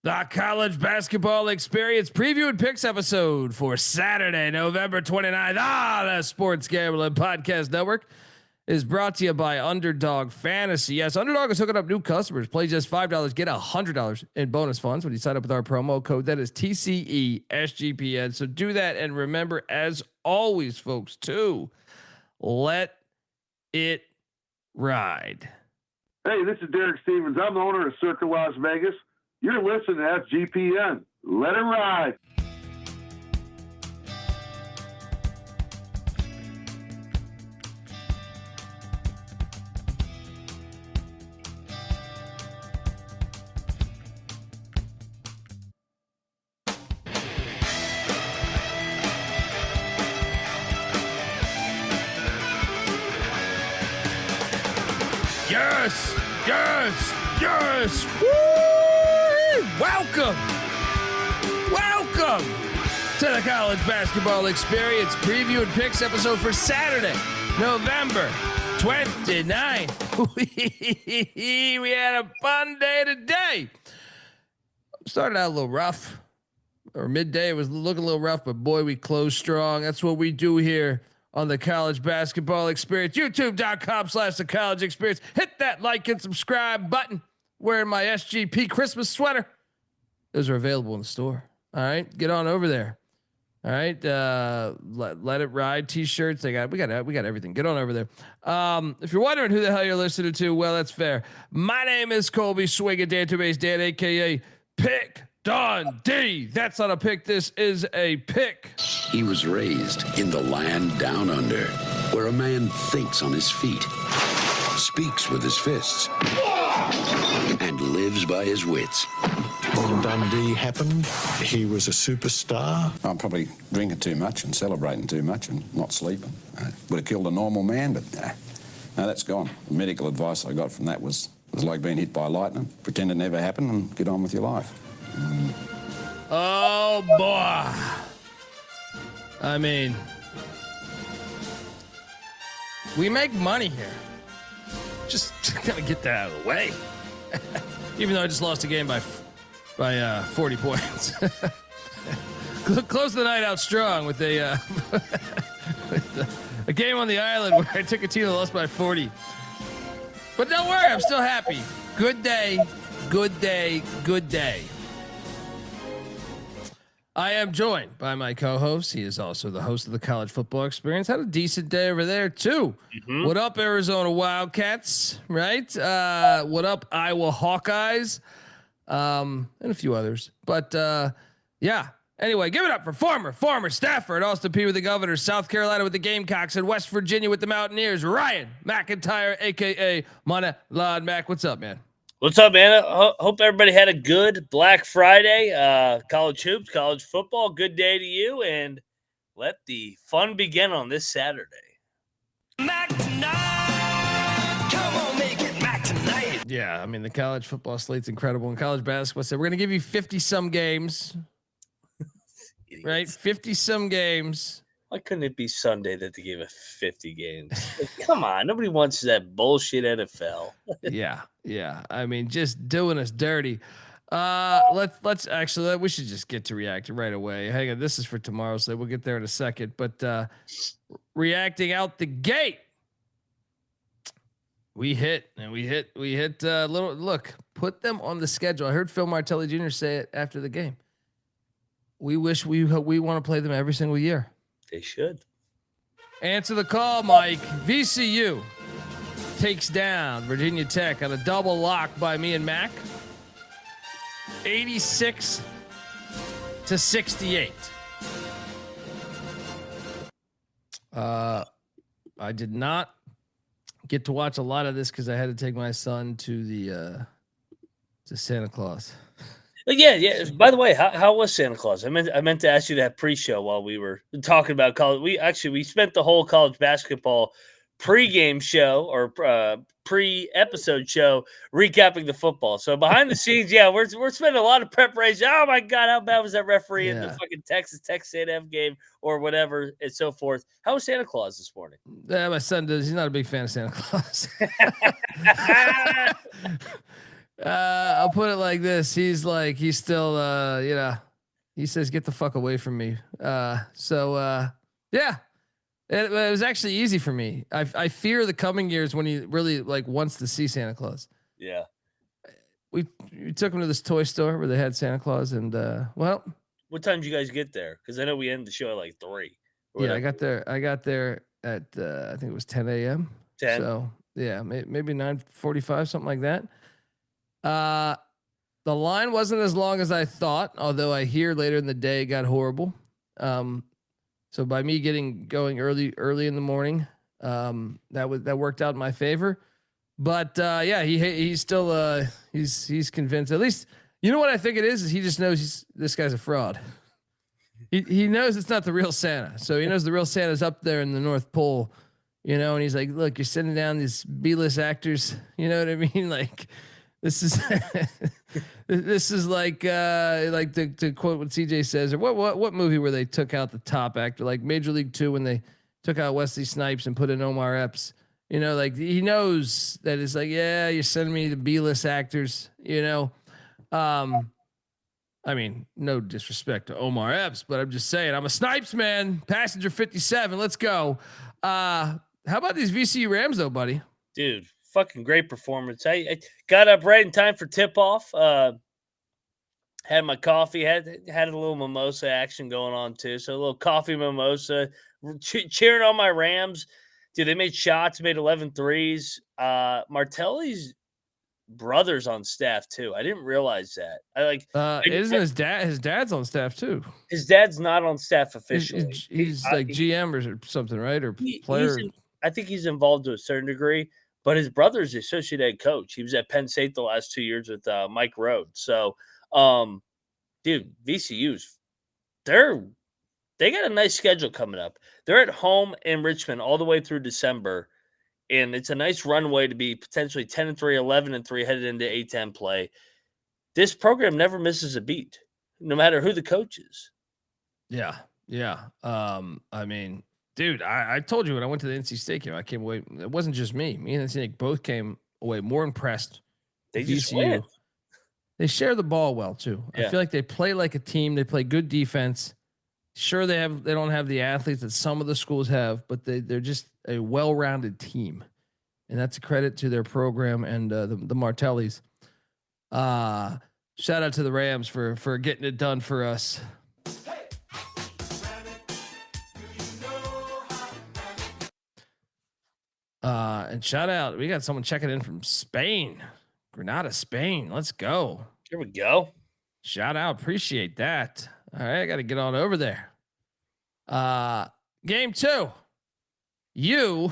The college basketball experience preview and picks episode for Saturday, November 29th. The Sports Gambling Podcast Network is brought to you by Underdog Fantasy. Yes, Underdog is hooking up new customers. Play just $5, get $100 in bonus funds when you sign up with our promo code. That is TCESGPN. So do that, and remember, as always, folks, to let it ride. Hey, this is Derek Stevens. I'm the owner of Circa Las Vegas. You're listening to SGPN. Let it ride. Yes, yes, yes. Woo! Welcome to the college basketball experience preview and picks episode for Saturday, November 29th. We had a fun day today. Started out a little rough, or midday. It was looking a little rough, but boy, we closed strong. That's what we do here on the college basketball experience. YouTube.com/the college experience. Hit that like and subscribe button. Wearing my SGP Christmas sweater. Those are available in the store. All right, get on over there. All right, let it ride t-shirts. We got everything. Get on over there. If you're wondering who the hell you're listening to, well, that's fair. My name is Colby Dant, Dan, aka Pick Don D. That's not a pick. This is a pick. He was raised in the land down under, where a man thinks on his feet, speaks with his fists, and lives by his wits. When Dundee happened, he was a superstar. I'm probably drinking too much and celebrating too much and not sleeping. Would have killed a normal man, but no, that's gone. The medical advice I got from that was like being hit by lightning. Pretend it never happened and get on with your life. Oh, boy. I mean, we make money here. Just gotta get that out of the way. Even though I just lost a game by 40 points. Close the night out strong with a game on the island where I took a team that lost by 40. But don't worry, I'm still happy. Good day, good day, good day. I am joined by my co-host. He is also the host of the College Football Experience. Had a decent day over there too. Mm-hmm. What up, Arizona Wildcats? Right? What up, Iowa Hawkeyes? And a few others. But yeah. Anyway, give it up for former staffer at Austin Peay with the Governors, South Carolina with the Gamecocks, and West Virginia with the Mountaineers, Ryan McIntyre, aka Money Lod Mac. What's up, man? What's up, man? Hope everybody had a good Black Friday. College hoops, college football. Good day to you, and let the fun begin on this Saturday. Mac tonight. Come on, make it Mac tonight. Yeah, I mean the college football slate's incredible, and college basketball. So we're gonna give you 50-some games, right? 50-some games. Why couldn't it be Sunday that they gave us 50 games? Like, come on, nobody wants that bullshit NFL. Yeah. I mean, just doing us dirty. Let's actually we should just get to reacting right away. Hang on, this is for tomorrow, so we'll get there in a second. But reacting out the gate, we hit little look. Put them on the schedule. I heard Phil Martelli Jr. say it after the game. We wish we want to play them every single year. They should. Answer the call, Mike. VCU takes down Virginia Tech on a double lock by me and Mac. 86-68. I did not get to watch a lot of this because I had to take my son to Santa Claus. Yeah. By the way, how was Santa Claus? I meant to ask you that pre-show while we were talking about college. We spent the whole college basketball pre-game show or pre-episode show recapping the football. So behind the scenes, yeah, we're spending a lot of preparation. Oh my God, how bad was that referee in the fucking Texas A&M game or whatever and so forth? How was Santa Claus this morning? My son does. He's not a big fan of Santa Claus. I'll put it like this. He's still, he says, get the fuck away from me. Yeah, it was actually easy for me. I fear the coming years when he really wants to see Santa Claus. Yeah. We took him to this toy store where they had Santa Claus, and well, what time did you guys get there? Because I know we ended the show at 3. Yeah, I got there at I think it was 10 a.m. 10. So yeah, maybe 9:45, something like that. The line wasn't as long as I thought, although I hear later in the day it got horrible. So by me going early in the morning, that worked out in my favor. But yeah, he's still he's convinced. At least you know what I think it is he just knows this guy's a fraud. He knows it's not the real Santa, so he knows the real Santa's up there in the North Pole, and he's like, look, you're sending down these B-list actors, you know what I mean? Like, this is this is like to quote what CJ says, or what movie where they took out the top actor, like Major League 2 when they took out Wesley Snipes and put in Omar Epps. He knows that it's like, yeah, you're sending me the B-list actors, I mean, no disrespect to Omar Epps, but I'm just saying, I'm a Snipes man. Passenger 57. Let's go. How about these VCU Rams, though, buddy? Dude, fucking great performance. I got up right in time for tip off. Had my coffee. Had a little mimosa action going on too. So a little coffee mimosa. Cheering on my Rams. Dude, they made shots. Made 11 threes. Martelli's brothers on staff too. I didn't realize that. Isn't his dad? His dad's on staff too. His dad's not on staff officially. He's like GM or something, right? Or player. I think he's involved to a certain degree. But his brother's the associate head coach. He was at Penn State the last 2 years with Mike Rhodes. So, dude, VCU's they got a nice schedule coming up. They're at home in Richmond all the way through December. And it's a nice runway to be potentially 10-3, 11-3 headed into A10 play. This program never misses a beat, no matter who the coach is. Yeah. I mean, dude, I told you when I went to the NC State game, I came away. It wasn't just me. Me and NC State both came away more impressed. They just win. They share the ball well too. Yeah. I feel like they play like a team. They play good defense. Sure, they don't have the athletes that some of the schools have, but they're just a well-rounded team, and that's a credit to their program and the Martellis. Shout out to the Rams for getting it done for us. And shout out, we got someone checking in from Spain, Granada, Spain. Let's go. Here we go. Shout out, appreciate that. All right, I got to get on over there. Game 2. You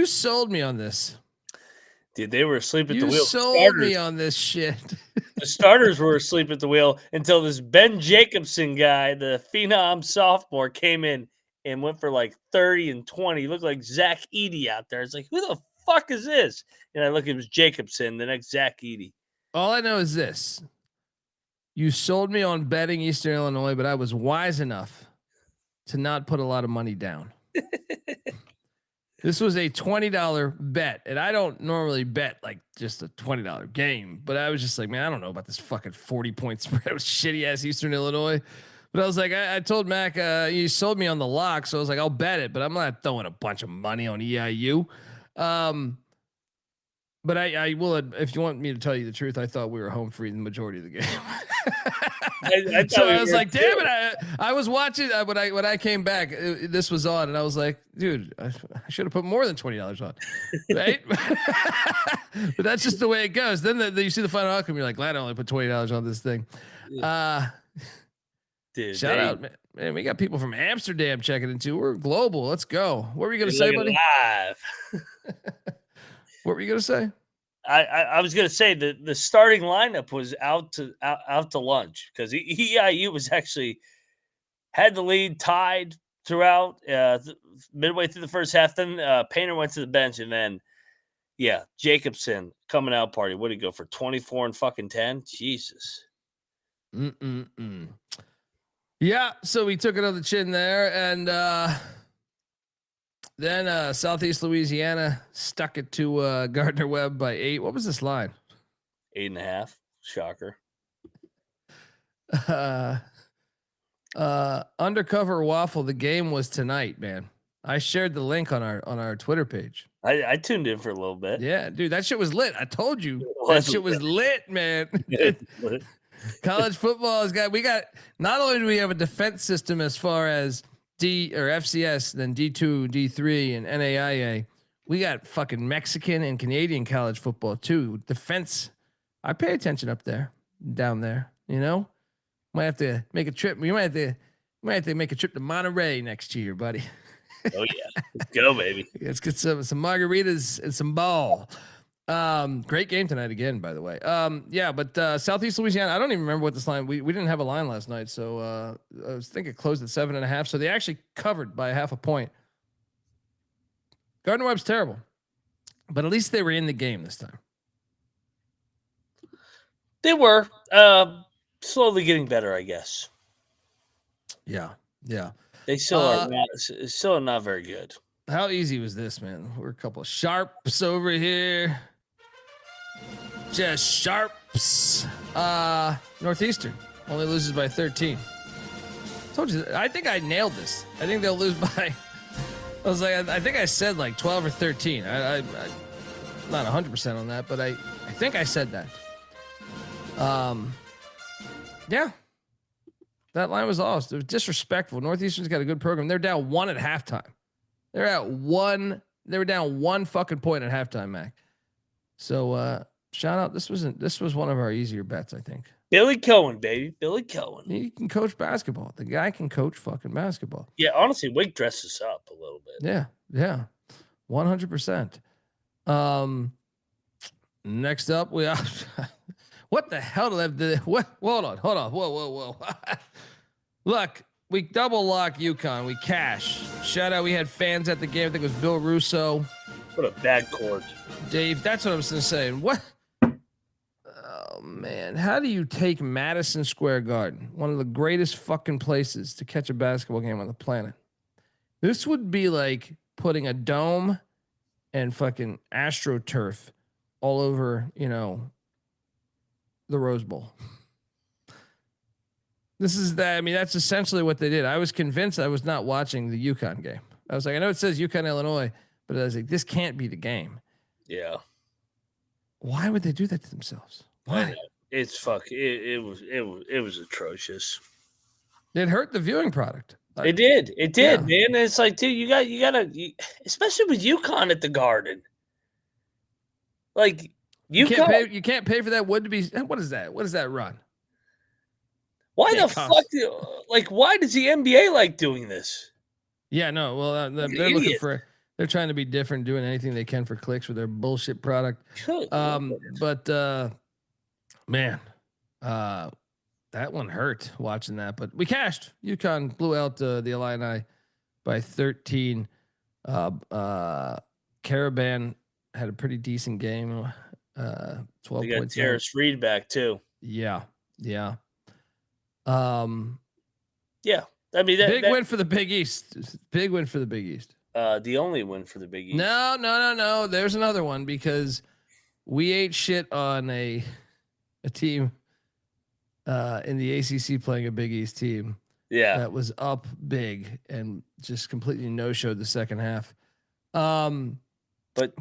sold me on this. Dude, they were asleep at the wheel. You sold me on this shit. The starters were asleep at the wheel until this Ben Jacobson guy, the phenom sophomore, came in and went for 30 and 20. He looked like Zach Edey out there. It's like, who the fuck is this? And I look, it was Jacobson, the next Zach Edey. All I know is this. You sold me on betting Eastern Illinois, but I was wise enough to not put a lot of money down. This was a $20 bet, and I don't normally bet just a $20 game, but I was just like, man, I don't know about this fucking 40-point spread with shitty ass Eastern Illinois. But I was like, I told Mac, you sold me on the lock, so I was like, I'll bet it, but I'm not throwing a bunch of money on EIU. But I will, if you want me to tell you the truth, I thought we were home free the majority of the game. So I was like, damn it. I was watching when I came back, this was on, and I was like, dude, I should have put more than $20 on, right? But that's just the way it goes. Then you see the final outcome, you're like, glad I only put $20 on this thing. Dude, shout out, man. We got people from Amsterdam checking in too. We're global. Let's go. What were you gonna say, buddy? Live. What were you gonna say? I was gonna say that the starting lineup was out to lunch because EIU was actually had the lead tied throughout midway through the first half. Then Painter went to the bench, and then Jacobson coming out party. What did he go for? 24 and fucking 10? Jesus. Yeah, so we took it on the chin there, and Then Southeast Louisiana stuck it to Gardner-Webb by 8. What was this line? 8.5. Shocker. Undercover Waffle. The game was tonight, man. I shared the link on our Twitter page. I tuned in for a little bit. Yeah, dude, that shit was lit. I told you that shit was lit, man. College football we got. Not only do we have a defense system as far as D or FCS, then D2, D3, and NAIA, we got fucking Mexican and Canadian college football too. Defense. I pay attention up there, down there. You know, might have to make a trip. We might have to make a trip to Monterey next year, buddy. Oh yeah, let's go, baby. Let's get some margaritas and some ball. Great game tonight again, by the way. Yeah, but Southeast Louisiana, I don't even remember what this line. We didn't have a line last night, so I was thinking it closed at 7.5. So they actually covered by 0.5 point. Gardner-Webb's terrible, but at least they were in the game this time. They were slowly getting better, I guess. Yeah. They still are not very good. How easy was this, man? We're a couple of sharps over here. Just sharps. Northeastern only loses by 13. Told you. I think I nailed this. I think they'll lose by. I was like, I think I said like 12 or 13. I'm not 100% on that, but I think I said that. Yeah. That line was lost. It was disrespectful. Northeastern's got a good program. They're down 1 at halftime. They're at 1. They were down 1 fucking point at halftime, Mac. So shout out. This was one of our easier bets, I think. Billy Cohen, baby. Billy Cohen. He can coach basketball. The guy can coach fucking basketball. Yeah, honestly, Wake dresses up a little bit. Yeah. 100%. Next up, we are. What the hell did they? What? Hold on. Whoa. Look, we double lock UConn. We cash. Shout out. We had fans at the game. I think it was Bill Russo. What a bad court. Dave, that's what I was going to say. What? Oh, man. How do you take Madison Square Garden, one of the greatest fucking places to catch a basketball game on the planet? This would be like putting a dome and fucking AstroTurf all over, the Rose Bowl. This is that. I mean, that's essentially what they did. I was convinced I was not watching the UConn game. I was like, I know it says UConn, Illinois, but I was like, this can't be the game. Yeah. Why would they do that to themselves? Why? It's it was atrocious. It hurt the viewing product. It did, yeah. Man. And it's like, dude, you gotta, especially with UConn at the Garden. Like, you can't pay for that wood to be. What is that? What does that run? Why the fuck? Why does the NBA like doing this? Yeah, no. Well, they're looking for. They're trying to be different, doing anything they can for clicks with their bullshit product. Man, that one hurt watching that. But we cashed. UConn blew out the Illini by 13. Caravan had a pretty decent game. 12 they got points. Terrace Reed back too. Yeah. Yeah. I mean, big win for the Big East. Big win for the Big East. The only win for the Big East. No. There's another one because we ate shit on a team in the ACC playing a Big East team. Yeah, that was up big and just completely no-showed the second half. But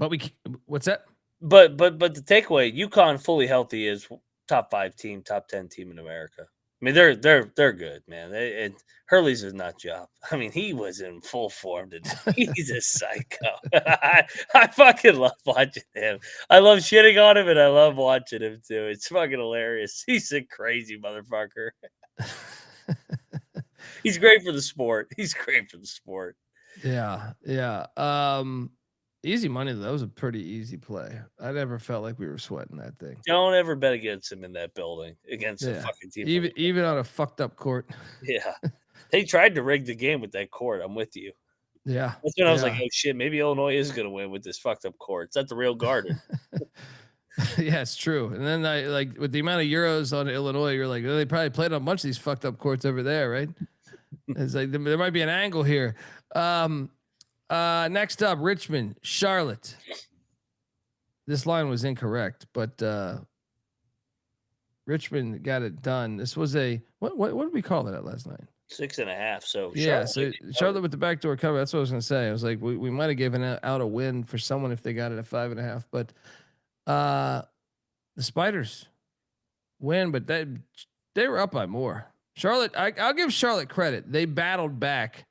what's that? But the takeaway, UConn fully healthy is top 5 team, top 10 team in America. I mean, they're good, man. And Hurley's is not job. I mean, he was in full form today. He's a psycho. I fucking love watching him. I love shitting on him, and I love watching him too. It's fucking hilarious. He's a crazy motherfucker. He's great for the sport. Yeah. Easy money, though. That was a pretty easy play. I never felt like we were sweating that thing. Don't ever bet against him in that building against a fucking team. Even on a fucked up court. Yeah. They tried to rig the game with that court. I'm with you. Yeah. That's when I was like, oh shit, maybe Illinois is going to win with this fucked up court. It's at the real Garden. Yeah, it's true. And then with the amount of Euros on Illinois, you're like, they probably played on a bunch of these fucked up courts over there, right? It's like there might be an angle here. Next up, Richmond, Charlotte. This line was incorrect, but Richmond got it done. This was a what did we call it at last night? 6.5. So Yeah, Charlotte with the backdoor cover. That's what I was gonna say. I was like, we might have given out a win for someone if they got it at 5.5, but the Spiders win, but they were up by more. Charlotte, I'll give Charlotte credit. They battled back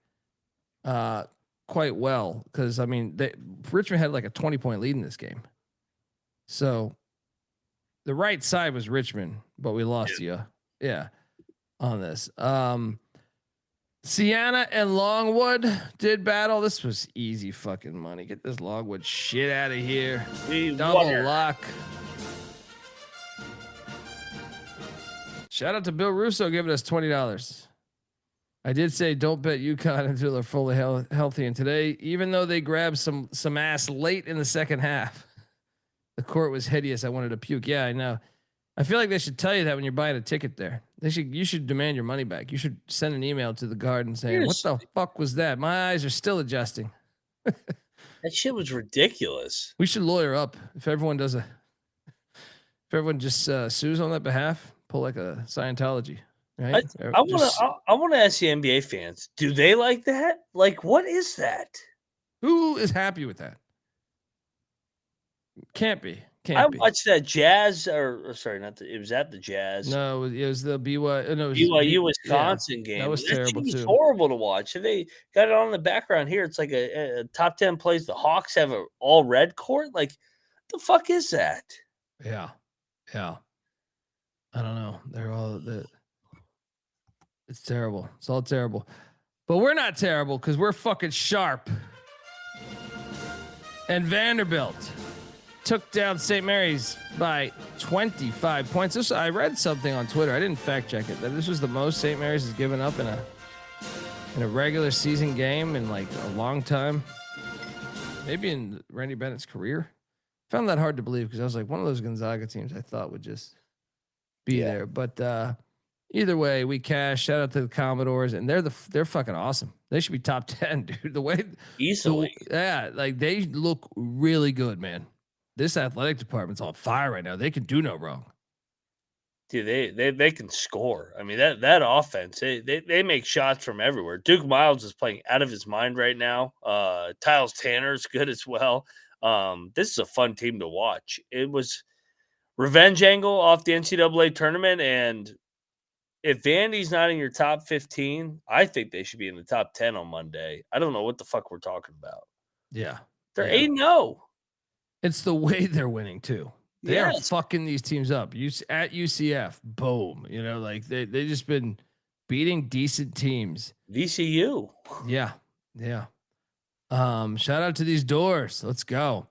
quite well because I mean Richmond had like a 20-point lead in this game. So the right side was Richmond, but we lost you. Yeah. On this. Siena and Longwood did battle. This was easy fucking money. Get this Longwood shit out of here. Double luck. Shout out to Bill Russo giving us $20. I did say don't bet UConn until they're fully healthy. And today, even though they grabbed some ass late in the second half, the court was hideous. I wanted to puke. Yeah, I know. I feel like they should tell you that when you're buying a ticket there. You should demand your money back. You should send an email to the Garden saying, "What the fuck was that? My eyes are still adjusting." That shit was ridiculous. We should lawyer up if everyone does if everyone just sues on that behalf. Pull like a Scientology, right? I want to ask the NBA fans: do they like that? Like, what is that? Who is happy with that? Can't be. I watched that Jazz, or sorry, it was at the Jazz. No, it was the BYU. No, BYU Wisconsin game. That was terrible too. Horrible to watch. They got it on the background here. It's like a top 10 plays. The Hawks have a all red court. Like, the fuck is that? Yeah. I don't know. It's terrible. It's all terrible. But we're not terrible because we're fucking sharp. And Vanderbilt took down St. Mary's by 25 points. I read something on Twitter. I didn't fact check it. That this was the most St. Mary's has given up in a regular season game in like a long time. Maybe in Randy Bennett's career. Found that hard to believe because I was like one of those Gonzaga teams I thought would just be there. But either way, we cash. Shout out to the Commodores, and they're fucking awesome. They should be top 10, dude. The way easily, like they look really good, man. This athletic department's on fire right now. They can do no wrong. Dude, they can score. I mean, that offense, they make shots from everywhere. Duke Miles is playing out of his mind right now. Tyles Tanner's good as well. This is a fun team to watch. It was revenge angle off the NCAA tournament, and if Vandy's not in your top 15, I think they should be in the top 10 on Monday. I don't know what the fuck we're talking about. Yeah. They're 8-0. It's the way they're winning too. They are fucking these teams up. At UCF, boom. You know, like they just been beating decent teams. VCU. Yeah. Shout out to these doors. Let's go.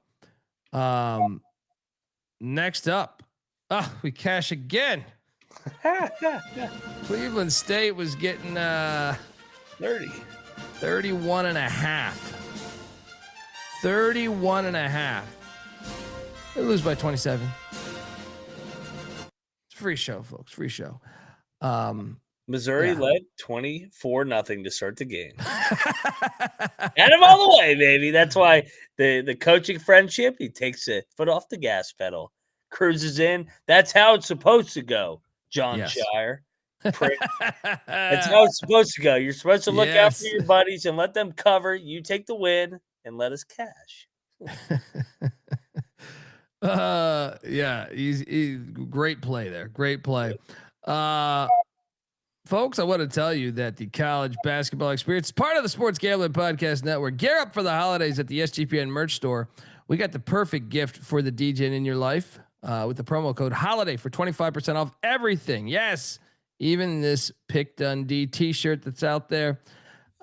Next up. We cash again. Cleveland State was getting 31 and a half. 31 and a half. They lose by 27. It's a free show, folks. Free show. Missouri led 24-0 to start the game. Had him all the way, baby. That's why the coaching friendship, he takes a foot off the gas pedal, cruises in. That's how it's supposed to go, John Shire. That's how it's supposed to go. You're supposed to look out for your buddies and let them cover. You take the win and let us cash. He's great play there. Great play. Folks, I want to tell you that the college basketball experience is part of the Sports Gambling Podcast Network. Gear up for the holidays at the SGPN merch store. We got the perfect gift for the DJ in your life with the promo code HOLIDAY for 25% off everything. Yes, even this Pick Dundee t-shirt that's out there.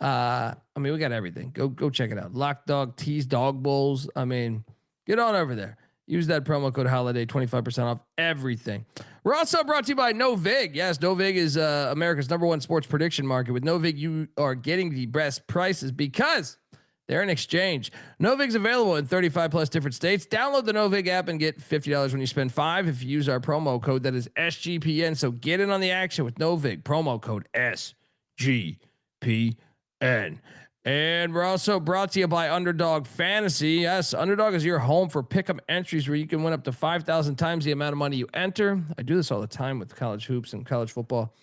I mean, we got everything. Go check it out. Lock Dog tees, dog bowls. I mean, get on over there. Use that promo code HOLIDAY, 25% off everything. We're also brought to you by Novig. Yes, Novig is America's #1 sports prediction market. With Novig, you are getting the best prices because they're an exchange. Novig's available in 35 plus different states. Download the Novig app and get $50 when you spend $5 if you use our promo code. That is SGPN. So get in on the action with Novig. Promo code SGPN. And we're also brought to you by Underdog Fantasy. Yes, Underdog is your home for pick'em entries where you can win up to 5,000 times the amount of money you enter. I do this all the time with college hoops and college football.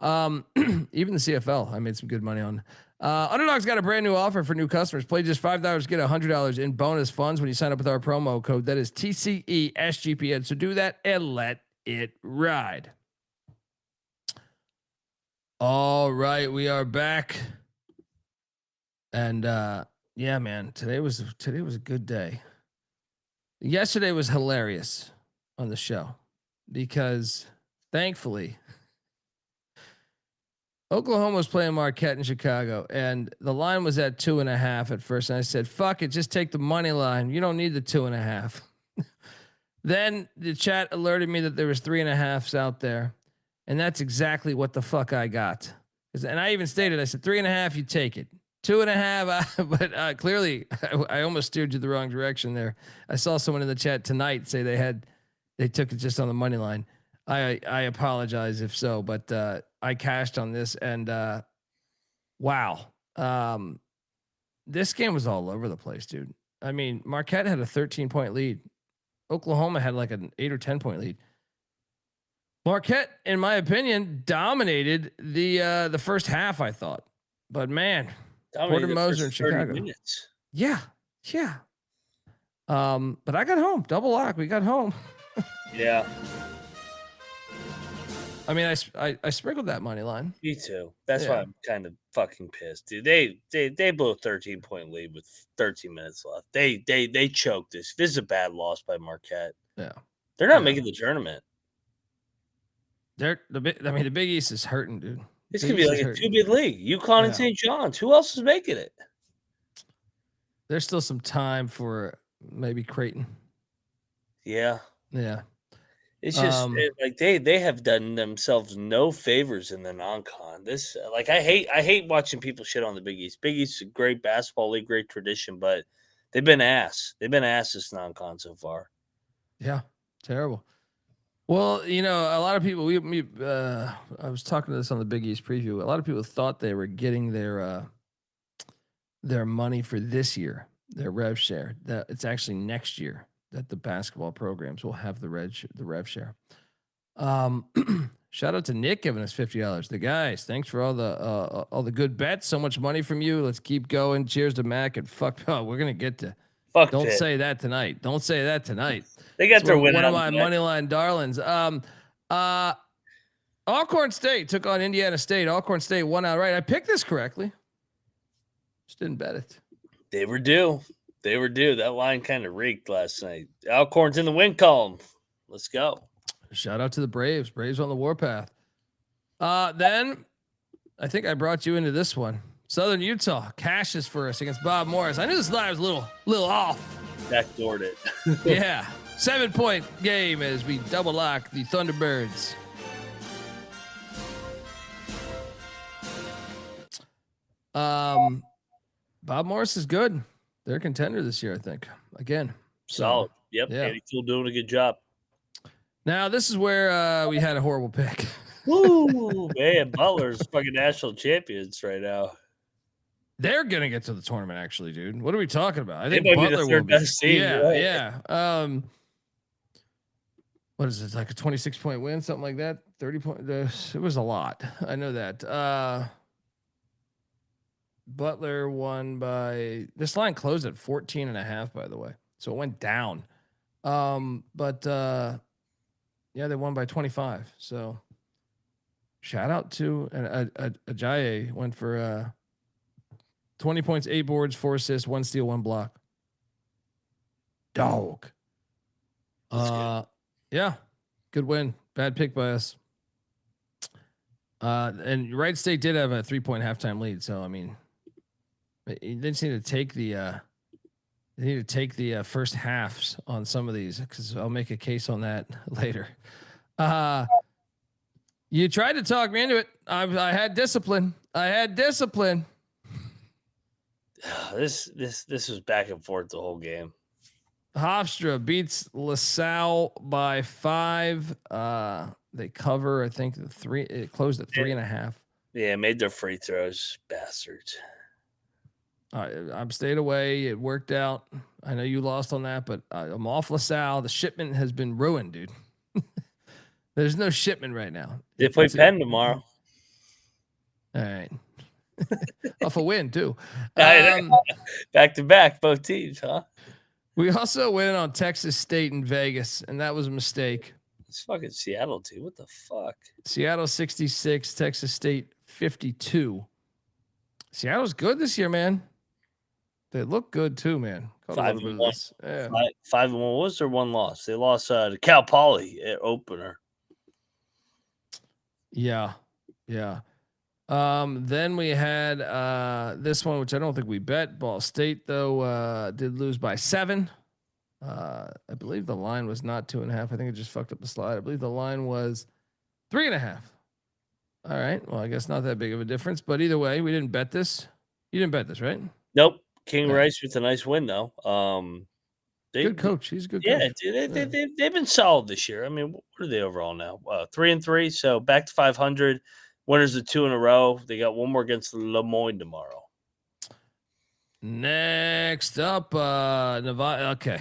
Even the CFL, I made some good money on. Underdog's got a brand new offer for new customers. Play just $5, get $100 in bonus funds when you sign up with our promo code. That is TCESGPN. So do that and let it ride. All right, we are back. And yeah, man, today was a good day. Yesterday was hilarious on the show because thankfully Oklahoma was playing Marquette in Chicago, and the line was at 2.5 at first. And I said, fuck it, just take the money line. You don't need the 2.5. Then the chat alerted me that there was 3.5s out there. And that's exactly what the fuck I got. And I even stated, I said 3.5, you take it. 2.5, but clearly I almost steered you the wrong direction there. I saw someone in the chat tonight say they took it just on the money line. I apologize if so, but I cashed on this and wow. This game was all over the place, dude. I mean, Marquette had a 13-point lead. Oklahoma had like an 8 or 10-point lead. Marquette, in my opinion, dominated the first half, I thought. But man, Porter Moser in Chicago. Minutes. Yeah. But I got home. Double lock. We got home. Yeah. I mean, I sprinkled that money line. Me too. That's why I'm kind of fucking pissed, dude. They blew a 13-point lead with 13 minutes left. They choked this. This is a bad loss by Marquette. Yeah. They're not making the tournament. The Big East is hurting, dude. This could be like a 2-bid league. UConn and St. John's. Who else is making it? There's still some time for maybe Creighton. Yeah. Yeah. It's just like they have done themselves no favors in the non-con. This like I hate watching people shit on the Big East. Big East is a great basketball league, great tradition, but they've been ass. They've been ass this non-con so far. Yeah, terrible. Well, you know, a lot of people. I was talking to this on the Big East preview. A lot of people thought they were getting their money for this year, their rev share. That it's actually next year that the basketball programs will have the rev share. Shout out to Nick giving us $50. The guys, thanks for all the good bets. So much money from you. Let's keep going. Cheers to Mac and fuck. Oh, we're gonna get to. Don't say that tonight. Don't say that tonight. They got their win. One of my moneyline darlings. Alcorn State took on Indiana State. Alcorn State won outright. I picked this correctly. Just didn't bet it. They were due. That line kind of reeked last night. Alcorn's in the win column. Let's go. Shout out to the Braves. Braves on the warpath. Then I think I brought you into this one. Southern Utah cashes for us against Bob Morris. I knew this line was a little off. Backdoored it. Yeah. 7-point game as we double lock the Thunderbirds. Bob Morris is good. They're a contender this year, I think. Again. Solid. Yep. Yeah. Andy Toole doing a good job. Now, this is where we had a horrible pick. Woo, man. Butler's fucking national champions right now. They're going to get to the tournament, actually, dude. What are we talking about? I They think might Butler be the third will be. best team. Yeah, right? yeah. What is it, like a 26-point win, something like that? 30 points. It was a lot. I know that. Butler won by this line closed at 14.5, by the way. So it went down. But yeah, they won by 25. So shout out to Ajayi went for 20 points, 8 boards, 4 assists, 1 steal, 1 block. Dog. Yeah, good win. Bad pick by us. And Wright State did have a 3-point halftime lead. So I mean, you didn't need to take the they need to take the first halves on some of these because I'll make a case on that later. You tried to talk me into it. I had discipline. This was back and forth the whole game. Hofstra beats LaSalle by 5. They cover, I think, the 3. It closed at 3.5. Yeah, made their free throws, bastards. I'm staying away. It worked out. I know you lost on that, but I'm off LaSalle. The shipment has been ruined, dude. There's no shipment right now. They play Penn tomorrow. All right. Off a win too. Back to back, both teams, huh? We also went on Texas State in Vegas, and that was a mistake. It's fucking Seattle team. What the fuck? Seattle 66, Texas State 52. Seattle's good this year, man. They look good too, man. 5-1. Yeah. 5-1. What was their one loss? They lost to Cal Poly at opener. Yeah. Then we had this one, which I don't think we bet. Ball State though did lose by 7. I believe the line was not 2.5. I think it just fucked up the slide. I believe the line was 3.5. All right. Well, I guess not that big of a difference, but either way, we didn't bet this. You didn't bet this, right? Nope. King Rice with a nice win though. Good coach. He's a good coach. Coach. Yeah, they've been solid this year. I mean, what are they overall now? 3-3. So back to 500. Winners of 2 in a row. They got one more against Moyne tomorrow. Next up, Nevada. Okay.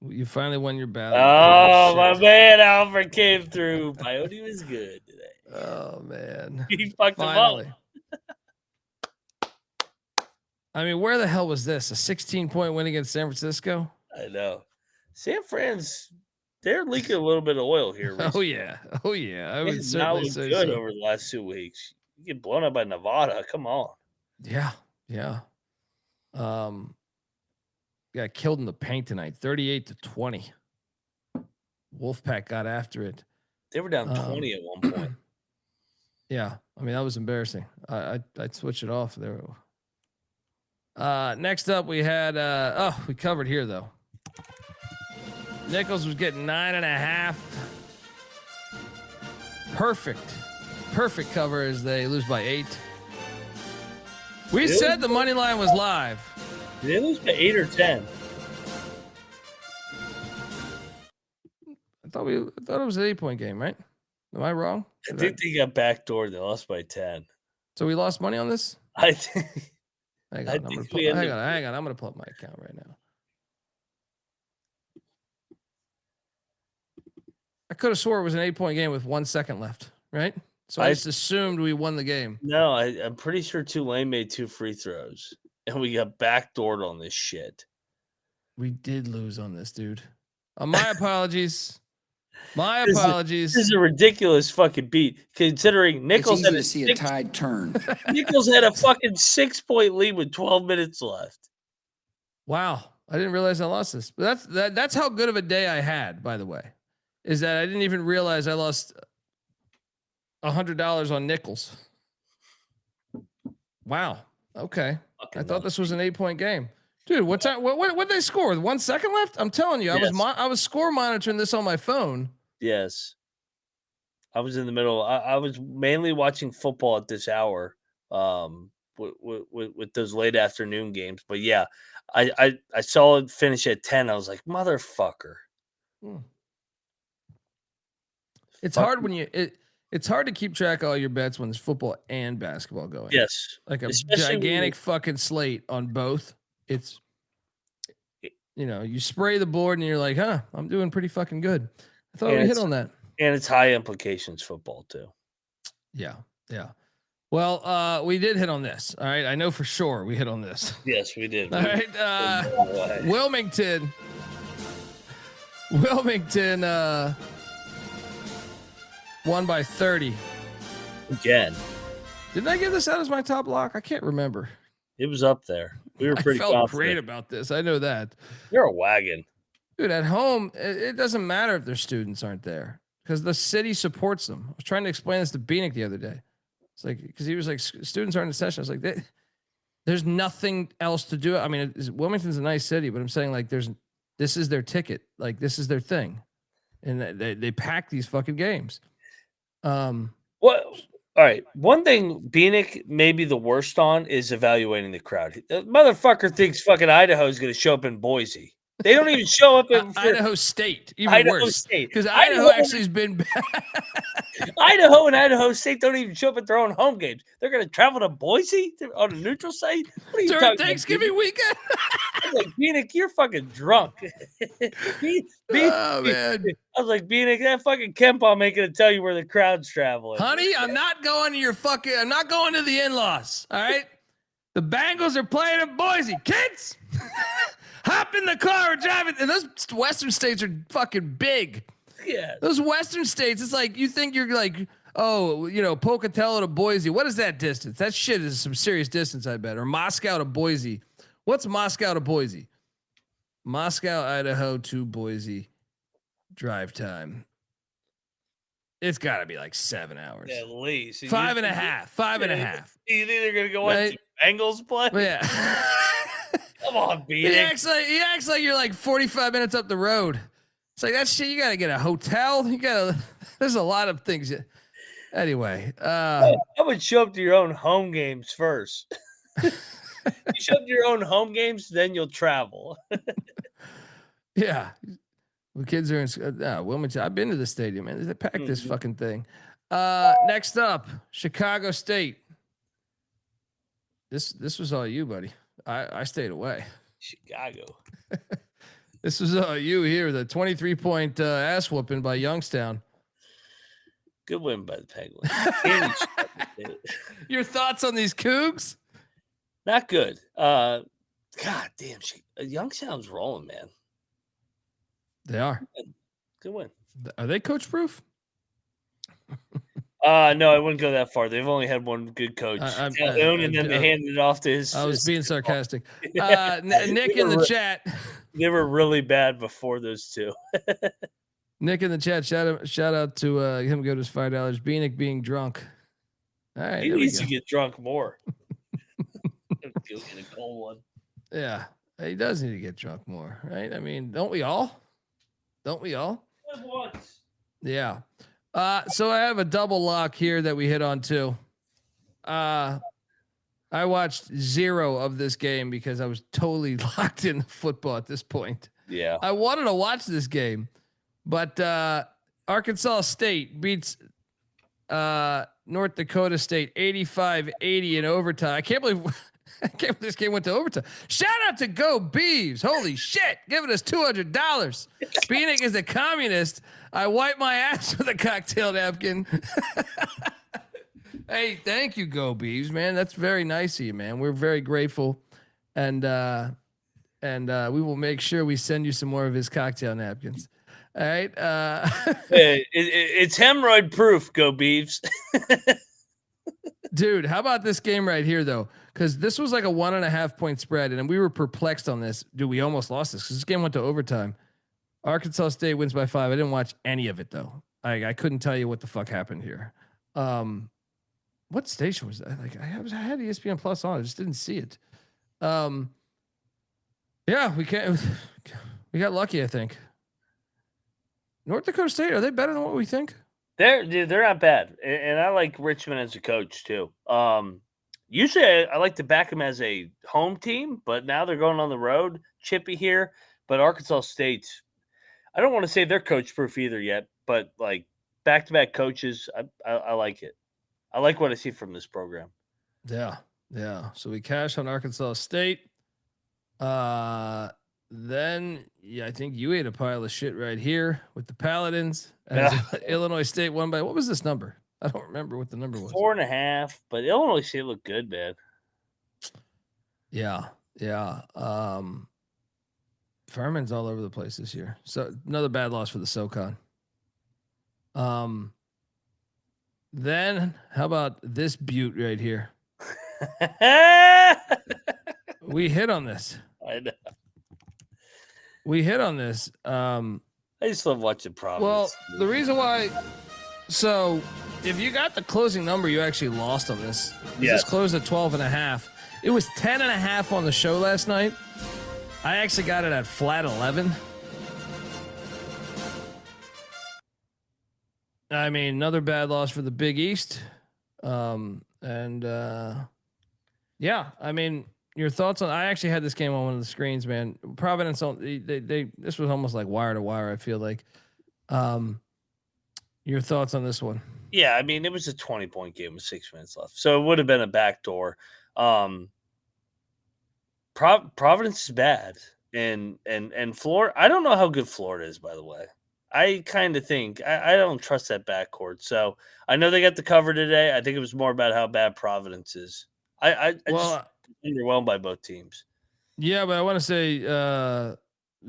You finally won your battle. Oh, my man Alfred came through. Coyote was good today. Oh, man. He fucked him up. I mean, where the hell was this? A 16-point win against San Francisco? I know. San Fran's, they're leaking a little bit of oil here recently. Oh, yeah. I would certainly say good so. over the last 2 weeks. You get blown up by Nevada. Come on. Yeah. Got killed in the paint tonight, 38-20. Wolfpack got after it. They were down 20 at one point. Yeah, I mean that was embarrassing. I'd switch it off there. Next up, we had we covered here though. Nichols was getting 9.5. Perfect cover as they lose by 8. We said the money line was live. Did they lose by 8 or 10? I thought it was an 8-point game, right? Am I wrong? I think they got backdoored. They lost by 10. So we lost money on this? I think. Hang on. I'm gonna pull up my account right now. I could have swore it was an 8-point game with 1 second left, right? So I just assumed we won the game. No, I'm pretty sure Tulane made 2 free throws, and we got backdoored on this shit. We did lose on this, dude. My apologies. My apologies. This is a ridiculous fucking beat, considering Nichols had to see a tide turn. Nichols had a fucking 6-point lead with 12 minutes left. Wow, I didn't realize I lost this. But that's how good of a day I had, by the way. Is that I didn't even realize I lost $100 on Nichols. Wow. Okay. I thought this was an 8-point game. Dude, what did they score with 1 second left? I'm telling you, yes. I was score monitoring this on my phone. Yes. I was in the middle. I was mainly watching football at this hour with those late afternoon games. But yeah, I saw it finish at 10. I was like, motherfucker. It's hard when it's hard to keep track of all your bets when there's football and basketball going. Yes. Like a gigantic fucking slate on both. It's, you spray the board and you're like, I'm doing pretty fucking good. I thought we hit on that. And it's high implications football too. Yeah. Well, we did hit on this. All right. I know for sure we hit on this. Yes, we did. All right. Wilmington won by 30. Again. Didn't I give this out as my top lock? I can't remember. It was up there. We were pretty felt confident. great about this. I know that. You're a wagon. Dude, at home, it doesn't matter if their students aren't there because the city supports them. I was trying to explain this to Bieniek the other day. It's like, because he was like, students aren't in session. I was like, there's nothing else to do. I mean, Wilmington's a nice city, but I'm saying like, this is their ticket. Like, this is their thing. And they pack these fucking games. What? All right. One thing Bieniek may be the worst on is evaluating the crowd. The motherfucker thinks fucking Idaho is going to show up in Boise. They don't even show up at Idaho State, even Idaho worse. State. Because Idaho actually has been bad. Idaho and Idaho State don't even show up at their own home games. They're going to travel to Boise on a neutral site? What are you during talking Thanksgiving weekend. I was like, Bieniek, you're fucking drunk. Oh, man. I was like, Bieniek, that fucking Kempom ain't going to tell you where the crowd's traveling. Honey, I'm not going to the in-laws. All right. The Bengals are playing in Boise. Kids, hop in the car. We're driving. And those Western states are fucking big. Yeah. Those Western states, it's like you think you're like, oh, Pocatello to Boise. What is that distance? That shit is some serious distance, I bet. Or Moscow to Boise. What's Moscow to Boise? Moscow, Idaho to Boise drive time. It's got to be like 7 hours. At least. 5 and a half. 5 and a half. He's either going to go watch the Bengals play. Yeah. Come on, Bieniek. He acts like you're like 45 minutes up the road. It's like that shit. You got to get a hotel. There's a lot of things. Anyway. I would show up to your own home games first. You show up to your own home games, then you'll travel. Yeah. The kids are in Wilmington. I've been to the stadium, man. They packed this fucking thing. Next up, Chicago State. This was all you, buddy. I stayed away. Chicago. This was all you here. The 23-point ass whooping by Youngstown. Good win by the Penguins. Your thoughts on these Cougs? Not good. God damn, Youngstown's rolling, man. They are. Good win. Are they coach proof? No, I wouldn't go that far. They've only had one good coach, and then they handed it off to his. I was being sarcastic. Nick in the chat. They were really bad before those two. Nick in the chat. Shout out to him. Go to his $5. Bieniek being drunk. All right, he needs to get drunk more. Go get a cold one. Yeah, he does need to get drunk more, right? I mean, don't we all? Once. Yeah. So I have a double lock here that we hit on too. I watched 0 of this game because I was totally locked in football at this point. Yeah. I wanted to watch this game, but Arkansas State beats North Dakota State 85-80 in overtime. I can't believe this game went to overtime. Shout out to Go Beavs. Holy shit. Giving us $200. Bieniek is a communist. I wipe my ass with a cocktail napkin. Hey, thank you, Go Beavs, man. That's very nice of you, man. We're very grateful. And we will make sure we send you some more of his cocktail napkins. All right. It's hemorrhoid proof, Go Beavs. Dude, how about this game right here, though? Because this was like a 1.5 point spread, and we were perplexed on this. Dude, we almost lost this because this game went to overtime. Arkansas State wins by 5. I didn't watch any of it, though. I couldn't tell you what the fuck happened here. What station was that? Like I had ESPN Plus on. I just didn't see it. Yeah, we got lucky, I think. North Dakota State, are they better than what we think? They're not bad, and I like Richmond as a coach too. Usually I like to back them as a home team, but now they're going on the road. Chippy here, but Arkansas State, I don't want to say they're coach proof either yet, but like back-to-back coaches, I like it. I like what I see from this program. Yeah. So we cash on Arkansas State. Then I think you ate a pile of shit right here with the Paladins. Illinois State won by, what was this number? I don't remember what the number was. 4.5, but Illinois State looked good, man. Yeah. Furman's all over the place this year. So another bad loss for the SoCon. Then how about this butte right here? We hit on this. I know. We hit on this. I just love watching Providence. Well, the reason why, so if you got the closing number, you actually lost on this. This closed at 12.5. It was 10.5 on the show last night. I actually got it at flat 11. I mean, another bad loss for the Big East. Yeah, I mean, Your thoughts on? I actually had this game on one of the screens, man. Providence. They this was almost like wire to wire. I feel like. Your thoughts on this one? Yeah, I mean, it was a 20-point game with 6 minutes left, so it would have been a backdoor. Providence is bad, and Florida. I don't know how good Florida is, by the way. I kind of think I don't trust that backcourt. So I know they got the cover today. I think it was more about how bad Providence is. I just underwhelmed by both teams. Yeah, but I want to say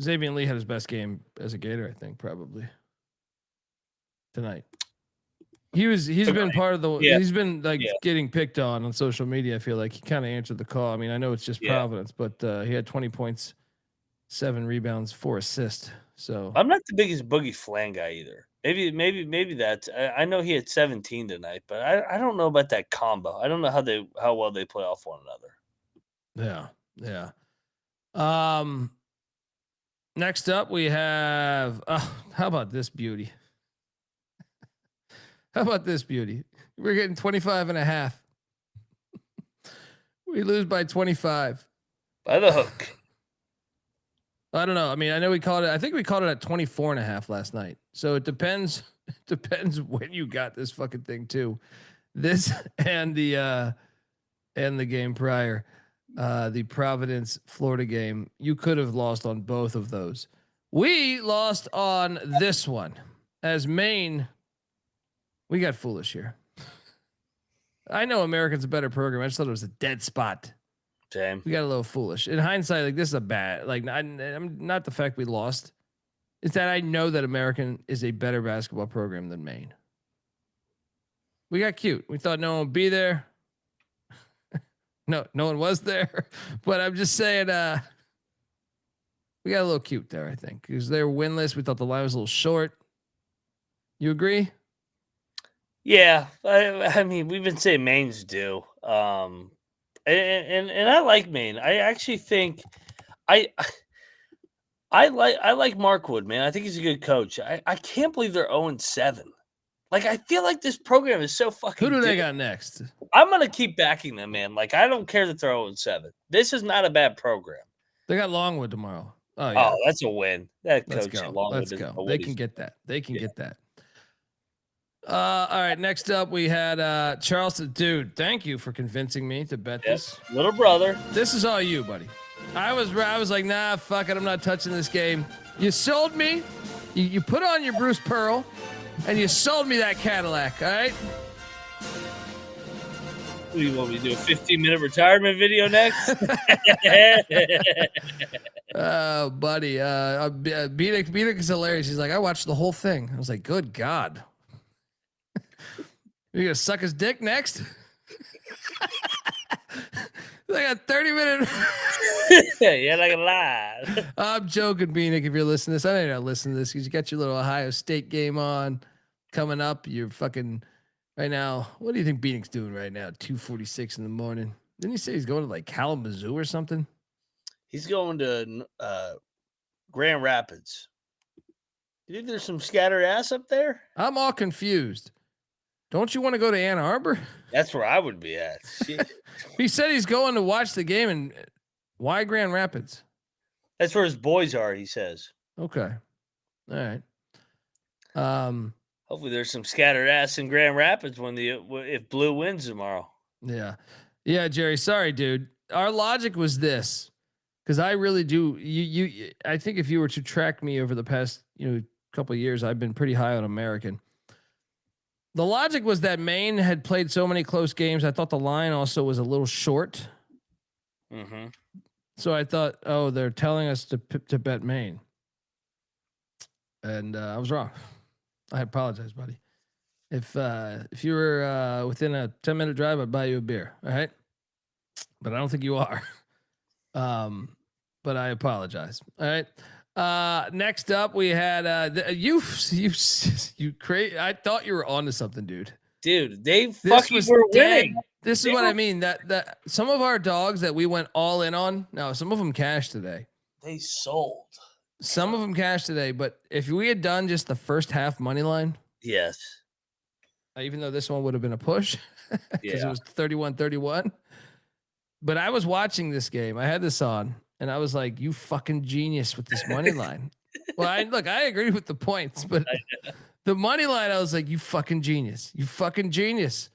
Xavier Lee had his best game as a Gator. I think probably tonight. He's been part of the. Yeah. He's been getting picked on social media. I feel like he kind of answered the call. I mean, I know it's just Providence, but he had 20 points, 7 rebounds, 4 assists. So I'm not the biggest Boogie Flan guy either. Maybe that's. I know he had 17 tonight, but I don't know about that combo. I don't know how well they play off one another. Yeah. Next up we have. How about this beauty? We're getting 25.5. We lose by 25. By the hook. I don't know. I mean, I know we called it. I think we called it at 24.5 last night. So it depends. It depends when you got this fucking thing too. This and the game prior, the Providence Florida game. You could have lost on both of those. We lost on this one as Maine. We got foolish here. I know American's a better program. I just thought it was a dead spot. Damn. We got a little foolish. In hindsight, like this is a bad. Like I'm not the fact we lost. It's that I know that American is a better basketball program than Maine. We got cute. We thought no one would be there. No one was there. But I'm just saying, we got a little cute there. I think because they were winless. We thought the line was a little short. You agree? Yeah, I mean, we've been saying Maine's due, and I like Maine. I actually think I like Mark Wood, man. I think he's a good coach. I can't believe they're 0-7. Like I feel like this program is so fucking. Who do they got next? I'm gonna keep backing them, man. Like I don't care that they're 0-7. This is not a bad program. They got Longwood tomorrow. Oh yeah, that's a win. That coach Let's go. They can get that. Get that. All right. Next up, we had Charleston. Dude, thank you for convincing me to bet this. Little brother. This is all you, buddy. I was like, nah, fuck it. I'm not touching this game. You sold me. You put on your Bruce Pearl, and you sold me that Cadillac. All right. What do you want me to do? A 15-minute retirement video next? Oh, buddy. Bieniek is hilarious. He's like, I watched the whole thing. I was like, good God. You're gonna suck his dick next? I got 30 minutes. You're not gonna lie. I'm joking, Bieniek. If you're listening to this, I know you're not listening to this because you got your little Ohio State game on coming up. You're fucking right now. What do you think Bieniek's doing right now? 2:46 in the morning. Didn't he say he's going to like Kalamazoo or something? He's going to Grand Rapids. You think there's some scattered ass up there? I'm all confused. Don't you want to go to Ann Arbor? That's where I would be at. He said he's going to watch the game, and why Grand Rapids? That's where his boys are, he says. Okay. All right. Hopefully there's some scattered ass in Grand Rapids if Blue wins tomorrow. Yeah. Yeah, Jerry. Sorry, dude. Our logic was this. Because I really do. I think if you were to track me over the past, couple of years, I've been pretty high on American. The logic was that Maine had played so many close games. I thought the line also was a little short. Mm-hmm. So I thought, they're telling us to bet Maine. And I was wrong. I apologize, buddy. If you were within a 10-minute drive, I'd buy you a beer. All right. But I don't think you are. But I apologize. All right. Next up, we had you crazy. I thought you were onto something, dude. Dude, they fucking were winning. This is what I mean. That some of our dogs that we went all in on. Now, some of them cashed today. They sold. Some of them cashed today, but if we had done just the first half money line, yes. Even though this one would have been a push, because it was 31-31. But I was watching this game. I had this on, and I was like, "You fucking genius with this money line." Well, I agree with the points, but the money line, I was like, "You fucking genius! You fucking genius!"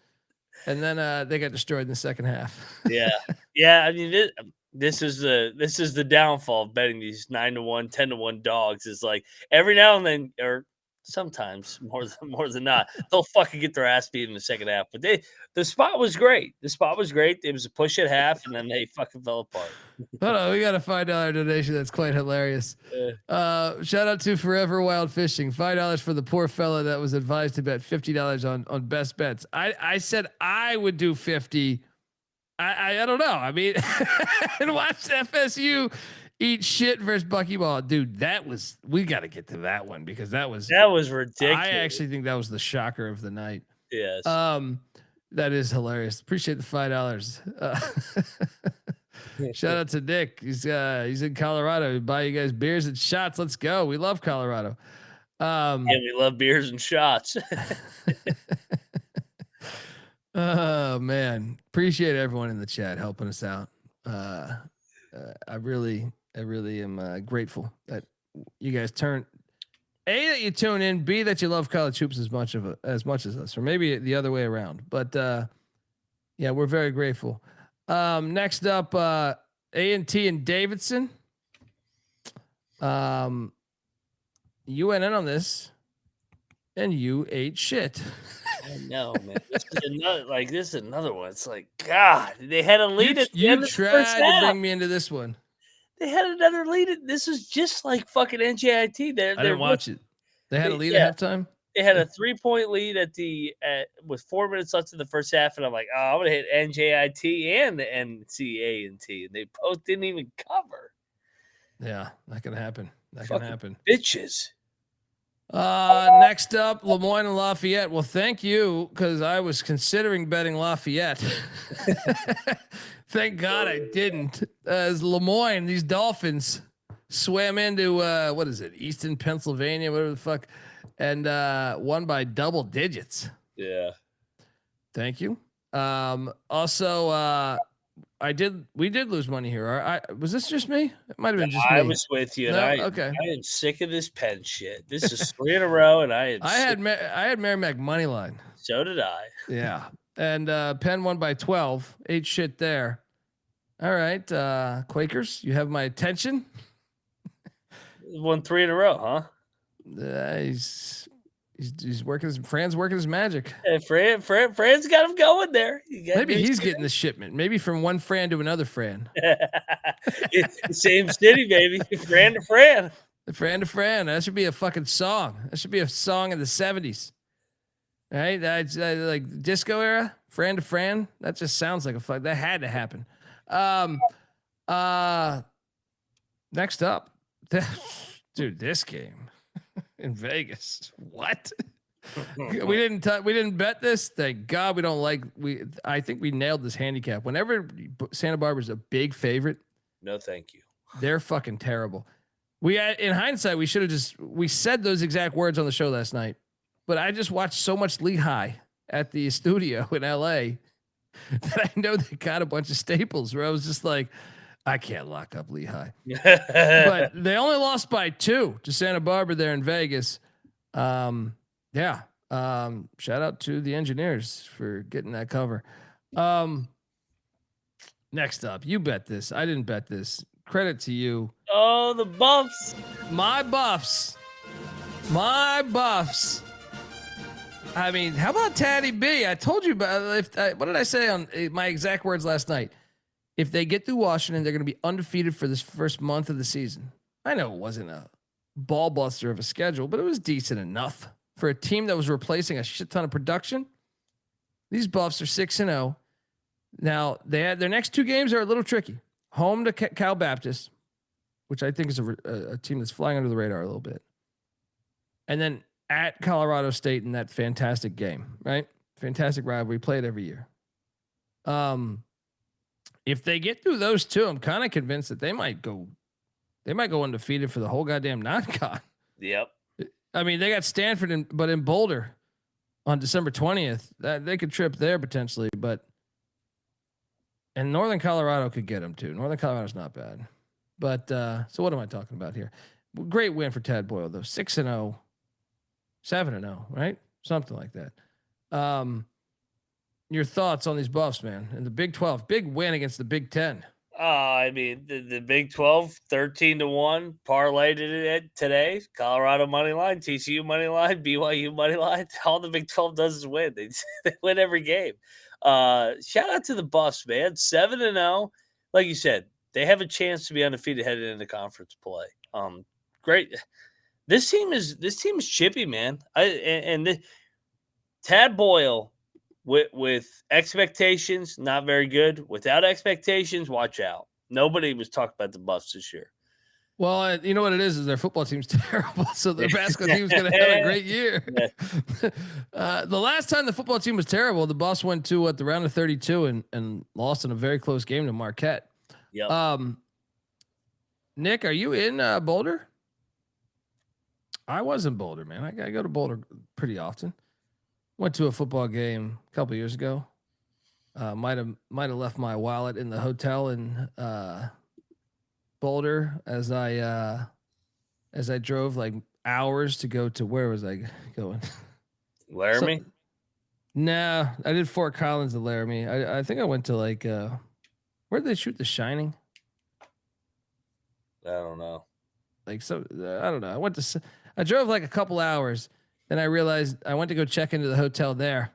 And then they got destroyed in the second half. Yeah, yeah. I mean, this is the downfall of betting these 9-1, 10-1 dogs. Is like every now and then, or sometimes more than not, they'll fucking get their ass beat in the second half. But the spot was great. The spot was great. It was a push at half, and then they fucking fell apart. Hold on, we got a $5 donation. That's quite hilarious. Shout out to Forever Wild Fishing. $5 for the poor fella that was advised to bet $50 on best bets. I said I would do 50. I don't know. I mean, and watch FSU eat shit versus Buckyball, dude. We got to get to that one because that was ridiculous. I actually think that was the shocker of the night. Yes. That is hilarious. Appreciate the $5. Shout out to Nick. He's in Colorado. We buy you guys beers and shots. Let's go. We love Colorado. And we love beers and shots. Oh man, appreciate everyone in the chat helping us out. I really am grateful that you guys that you tune in, B, that you love college hoops as much as us, or maybe the other way around. But yeah, we're very grateful. Next up, A&T and Davidson. You went in on this, and you ate shit. I know, man. This is another one. It's like, God, they had a lead at the end of the first half. You tried to bring me into this one. They had another lead. This is just like fucking NJIT. I didn't watch it. They had a lead at halftime. They had a 3-point lead with 4 minutes left in the first half, and I'm like, oh, I'm gonna hit NJIT and the NCA&T, and they both didn't even cover. Yeah, that can happen. That can happen. Bitches. Next up, Lemoyne and Lafayette. Well, thank you, because I was considering betting Lafayette. Thank God I didn't. As Lemoyne, these Dolphins swam into what is it, Easton, Pennsylvania, whatever the fuck, and won by double digits. Yeah. Thank you. Also, we did lose money here. Was this just me? It might have been just me. I was with you. No? And Okay. I am sick of this Penn shit. This is 3 in a row, and I had Merrimack money line. So did I. Yeah. And Penn won by 12. Ate shit there. All right. Quakers, you have my attention. Won 3 in a row, huh? He's working Fran's working his magic. Hey, Fran's got him going there. Maybe he's getting the shipment. Maybe from one Fran to another Fran. Same city, baby. Fran to Fran. Fran to Fran. That should be a fucking song. That should be a song in the 70s. Right? That's like disco era. Fran to Fran. That just sounds like a fuck. That had to happen. Next up, dude, this game in Vegas. What? we didn't bet this. Thank God we don't I think we nailed this handicap. Whenever Santa Barbara's a big favorite, no, thank you. They're fucking terrible. In hindsight, we said those exact words on the show last night, but I just watched so much Lehigh at the studio in LA that I know they got a bunch of staples where I was just like, I can't lock up Lehigh. But they only lost by 2 to Santa Barbara there in Vegas. Yeah. Shout out to the engineers for getting that cover. Next up, you bet this. I didn't bet this. Credit to you. Oh, the Buffs. My Buffs. I mean, how about Taddy B? I told you about what did I say on my exact words last night? If they get through Washington, they're going to be undefeated for this first month of the season. I know it wasn't a ball buster of a schedule, but it was decent enough for a team that was replacing a shit ton of production. These Buffs are 6-0. Now their next 2 games are a little tricky. Home to Cal Baptist, which I think is a team that's flying under the radar a little bit. And then at Colorado State in that fantastic game, right? Fantastic rivalry, played every year. If they get through those 2, I'm kind of convinced that they might go undefeated for the whole goddamn non-con. Yep. I mean, they got Stanford but in Boulder on December 20th. That they could trip there potentially, but And Northern Colorado could get them too. Northern Colorado's not bad. But so what am I talking about here? Great win for Tad Boyle though. 6-0, 7-0, right? Something like that. Your thoughts on these Buffs, man? And the Big 12, big win against the Big 10. I mean, the Big 12, 13-1, parlayed it today. Colorado money line, TCU money line, BYU money line. All the Big 12 does is win. They win every game. Shout out to the Buffs, man. 7-0. Like you said, they have a chance to be undefeated headed into conference play. Great. This team is chippy, man. Tad Boyle. With expectations, not very good. Without expectations, watch out. Nobody was talking about the Buffs this year. Well, you know what it is their football team's terrible, so their basketball team's going to have a great year. The last time the football team was terrible, the Buffs went to the round of 32 and lost in a very close game to Marquette. Yep. Nick, are you in Boulder? I was in Boulder, man. I go to Boulder pretty often. Went to a football game a couple years ago. Might have left my wallet in the hotel in Boulder as I drove like hours to go to where was I going? Laramie? No, I did Fort Collins to Laramie. I think I went to like where did they shoot The Shining? I don't know. Like I don't know. I drove like a couple hours. Then I realized I went to go check into the hotel there.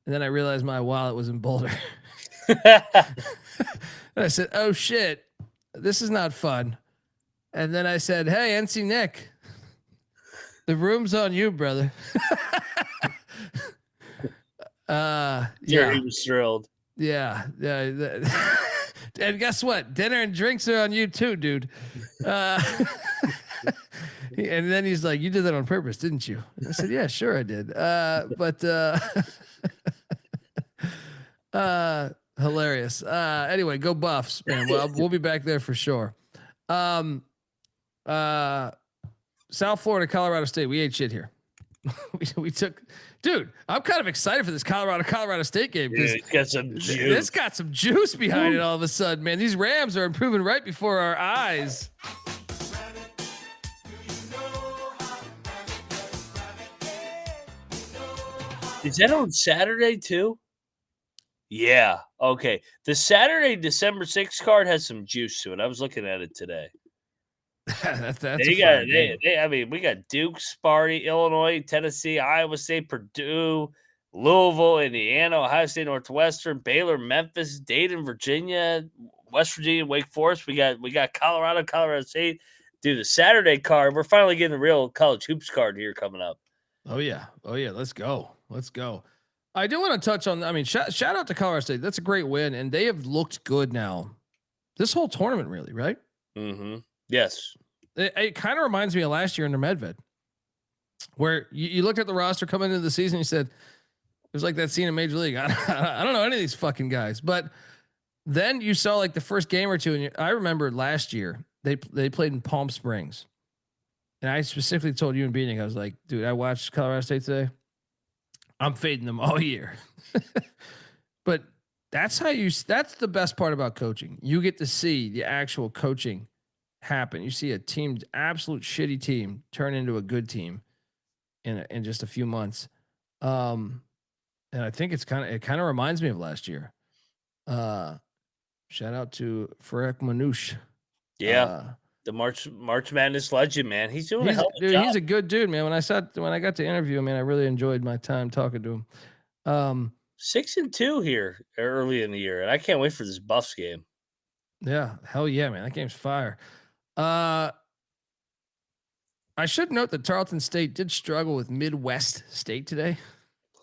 And then I realized my wallet was in Boulder. And I said, oh shit, this is not fun. And then I said, hey, NC Nick, the room's on you, brother. Sure, yeah, he was thrilled. yeah. And guess what? Dinner and drinks are on you too, dude. And then he's like, you did that on purpose, didn't you? And I said, yeah, sure I did. Hilarious. Anyway, go Buffs, man. Well, we'll be back there for sure. South Florida, Colorado State. We ate shit here. we took, dude, I'm kind of excited for this Colorado State game because it's got some juice behind it all of a sudden, man. These Rams are improving right before our eyes. Is that on Saturday too? Yeah. Okay. The Saturday, December 6th card has some juice to it. I was looking at it today. that's I mean, we got Duke, Sparty, Illinois, Tennessee, Iowa State, Purdue, Louisville, Indiana, Ohio State, Northwestern, Baylor, Memphis, Dayton, Virginia, West Virginia, Wake Forest. We got Colorado State. Dude, the Saturday card. We're finally getting the real college hoops card here coming up. Oh yeah. Let's go. I do want to touch on. I mean, shout out to Colorado State. That's a great win, and they have looked good now. This whole tournament, really, right? Mm-hmm. Yes. It kind of reminds me of last year under Medved, where you looked at the roster coming into the season. You said it was like that scene in Major League. I don't know any of these fucking guys, but then you saw like the first game or two, and I remember last year they played in Palm Springs. And I specifically told you and Bieniek, I was like, dude, I watched Colorado State today. I'm fading them all year. But that's the best part about coaching. You get to see the actual coaching happen. You see a team, absolute shitty team, turn into a good team in just a few months. And I think it kind of reminds me of last year. Shout out to Farek Manouche. Yeah. The March Madness legend, man. He's doing a hell of a job. He's a good dude, man. When I got to interview him, man, I really enjoyed my time talking to him. 6-2 here early in the year, and I can't wait for this Buffs game. Yeah, hell yeah, man. That game's fire. I should note that Tarleton State did struggle with Midwest State today.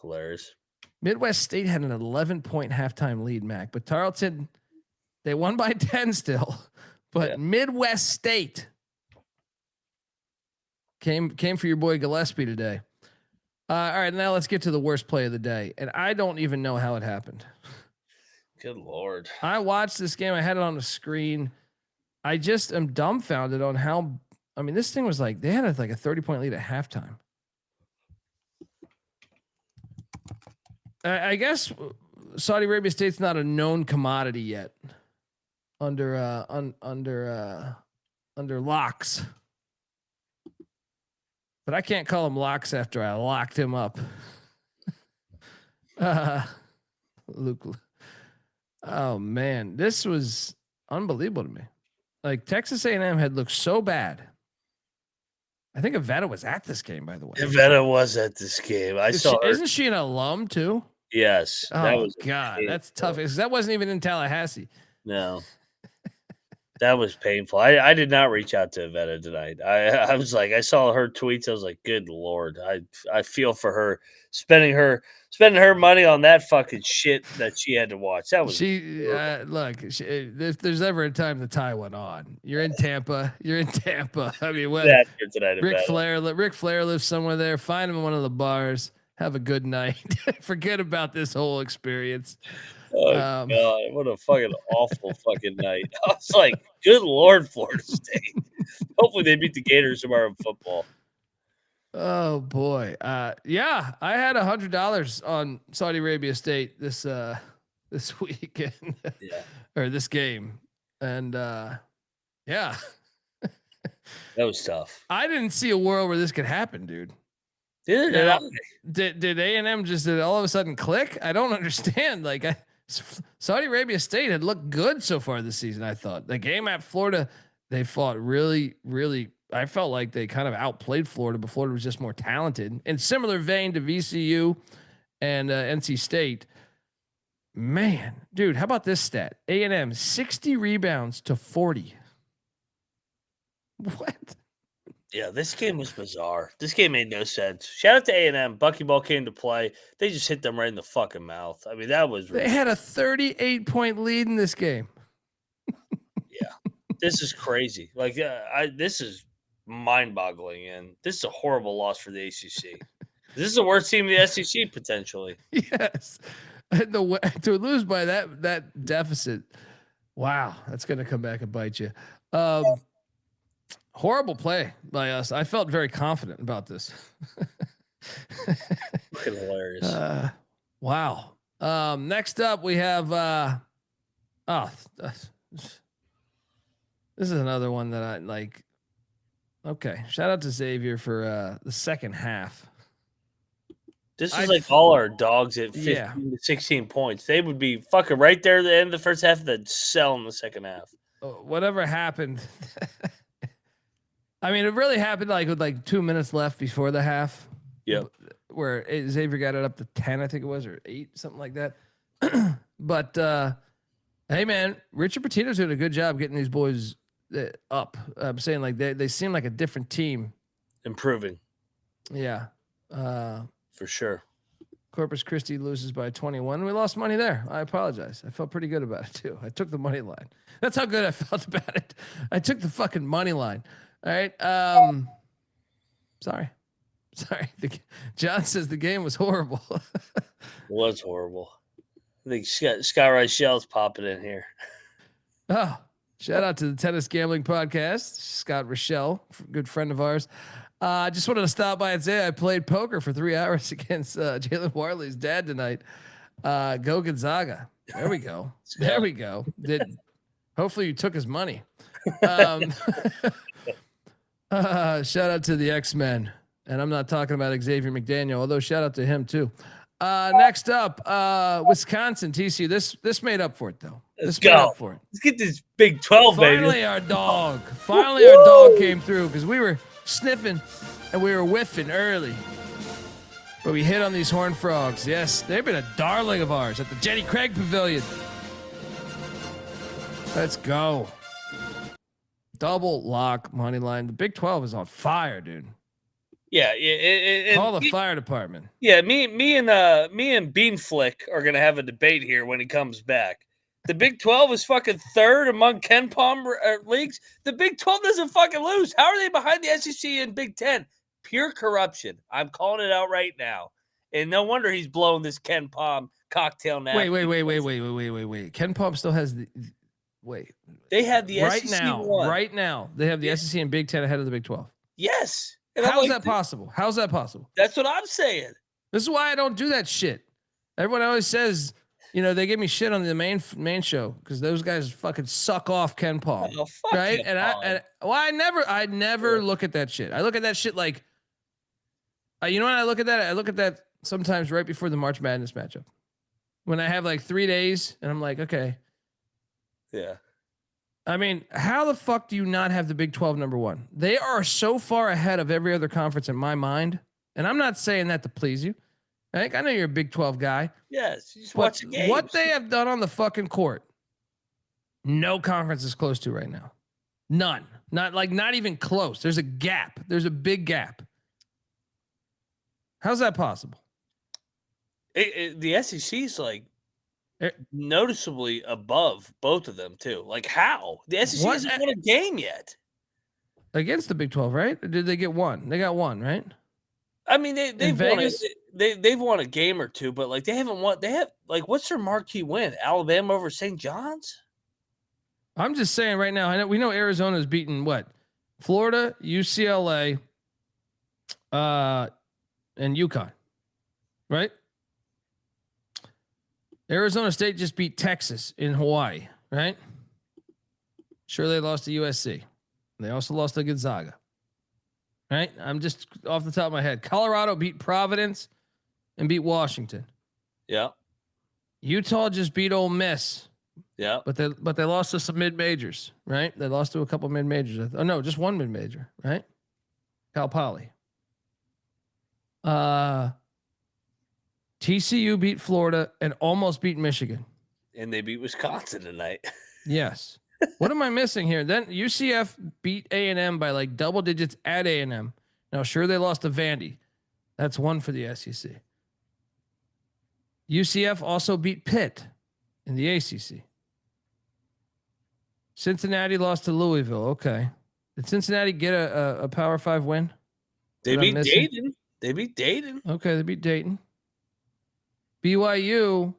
Hilarious. Midwest State had an 11-point halftime lead, Mac, but Tarleton, they won by 10 still. But yeah. Midwest State came for your boy Gillespie today. All right, now let's get to the worst play of the day. And I don't even know how it happened. Good Lord. I watched this game. I had it on the screen. I just am dumbfounded on how, I mean, this thing was like, they had a 30-point lead at halftime. I guess Saudi Arabia State's not a known commodity yet under locks. But I can't call him locks after I locked him up. Luke. Oh man, this was unbelievable to me. Like Texas A&M had looked so bad. I think Avetta was at this game, by the way. Avetta was at this game. Isn't she an alum too? Yes. Oh God, that's tough. That wasn't even in Tallahassee. No. That was painful. I did not reach out to Avetta tonight. I was like, I saw her tweets. I was like, good Lord. I feel for her spending her money on that fucking shit that she had to watch. That was if there's ever a time to tie one on, you're in Tampa. I mean, Ric Flair lives somewhere there. Find him in one of the bars. Have a good night. Forget about this whole experience. Oh God, what a fucking awful fucking night. I was like, good Lord, Florida State. Hopefully they beat the Gators tomorrow in football. Oh boy. Yeah, I had $100 on Saudi Arabia State this weekend. Yeah. Or this game. And yeah. That was tough. I didn't see a world where this could happen, dude. Did A&M just did all of a sudden click? I don't understand. Like Saudi Arabia State had looked good so far this season. I thought the game at Florida, they fought really, really. I felt like they kind of outplayed Florida, but Florida was just more talented. In similar vein to VCU and NC State. Man, dude, how about this stat? A&M 60 rebounds to 40. What? Yeah, this game was bizarre. This game made no sense. Shout out to A&M. Buckyball came to play. They just hit them right in the fucking mouth. I mean, that was. They had a 38-point lead in this game. Yeah, this is crazy. Like, this is mind-boggling, and this is a horrible loss for the ACC. This is the worst team in the SEC potentially. Yes, to lose by that deficit. Wow, that's going to come back and bite you. Horrible play by us. I felt very confident about this. Fucking hilarious. Wow. Next up, we have. This is another one that I like. Okay, shout out to Xavier for the second half. This is like all our dogs at 15 to 16 points. They would be fucking right there at the end of the first half, then sell in the second half. Whatever happened. I mean, it really happened like with like 2 minutes left before the half. Yep. Where Xavier got it up to 10, I think it was, or 8, something like that. But hey, man, Richard Pitino's doing a good job getting these boys up. I'm saying like they seem like a different team. Improving. Yeah. For sure. Corpus Christi loses by 21. We lost money there. I apologize. I felt pretty good about it too. I took the money line. That's how good I felt about it. I took the fucking money line. All right. Sorry. John says the game was horrible. It was horrible. I think Scott Reichel's popping in here. Oh, shout out to the Tennis Gambling Podcast. Scott Reichel, good friend of ours. I just wanted to stop by and say I played poker for 3 hours against Jalen Warley's dad tonight. Go Gonzaga. There we go. There we go. Hopefully you took his money. Shout out to the X-Men. And I'm not talking about Xavier McDaniel, although shout out to him too. Next up, Wisconsin, TCU. This made up for it though. Let's get this Big 12, Finally, baby. our dog came through because we were sniffing and we were whiffing early. But we hit on these Horned Frogs. Yes, they've been a darling of ours at the Jenny Craig Pavilion. Let's go. Double lock money line. The Big 12 is on fire, dude. Yeah, Call the fire department. Yeah, me and Bean Flick are gonna have a debate here when he comes back. The Big 12 is fucking third among Ken Palm leagues. The Big 12 doesn't fucking lose. How are they behind the SEC and Big 10? Pure corruption. I'm calling it out right now. And no wonder he's blowing this Ken Palm cocktail now. Wait. Ken Palm still has the. Wait. They have the SEC one. Right now, they have the SEC and Big 10 ahead of the Big 12. Yes. And How's that possible? How's that possible? That's what I'm saying. This is why I don't do that shit. Everyone always says they gave me shit on the main show because those guys fucking suck off Ken Palm, Oh, fuck right? Ken Palm. I never look at that shit. I look at that shit like, when I look at that, I look at that sometimes right before the March Madness matchup, when I have like 3 days and I'm like, okay, Yeah. I mean, how the fuck do you not have the Big 12 number one? They are so far ahead of every other conference in my mind, and I'm not saying that to please you. I know you're a Big 12 guy. Yes, you just watch the games. What they have done on the fucking court, no conference is close to right now. None. Not even close. There's a gap. There's a big gap. How's that possible? The SEC is like noticeably above both of them too. Like how? The SEC hasn't won a game yet against the Big 12, right? Or did they get one? They got one, right? I mean, they've won a game or two, but like they haven't won. They have like, what's their marquee win? Alabama over St. John's. I'm just saying right now. We know Arizona's beaten what? Florida, UCLA, and UConn, right? Arizona State just beat Texas in Hawaii, right? Sure, they lost to USC. They also lost to Gonzaga. Right? I'm just off the top of my head. Colorado beat Providence and beat Washington. Yeah. Utah just beat Ole Miss. Yeah. But they lost to some mid majors, right? They lost to a couple mid majors. Oh no, just one mid major, right? Cal Poly. TCU beat Florida and almost beat Michigan. And they beat Wisconsin tonight. Yes. What am I missing here? Then UCF beat A&M by like double digits at A&M. Now, sure, they lost to Vandy. That's one for the SEC. UCF also beat Pitt in the ACC. Cincinnati lost to Louisville. Okay. Did Cincinnati get a Power 5 win? They beat Dayton. They beat Dayton. Okay, they beat Dayton. BYU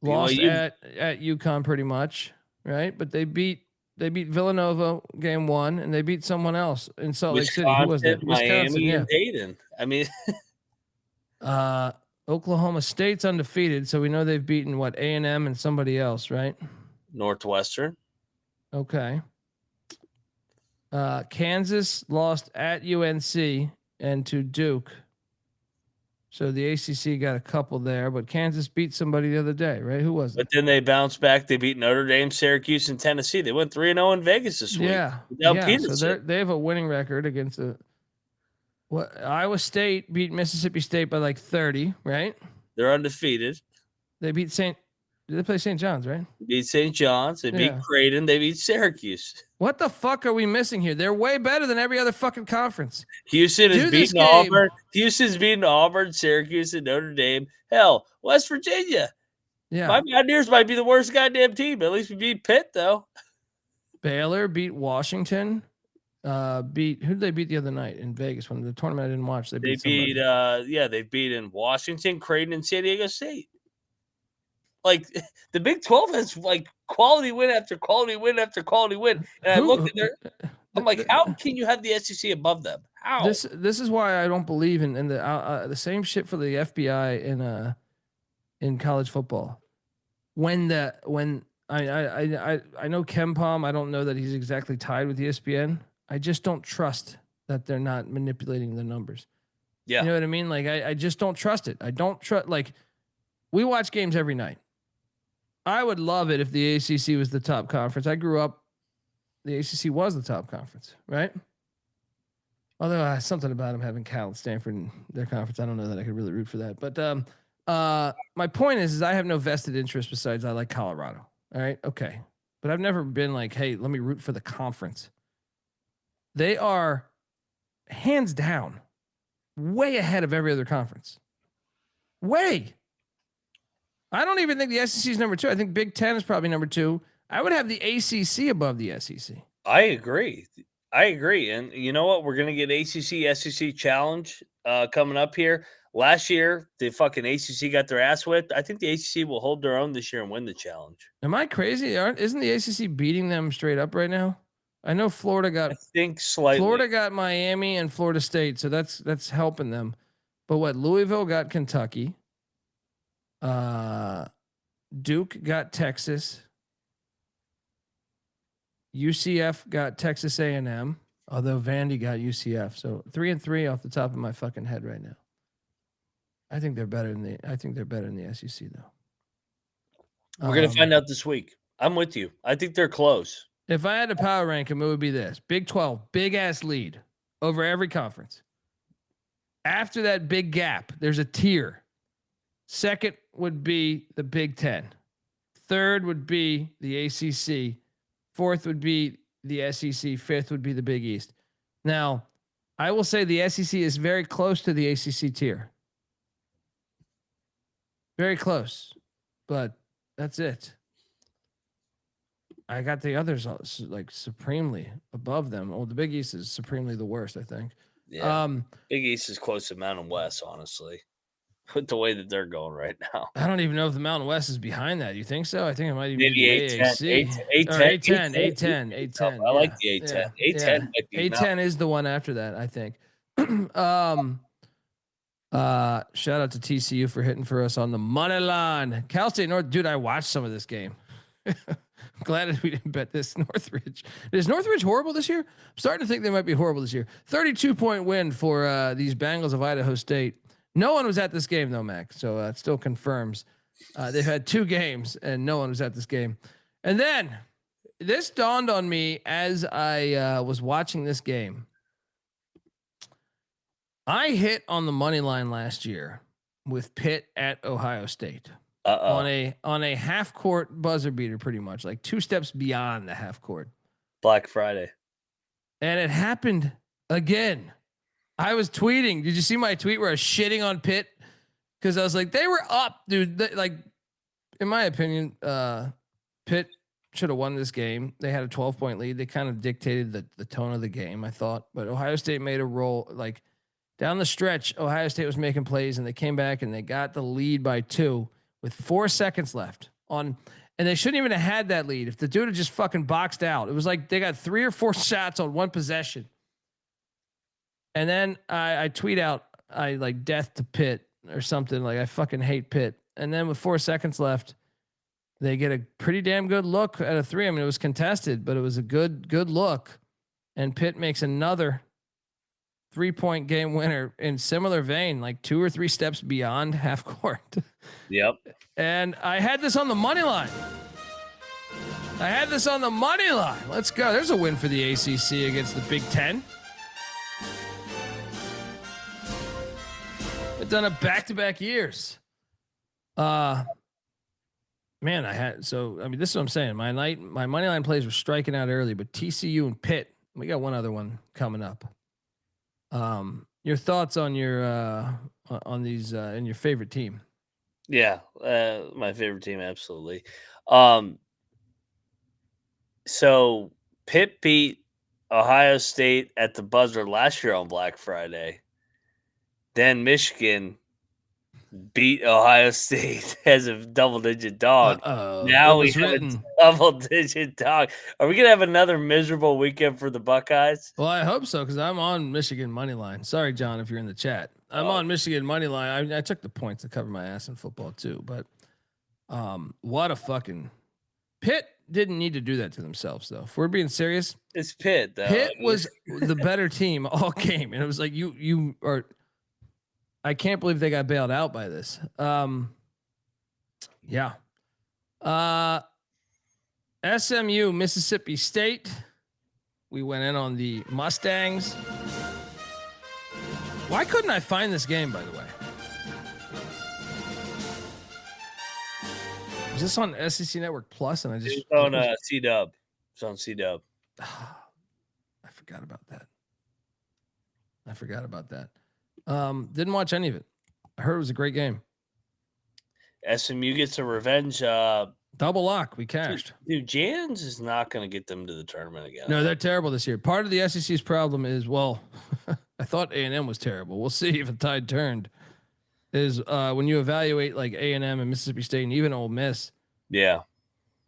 lost at UConn pretty much. Right, but they beat Villanova game 1, and they beat someone else in Salt Lake City. Who was that? Miami, and Dayton. I mean, Oklahoma State's undefeated, so we know they've beaten what, A&M and somebody else, right? Northwestern. Okay. Kansas lost at UNC and to Duke. So the ACC got a couple there, but Kansas beat somebody the other day, right? Who was it? But then they bounced back. They beat Notre Dame, Syracuse, and Tennessee. They went 3-0 in Vegas this week. Yeah. So they have a winning record against Iowa State beat Mississippi State by like 30, right? They're undefeated. They beat Did they play St. John's, right? They beat St. John's. They beat Creighton. They beat Syracuse. What the fuck are we missing here? They're way better than every other fucking conference. Houston is beating Auburn. Houston's beating Auburn, Syracuse, and Notre Dame. Hell, West Virginia. Yeah. My Mountaineers might be the worst goddamn team. At least we beat Pitt, though. Baylor beat Washington. Who did they beat the other night in Vegas when the tournament I didn't watch? They beat they've beaten Washington, Creighton, and San Diego State. Like the Big 12 has like quality win after quality win after quality win. And I looked at there, I'm like, how can you have the SEC above them? How? This is why I don't believe in the same shit for the FBI in college football. When I know Ken Palm, I don't know that he's exactly tied with ESPN. I just don't trust that they're not manipulating the numbers. Yeah. You know what I mean? Like I just don't trust it. I don't trust, like, we watch games every night. I would love it if the ACC was the top conference. I grew up, the ACC was the top conference, right? Although something about them having Cal and Stanford in their conference, I don't know that I could really root for that. But my point is I have no vested interest besides I like Colorado. All right, okay, but I've never been like, hey, let me root for the conference. They are hands down way ahead of every other conference. Way. I don't even think the SEC is number 2. I think Big Ten is probably number 2. I would have the ACC above the SEC. I agree. And you know what? We're going to get ACC SEC challenge coming up here. Last year, the fucking ACC got their ass whipped. I think the ACC will hold their own this year and win the challenge. Am I crazy? Isn't the ACC beating them straight up right now? I know Florida got. I think slightly. Florida got Miami and Florida State, so that's helping them. But what? Louisville got Kentucky. Duke got Texas. UCF got Texas A&M. Although Vandy got UCF, so 3-3 off the top of my fucking head right now. I think they're better in the SEC though. We're gonna find out this week. I'm with you. I think they're close. If I had to power rank them, it would be this: Big 12, big ass lead over every conference. After that big gap, there's a tier. Second would be the Big 10. Third would be the ACC. Fourth would be the SEC. Fifth would be the Big East. Now, I will say the SEC is very close to the ACC tier. Very close, but that's it. I got the others like supremely above them. Oh, the Big East is supremely the worst, I think. Yeah. Big East is close to Mountain West, honestly, with the way that they're going right now. I don't even know if the Mountain West is behind that. You think so? I think it might even Maybe be AAC. A10. I like the A10. A10 might be A10 is the one after that, I think. Shout out to TCU for hitting for us on the money line. Cal State North, dude, I watched some of this game. Glad that we didn't bet this. Northridge. Is Northridge horrible this year? I'm starting to think they might be horrible this year. 32-point win for these Bengals of Idaho State. No one was at this game though, Mac. So it still confirms they've had 2 games and no one was at this game. And then this dawned on me as I was watching this game. I hit on the money line last year with Pitt at Ohio State. On a half court buzzer beater, pretty much like 2 steps beyond the half court. Black Friday. And it happened again. I was tweeting. Did you see my tweet where I was shitting on Pitt? Cause I was like, they were up, dude. Like, in my opinion, Pitt should have won this game. They had a 12-point lead. They kind of dictated the tone of the game, I thought, but Ohio State made a roll. Like down the stretch, Ohio State was making plays and they came back and they got the lead by 2. With 4 seconds left and they shouldn't even have had that lead if the dude had just fucking boxed out. It was like they got 3 or 4 shots on one possession. And then I tweet out, I like death to Pitt or something, like I fucking hate Pitt. And then with 4 seconds left, they get a pretty damn good look at a 3. I mean, it was contested, but it was a good look. And Pitt makes another 3-point game winner in similar vein, like 2 or 3 steps beyond half court. Yep. And I had this on the money line. Let's go. There's a win for the ACC against the Big 10. They've done it back-to-back years. Man, this is what I'm saying. My money line plays were striking out early, but TCU and Pitt, we got one other one coming up. Your thoughts on your on these and your favorite team? Yeah, my favorite team, absolutely. So Pitt beat Ohio State at the buzzer last year on Black Friday. Then Michigan beat Ohio State as a double-digit dog. Now we have a double-digit dog. Are we gonna have another miserable weekend for the Buckeyes? Well, I hope so because I'm on Michigan money line. Sorry, John, if you're in the chat. I'm on Michigan money line. I took the points to cover my ass in football too, but what a fucking Pitt didn't need to do that to themselves though. If we're being serious, it's Pitt. Though. Pitt was the better team all game, and it was like you are. I can't believe they got bailed out by this. Yeah. SMU, Mississippi State. We went in on the Mustangs. Why couldn't I find this game, by the way? Is this on SEC Network Plus? And I just it's on C-Dub. It's on C-Dub. I forgot about that. Didn't watch any of it. I heard it was a great game. SMU gets a revenge. Double lock. We cashed. Dude, Jans is not going to get them to the tournament again. No, they're terrible this year. Part of the SEC's problem is, well, I thought A&M was terrible. We'll see if the tide turned. Is when you evaluate like A&M and Mississippi State and even Ole Miss. Yeah.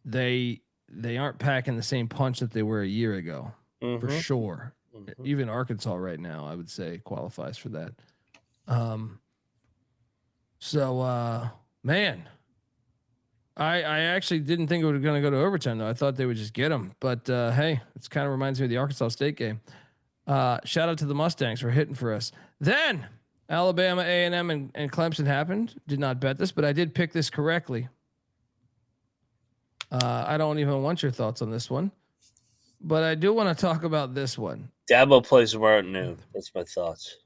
They aren't packing the same punch that they were a year ago. Mm-hmm. For sure. Mm-hmm. Even Arkansas right now, I would say, qualifies for that. So Man, I actually didn't think it was going to go to overtime, though. I thought they would just get them. But hey, it kind of reminds me of the Arkansas State game. Shout out to the Mustangs for hitting for us. Then Alabama, A&M, and Clemson happened. Did not bet this, but I did pick this correctly. I don't even want your thoughts on this one, but I do want to talk about this one. Dabo plays tomorrow at noon. That's my thoughts.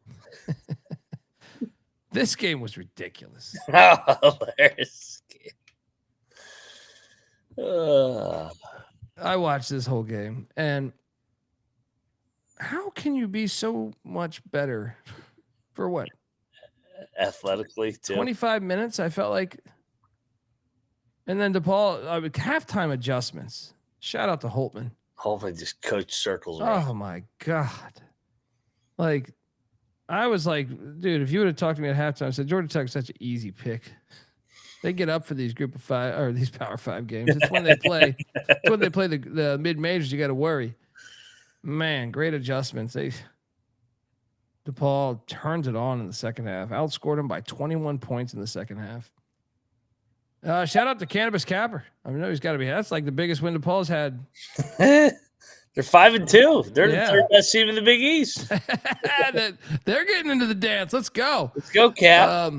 This game was ridiculous. Hilarious. I watched this whole game, and how can you be so much better for what? Athletically, too. 25 minutes, I felt like. And then DePaul, halftime adjustments. Shout out to Holtman. Holtman just coached circles around. Oh, my God. Like, I was like, dude, if you would have talked to me at halftime, I said, Georgia Tech is such an easy pick. They get up for these group of five or these Power 5 games. It's when they play. It's when they play the mid majors. You got to worry. Man, great adjustments. DePaul turns it on in the second half. Outscored them by 21 points in the second half. Shout out to Cannabis Capper. I know he's got to be. That's like the biggest win DePaul's had. They're 5-2. They're the third best team in the Big East. They're getting into the dance. Let's go. Let's go, Cap.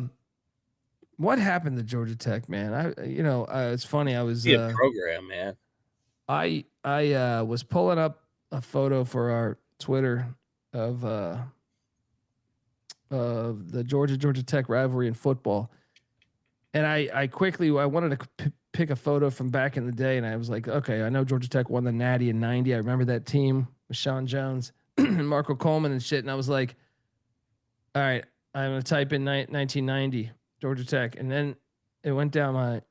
What happened to Georgia Tech, man? It's funny. I was program, man. I was pulling up a photo for our Twitter of the Georgia Tech rivalry in football, and I quickly wanted to pick a photo from back in the day, and I was like, okay, I know Georgia Tech won the Natty in '90. I remember that team with Sean Jones and Marco Coleman and shit, and I was like, all right, I'm gonna type in 1990 Georgia Tech, and then it went down my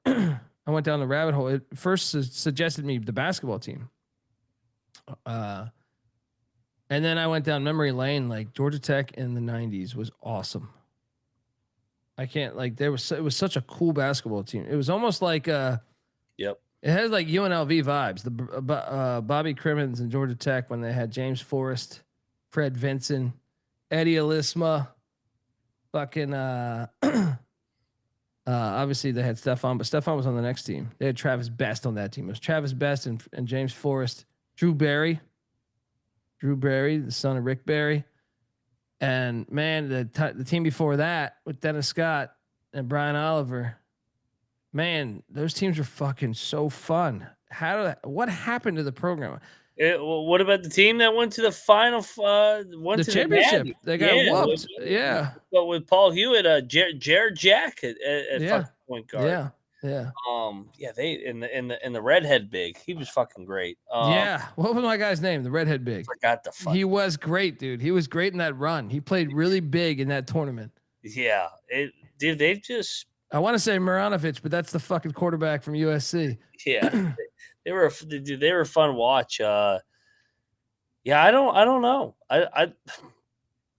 I went down the rabbit hole. It first suggested me the basketball team. And then I went down memory lane. Like Georgia Tech in the 90s was awesome. I can't it was such a cool basketball team. It was almost like yep. It has like UNLV vibes. The Bobby Crimmins and Georgia Tech when they had James Forrest, Fred Vinson, Eddie Alisma, fucking obviously they had Stephon, but Stephon was on the next team. They had Travis Best on that team. It was Travis Best and James Forrest, Drew Barry, the son of Rick Barry. And man, the team before that with Dennis Scott and Brian Oliver, man, those teams were fucking so fun. What happened to the program? What about the team that went to the final? Went the to championship. The they got whooped. But with Paul Hewitt, Jared Jack at fucking point guard. Yeah. They in the redhead big. He was fucking great. What was my guy's name? The redhead big. Forgot the fuck. He was great, dude. He was great in that run. He played really big in that tournament. Yeah. Dude, they've just. I want to say Maranovic, but that's the fucking quarterback from USC. Yeah. They were fun to watch. I don't know.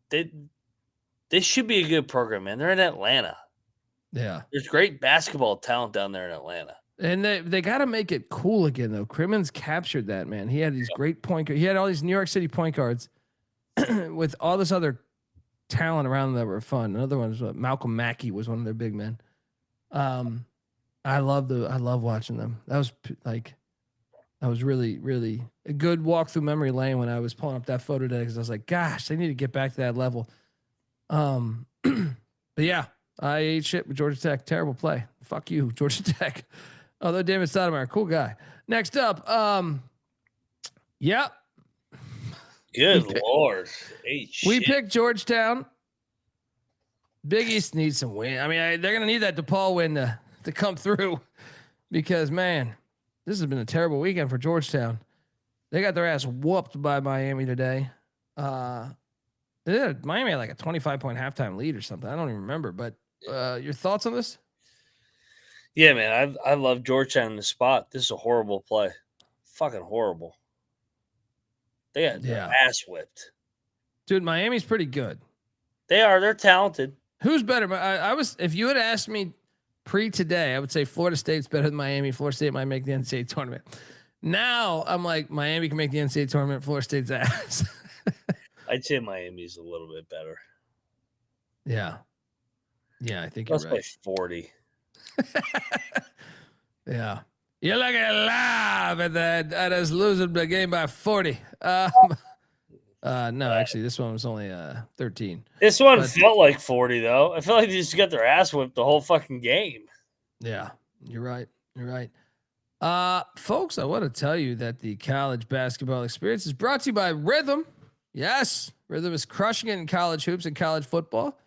They should be a good program, man. They're in Atlanta. Yeah. There's great basketball talent down there in Atlanta. And they got to make it cool again, though. Crimmins captured that, man. He had these great point guards. He had all these New York City point guards with all this other talent around them that were fun. Another one was Malcolm Mackey was one of their big men. I love watching them. That was really, really a good walk through memory lane when I was pulling up that photo today because I was like, gosh, they need to get back to that level. But yeah, I ate shit with Georgia Tech. Terrible play. Fuck you, Georgia Tech. Although David Stoudemire, cool guy. Next up, yep. Good Lord. We picked Georgetown. Big East needs some win. I mean, they're going to need that DePaul win to come through because, man, this has been a terrible weekend for Georgetown. They got their ass whooped by Miami today. Miami had like a 25-point halftime lead or something. I don't even remember. But your thoughts on this? Yeah, man, I love Georgetown in the spot. This is a horrible play. Fucking horrible. They got their ass whipped. Dude, Miami's pretty good. They are. They're talented. Who's better? If you had asked me today, I would say Florida State's better than Miami. Florida State might make the NCAA tournament. Now I'm like, Miami can make the NCAA tournament. Florida State's ass. I'd say Miami's a little bit better. Yeah, I think Let's you're right. play 40. Yeah. You're looking live at us losing the game by 40. No, actually, this one was only 13. This one felt like 40, though. I feel like they just got their ass whipped the whole fucking game. Yeah, you're right. You're right. Folks, I want to tell you that the college basketball experience is brought to you by Rhythm. Yes, Rhythm is crushing it in college hoops and college football.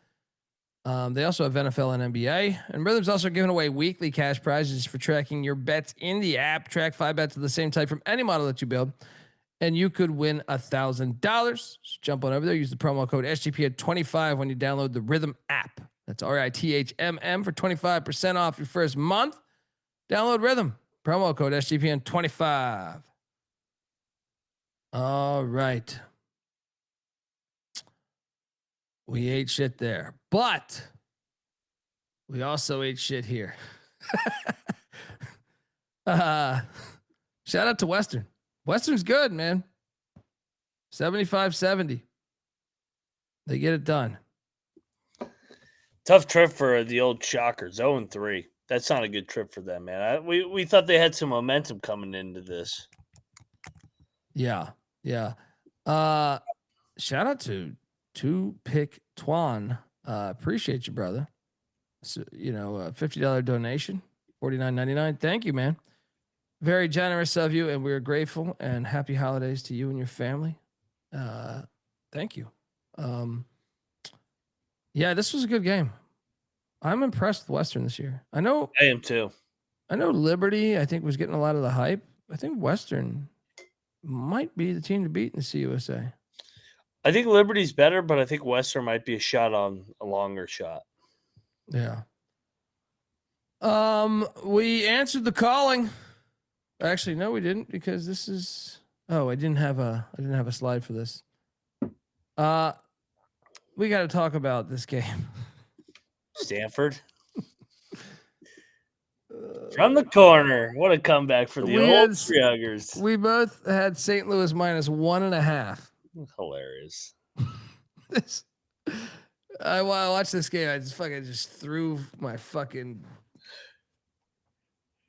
They also have NFL and NBA, and Rhythm's also giving away weekly cash prizes for tracking your bets in the app. Track 5 bets of the same type from any model that you build, and you could win $1,000. So jump on over there. Use the promo code SGP at 25 when you download the Rhythm app. That's RITHMM for 25% off your first month. Download Rhythm. Promo code SGPN 25. All right. We ate shit there, but we also ate shit here. Shout out to Western. Western's good, man. 75-70. They get it done. Tough trip for the old Shockers, 0-3. That's not a good trip for them, man. We thought they had some momentum coming into this. Yeah. Shout out to Pick Twan. Appreciate you, brother. So, $50 donation, $49.99. Thank you, man. Very generous of you, and we're grateful. And happy holidays to you and your family. Thank you. Yeah, this was a good game. I'm impressed with Western this year. I am too. I know Liberty, I think, was getting a lot of the hype. I think Western might be the team to beat in the CUSA. I think Liberty's better, but I think Western might be a longer shot. Yeah. We answered the calling. Actually, no, we didn't, because this is. Oh, I didn't have a slide for this. We got to talk about this game. Stanford. From the corner. What a comeback for the old Tree Huggers. We both had St. Louis -1.5. Hilarious. I watched this game. I just threw my fucking.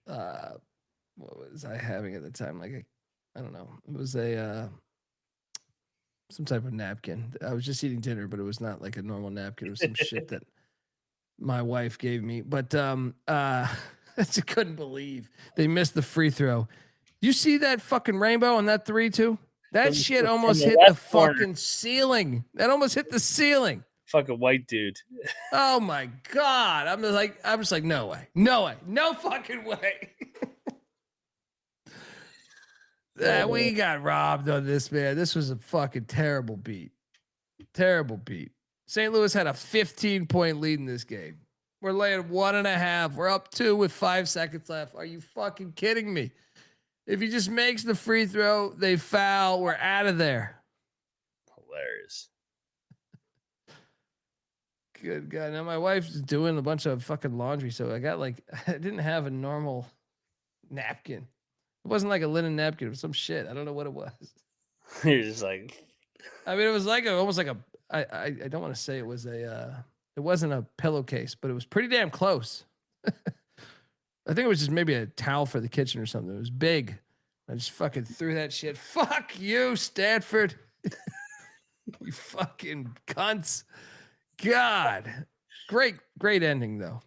What was I having at the time? I don't know. It was some type of napkin. I was just eating dinner, but it was not like a normal napkin. It was some shit that my wife gave me. But I just couldn't believe they missed the free throw. You see that fucking rainbow on that 3-2? That shit almost hit the fucking ceiling. That almost hit the ceiling. Fucking white dude. Oh my God. I'm just like, no way. No fucking way. We got robbed on this, man. This was a fucking terrible beat. St. Louis had a 15-point lead in this game. We're laying 1.5. We're up 2 with 5 seconds left. Are you fucking kidding me? If he just makes the free throw, they foul. We're out of there. Hilarious. Good God. Now my wife's doing a bunch of fucking laundry, so I didn't have a normal napkin. It wasn't like a linen napkin. It was some shit. I don't know what it was. You're just like. I mean, it was almost like a. I don't want to say it was a. It wasn't a pillowcase, but it was pretty damn close. I think it was just maybe a towel for the kitchen or something. It was big. I just fucking threw that shit. Fuck you, Stanford. You fucking cunts. God. Great ending though.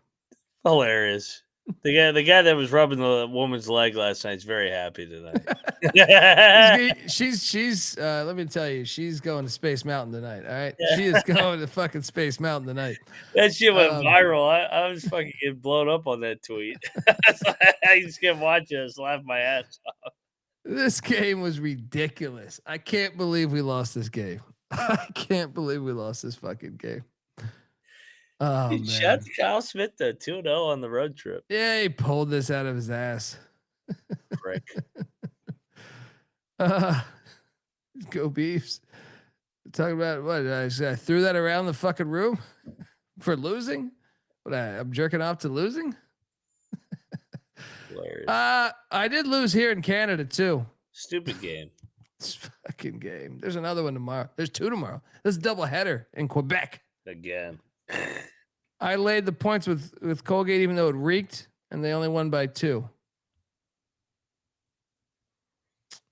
Hilarious. The guy that was rubbing the woman's leg last night is very happy tonight. she's let me tell you, she's going to Space Mountain tonight. All right. Yeah. She is going to fucking Space Mountain tonight. That shit went viral. I was fucking getting blown up on that tweet. I just kept watching it, laugh my ass off. This game was ridiculous. I can't believe we lost this game. I can't believe we lost this fucking game. Oh, man. Shout out to Kyle Smith, though, 2-0 on the road trip. Yeah, he pulled this out of his ass. Frick. Go Beefs. Talking about what? I threw that around the fucking room for losing? I'm jerking off to losing? Hilarious. I did lose here in Canada, too. Stupid game. This fucking game. There's another one tomorrow. There's 2 tomorrow. This is a double header in Quebec. Again. I laid the points with Colgate, even though it reeked, and they only won by 2.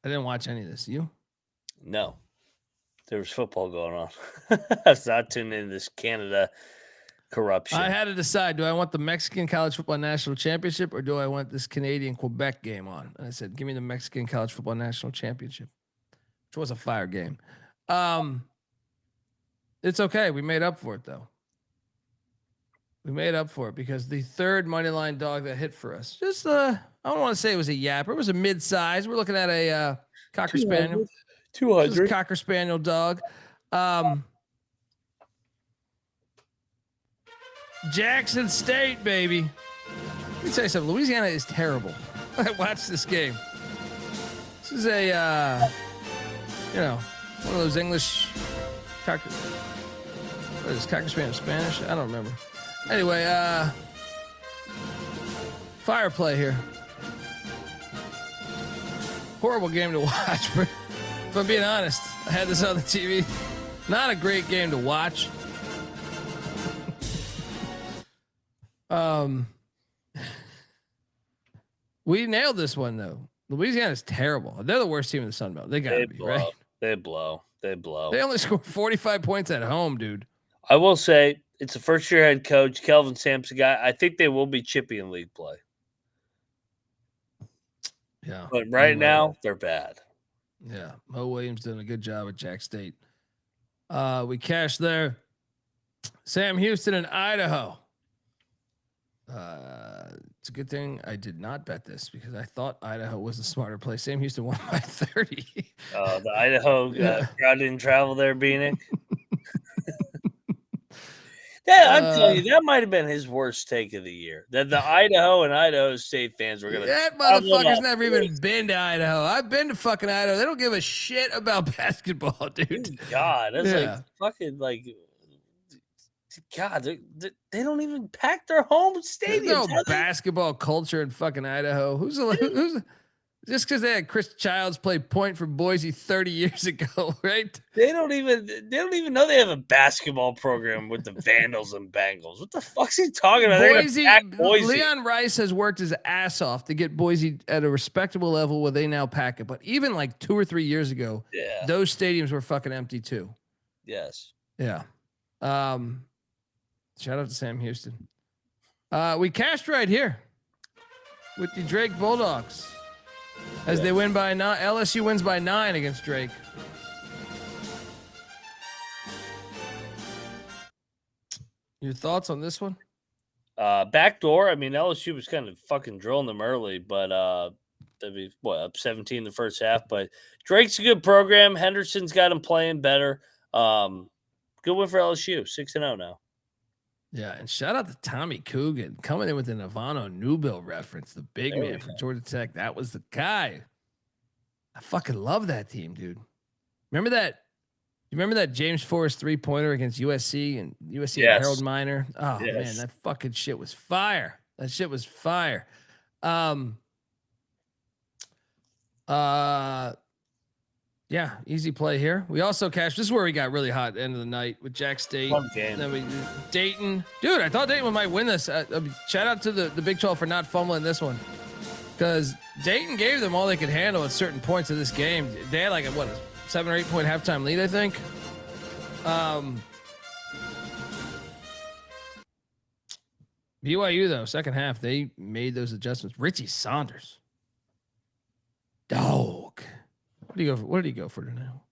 I didn't watch any of this. You? No, there was football going on. I was not tuned into this Canada corruption. I had to decide: do I want the Mexican College Football National Championship, or do I want this Canadian Quebec game on? And I said, "Give me the Mexican College Football National Championship," which was a fire game. It's okay. We made up for it, though. We made up for it because the third money line dog that hit for us, just I don't want to say it was a yapper. It was a mid-size. We're looking at a Cocker Spaniel. 200. Cocker Spaniel dog. Jackson State, baby. Let me tell you something. Louisiana is terrible. I watched this game. This is a, one of those English Cocker. What is Cocker Spaniel Spanish? I don't remember. Anyway, fire play here. Horrible game to watch. If I'm being honest, I had this on the TV. Not a great game to watch. We nailed this one though. Louisiana's terrible. They're the worst team in the Sun Belt. They gotta be right. They blow. They only scored 45 points at home, dude. I will say it's a first-year head coach, Kelvin Sampson guy. I think they will be chippy in league play. Yeah, but right now they're bad. Yeah, Mo Williams doing a good job at Jack State. We cashed there. Sam Houston and Idaho. It's a good thing I did not bet this because I thought Idaho was a smarter play. Sam Houston won by 30. The Idaho crowd didn't travel there, Bieniek. I'm telling you, that might have been his worst take of the year. That the Idaho and Idaho State fans were going to. That motherfucker's never even been to Idaho. I've been to fucking Idaho. They don't give a shit about basketball, dude. God, that's like fucking like. God, they don't even pack their home stadium. There's no basketball culture in fucking Idaho. Who's just because they had Chris Childs play point for Boise 30 years ago, right? They don't even know they have a basketball program with the Vandals and Bengals. What the fuck's he talking about? Boise. Leon Rice has worked his ass off to get Boise at a respectable level where they now pack it. But even like 2 or 3 years ago, those stadiums were fucking empty too. Yes. Yeah. Shout out to Sam Houston. We cashed right here with the Drake Bulldogs as they win by 9. LSU wins by 9 against Drake. Your thoughts on this one? Backdoor. I mean, LSU was kind of fucking drilling them early, but they'd be up 17 in the first half. But Drake's a good program. Henderson's got him playing better. Good win for LSU. 6-0 now. Yeah, and shout out to Tommy Coogan coming in with an Ivano Newbill reference, the big man from Georgia Tech. That was the guy. I fucking love that team, dude. Remember that? You remember that James Forrest 3-pointer against USC and USC and Harold Miner? Oh man, that fucking shit was fire. That shit was fire. Yeah, easy play here. We also cashed. This is where we got really hot end of the night with Jack State. Fun game. Then Dayton. Dude, I thought Dayton might win this. Shout out to the Big 12 for not fumbling this one. Because Dayton gave them all they could handle at certain points of this game. They had like a 7 or 8 point halftime lead, I think. BYU though, second half, they made those adjustments. Richie Saunders. Dog. What did he go for now?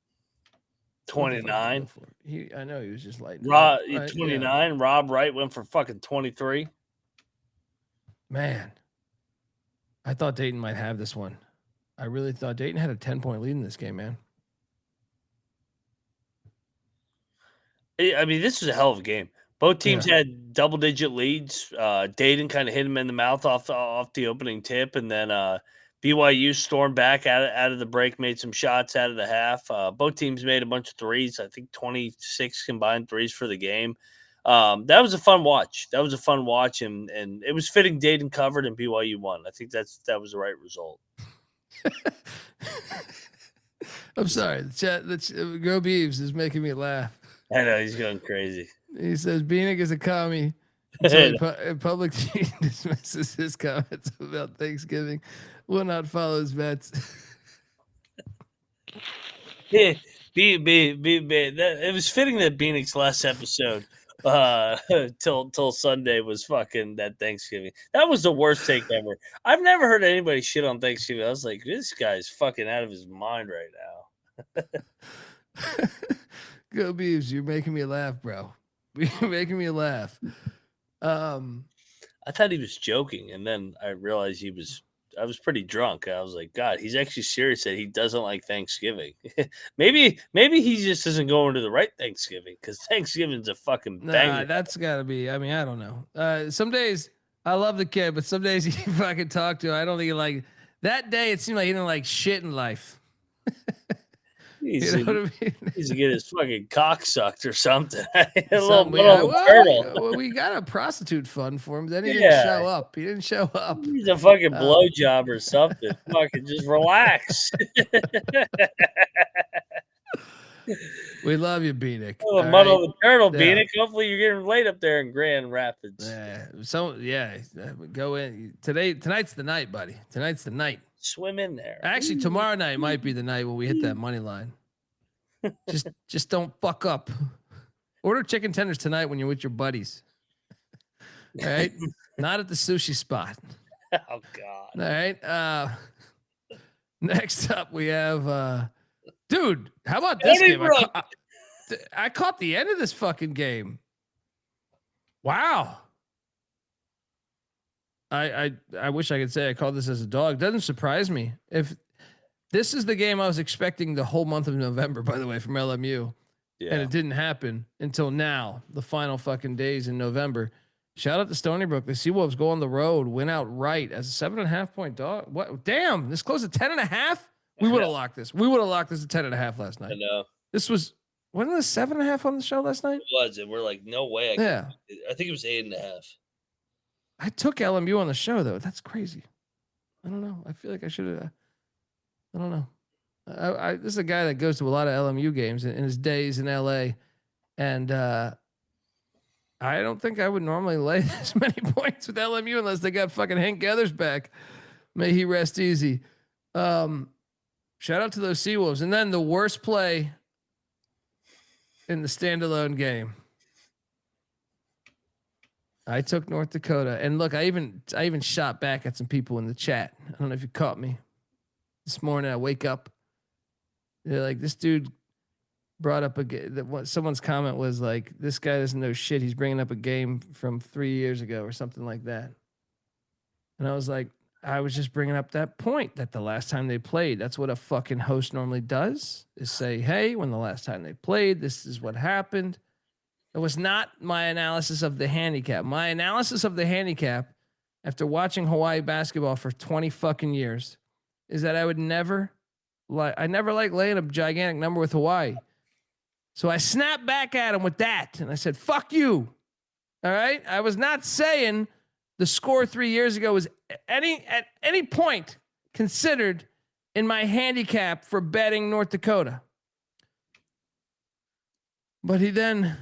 29. I know he was just like 29. Yeah. Rob Wright went for fucking 23. Man, I thought Dayton might have this one. I really thought Dayton had a 10-point lead in this game, man. I mean, this was a hell of a game. Both teams had double-digit leads. Dayton kind of hit him in the mouth off the opening tip, and then BYU stormed back out of the break, made some shots out of the half. Both teams made a bunch of threes. I think 26 combined threes for the game. That was a fun watch. And it was fitting Dayton covered and BYU won. I think that was the right result. I'm sorry. The chat, Go Beeves is making me laugh. I know, he's going crazy. He says Bieniek is a commie. Until public dismisses his comments about Thanksgiving, will not follow his bets. Yeah, it was fitting that Bieniek's last episode till Sunday was fucking that Thanksgiving. That was the worst take ever. I've never heard anybody shit on Thanksgiving. I was like, this guy's fucking out of his mind right now. Go Beavs, you're making me laugh, bro. You're making me laugh. I thought he was joking, and then I realized I was pretty drunk. I was like, God, he's actually serious that he doesn't like Thanksgiving. maybe he just isn't going to the right Thanksgiving, because Thanksgiving's a fucking banger. Nah, that's gotta be. I mean, I don't know. Some days I love the kid, but some days you fucking talk to him, I don't think he like that day. It seemed like he didn't like shit in life. You know what I mean? He's to get his fucking cock sucked or something. We got a prostitute fund for him. Then he didn't show up. He didn't show up. He's a fucking blowjob or something. Fucking just relax. We love you, Bieniek. Oh, muddle the turtle, Bieniek. Hopefully you're getting laid up there in Grand Rapids. Go in today. Tonight's the night, buddy. Tonight's the night. Swim in there. Actually, tomorrow night might be the night when we hit that money line. Just don't fuck up. Order chicken tenders tonight when you're with your buddies. All right, not at the sushi spot. Oh God. All right. Next up we have dude. How about this game? I caught the end of this fucking game. Wow. I wish I could say I called this as a dog. Doesn't surprise me. If this is the game I was expecting the whole month of November, by the way, from LMU, and it didn't happen until now, the final fucking days in November. Shout out to Stony Brook. The Seawolves go on the road, win outright as a 7.5 point dog. What? Damn, this close to 10.5. We would have locked this. We would have locked this at 10.5 last night. I know. This was wasn't it 7.5 on the show last night? It was, and we're like, no way. I think it was 8.5. I took LMU on the show though. That's crazy. I don't know. I feel like I should have. I don't know. This is a guy that goes to a lot of LMU games in his days in LA, and I don't think I would normally lay this many points with LMU unless they got fucking Hank Gathers back. May he rest easy. Shout out to those Seawolves, and then the worst play in the standalone game. I took North Dakota, and look, I even shot back at some people in the chat. I don't know if you caught me this morning. I wake up, they're like, this dude brought up someone's comment was like, this guy doesn't know shit. He's bringing up a game from 3 years ago or something like that. And I was like, I was just bringing up that point that the last time they played, that's what a fucking host normally does, is say, hey, when the last time they played, this is what happened. It was not my analysis of the handicap. My analysis of the handicap after watching Hawaii basketball for 20 fucking years is that I never like laying a gigantic number with Hawaii. So I snapped back at him with that. And I said, fuck you. All right. I was not saying the score 3 years ago was at any point considered in my handicap for betting North Dakota. But he then,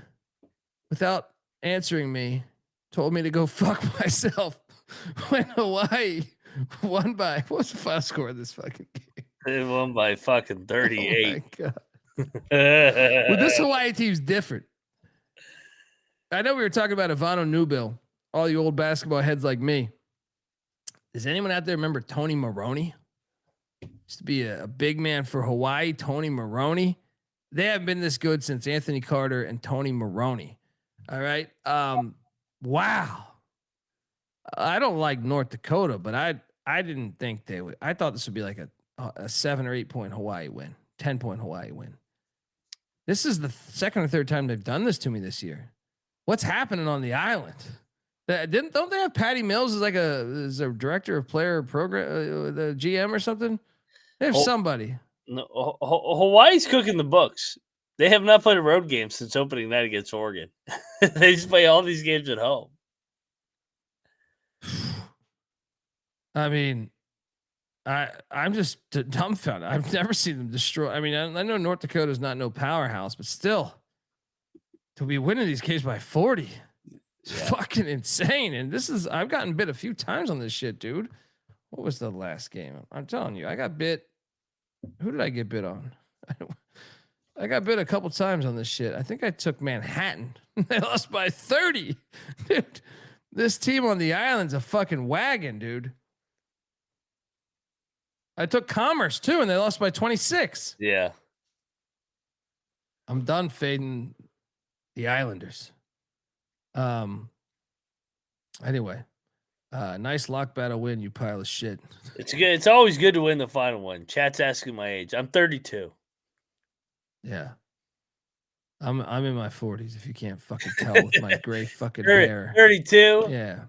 without answering me, told me to go fuck myself when Hawaii won by, what was the final score of this fucking game? They won by fucking 38. Oh my God. Well, this Hawaii team's different. I know we were talking about Ivano Newbill, all you old basketball heads like me. Does anyone out there remember Tony Maroney? Used to be a big man for Hawaii, Tony Maroney. They haven't been this good since Anthony Carter and Tony Maroney. All right. Wow. I don't like North Dakota, but I didn't think they would. I thought this would be like a 7 or 8 point Hawaii win, 10 point Hawaii win. This is the second or third time they've done this to me this year. What's happening on the island? Don't they have Patty Mills as as a director of player program, the GM or something? They have somebody. No, Hawaii's cooking the books. They have not played a road game since opening night against Oregon. They just play all these games at home. I mean, I'm just dumbfounded. I've never seen them destroy. I mean, I know North Dakota's not no powerhouse, but still, to be winning these games by 40. It's fucking insane. And I've gotten bit a few times on this shit, dude. What was the last game? I'm telling you, I got bit. Who did I get bit on? I got bit a couple times on this shit. I think I took Manhattan. They lost by 30. Dude, this team on the island's a fucking wagon, dude. I took Commerce too, and they lost by 26. Yeah. I'm done fading the Islanders. Anyway, nice lock battle win, you pile of shit. It's good. It's always good to win the final one. Chat's asking my age. I'm 32. Yeah. I'm in my 40s if you can't fucking tell with my gray fucking hair. 32? Yeah.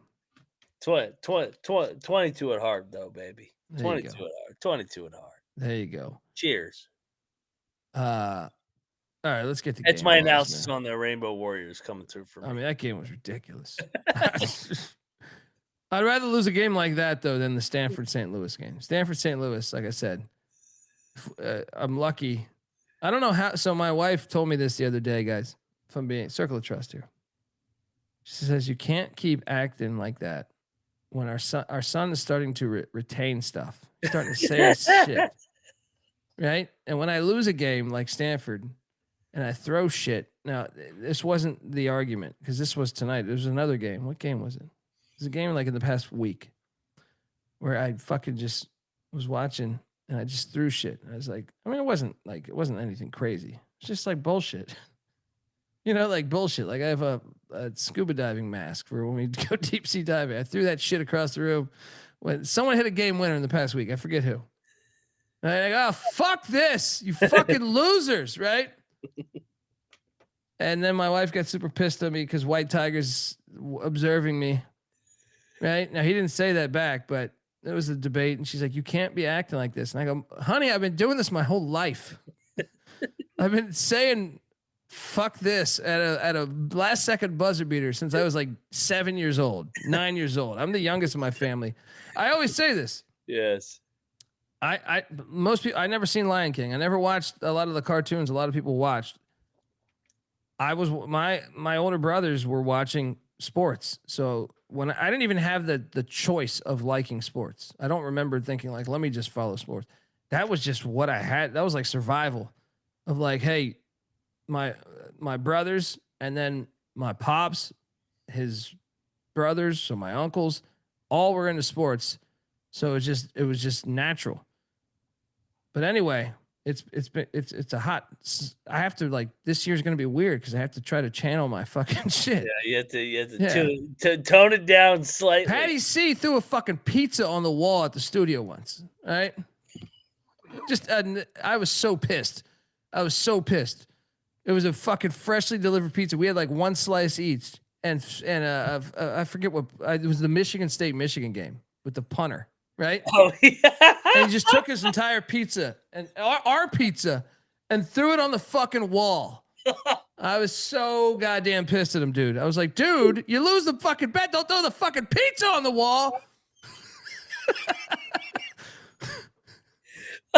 22 at heart though, baby. There 22 at heart. 22 at heart. There you go. Cheers. All right, let's get to That's game my balls, analysis man. on the Rainbow Warriors coming through for me. I mean, that game was ridiculous. I'd rather lose a game like that though than the Stanford St. Louis game. Stanford St. Louis, like I said, I'm lucky. I don't know how. So my wife told me this the other day, guys. If I'm being circle of trust here, she says you can't keep acting like that when our son is starting to retain stuff, starting to say shit, right? And when I lose a game like Stanford, and I throw shit. Now this wasn't the argument because this was tonight. It was another game. What game was it? It was a game like in the past week where I fucking just was watching. And I just threw shit. I was like, I mean, it wasn't anything crazy. It's just like bullshit. You know, like bullshit. Like I have a scuba diving mask for when we go deep sea diving. I threw that shit across the room when someone hit a game winner in the past week. I forget who. And I go, oh, fuck this, you fucking losers, right? And then my wife got super pissed at me because White Tiger's observing me. Right? Now he didn't say that back, but there was a debate, and she's like, "You can't be acting like this." And I go, "Honey, I've been doing this my whole life. I've been saying fuck this at a last second buzzer beater since I was like 7 years old, 9 years old. I'm the youngest in my family. I always say this. Yes. Most people, I never seen Lion King. I never watched a lot of the cartoons a lot of people watched. My older brothers were watching sports, so when I didn't even have the choice of liking sports. I don't remember thinking like, let me just follow sports. That was just what I had. That was like survival of like, hey, my brothers and then my pops, his brothers, so my uncles, all were into sports. So it was just natural. But anyway, it's a hot. I have to like this year's gonna be weird because I have to try to channel my fucking shit. Yeah, you have to tone it down slightly. Patty C threw a fucking pizza on the wall at the studio once. All right, just I was so pissed. I was so pissed. It was a fucking freshly delivered pizza. We had like one slice each, and I forget what it was. The Michigan State Michigan game with the punter. Right? Oh, yeah. And he just took his entire pizza and our pizza and threw it on the fucking wall. I was so goddamn pissed at him, dude. I was like, dude, you lose the fucking bet. Don't throw the fucking pizza on the wall.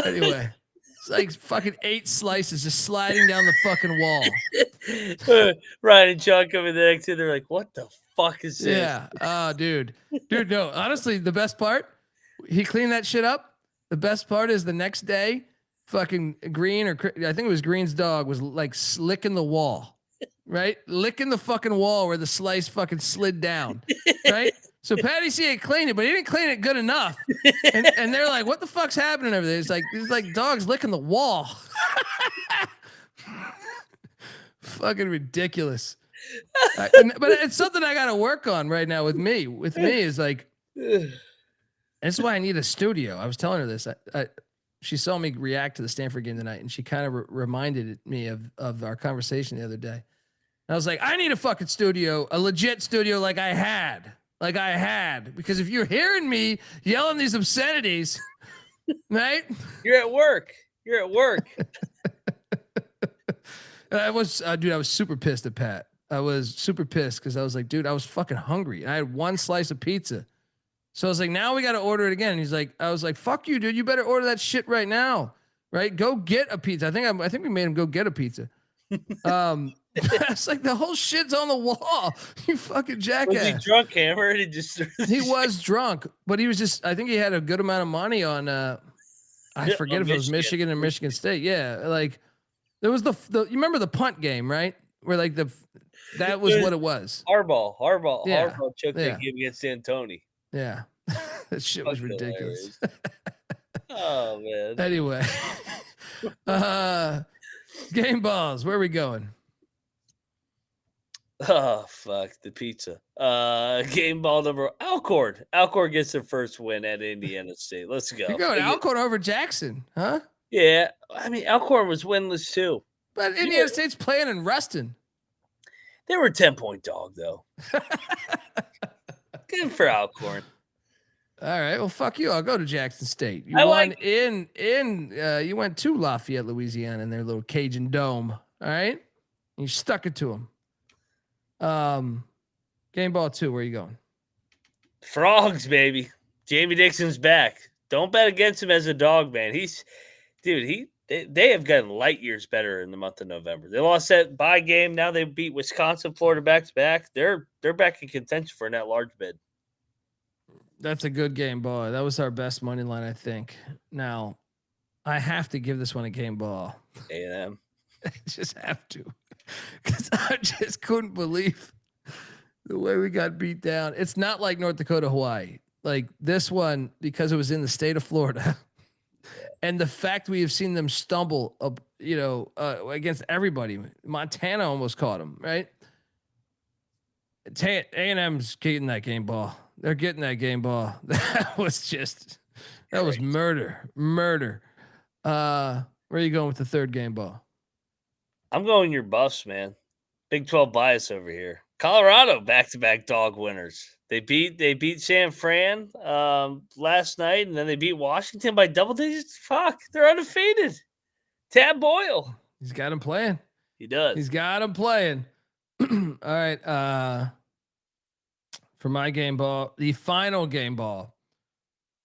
Anyway, it's like fucking 8 slices just sliding down the fucking wall. Ryan and John come in the next day. They're like, what the fuck is this? Yeah. Oh, dude. Dude, no. Honestly, the best part, he cleaned that shit up. The best part is the next day, fucking Green, or I think it was Green's dog, was like licking the wall, right? Licking the fucking wall where the slice fucking slid down, right? So Patty C had cleaned it, but he didn't clean it good enough. And they're like, what the fuck's happening over there? It's like dogs licking the wall. Fucking ridiculous. But it's something I got to work on right now with me. With me is like, this is why I need a studio. I was telling her this. She saw me react to the Stanford game tonight, and she kind of reminded me of our conversation the other day. And I was like, I need a fucking studio, a legit studio like I had. Because if you're hearing me yelling these obscenities, right? You're at work. I was super pissed at Pat. I was super pissed because I was like, dude, I was fucking hungry. And I had one slice of pizza. So I was like, now we got to order it again. And he's like, I was like, fuck you, dude. You better order that shit right now. Right? Go get a pizza. I think we made him go get a pizza. It's like the whole shit's on the wall. You fucking jackass. Was he drunk, Hammer? He just He was drunk, but he was just. I think he had a good amount of money on. I forget if it was Michigan or Michigan State. Yeah, like there was the. You remember the punt game, right? Where like that was what it was. Harbaugh Yeah. took that game against Antoni. Yeah, that shit was ridiculous. Oh man. Anyway, game balls. Where are we going? Oh fuck the pizza. Game ball number Alcorn. Alcorn gets their first win at Indiana State. Let's go. You're going Alcorn over Jackson, huh? Yeah, I mean Alcorn was winless too. But Indiana State's playing in Ruston. They were a 10-point dog though. Good for Alcorn. All right, well, fuck you. I'll go to Jackson State. You I won like- you went to Lafayette, Louisiana, in their little Cajun dome. All right, you stuck it to them. Game ball 2. Where are you going? Frogs, baby. Jamie Dixon's back. Don't bet against him as a dog, man. They have gotten light years better in the month of November. They lost that bye game. Now they beat Wisconsin, Florida back to back. They're back in contention for a net large bid. That's a good game ball. That was our best money line, I think. Now, I have to give this one a game ball. A&M. I just have to, because I just couldn't believe the way we got beat down. It's not like North Dakota, Hawaii. Like this one, because it was in the state of Florida, and the fact we have seen them stumble up, against everybody. Montana almost caught them, right? A&M's getting that game ball. They're getting that game ball. That was murder. Where are you going with the third game ball? I'm going your Buffs, man. Big 12 bias over here. Colorado back-to-back dog winners. They beat San Fran last night, and then they beat Washington by double digits. Fuck, they're undefeated. Tab Boyle. He's got him playing. He does. He's got him playing. All right. For my game ball, the final game ball.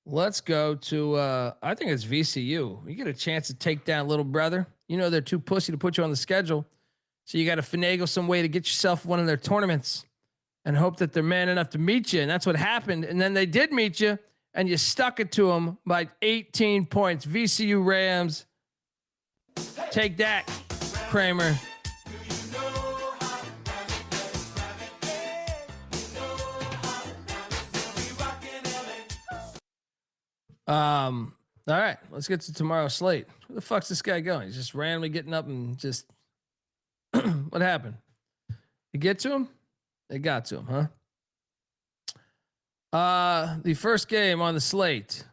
Let's go to I think it's VCU. You get a chance to take down little brother. You know they're too pussy to put you on the schedule. So you got to finagle some way to get yourself one of their tournaments and hope that they're man enough to meet you. And that's what happened. And then they did meet you and you stuck it to them by 18 points. VCU Rams. Take that, Kramer. All right, let's get to tomorrow's slate. Where the fuck's this guy going? He's just randomly getting up and just what happened? You get to him? They got to him, huh? The first game on the slate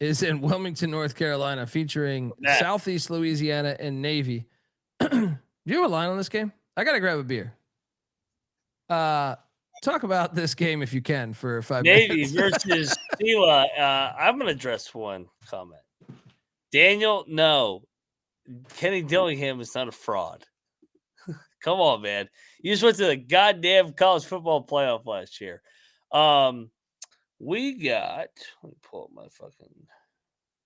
is in Wilmington, North Carolina, featuring Southeast Louisiana and Navy. Do you have a line on this game? I gotta grab a beer. Talk about this game if you can for 5 minutes. Navy versus Sila. I'm going to address one comment. Daniel, no. Kenny Dillingham is not a fraud. Come on, man. You just went to the goddamn college football playoff last year. We got, let me pull up my fucking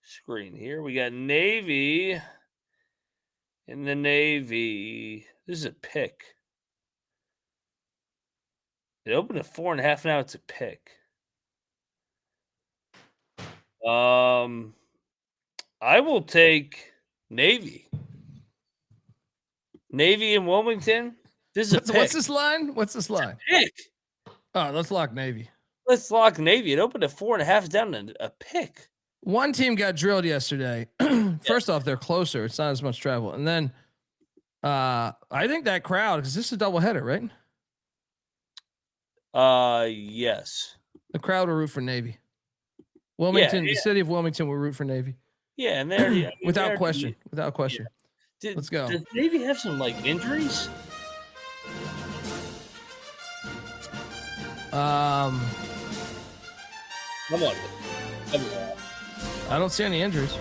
screen here. We got Navy in the Navy. This is a pick. It opened at 4.5. Now it's a pick. I will take Navy. Navy in Wilmington. This is a pick. What's this line? What's this line? Pick. Oh, let's lock Navy. Let's lock Navy. It opened at 4.5. It's down to a pick. One team got drilled yesterday. First off, they're closer. It's not as much travel. And then I think that crowd, because this is a doubleheader, right? Yes. The crowd will root for Navy. Wilmington, the city of Wilmington will root for Navy. Yeah, and they're without question. Without question. Yeah. Let's go. Does Navy have some injuries? Come on. I don't see any injuries.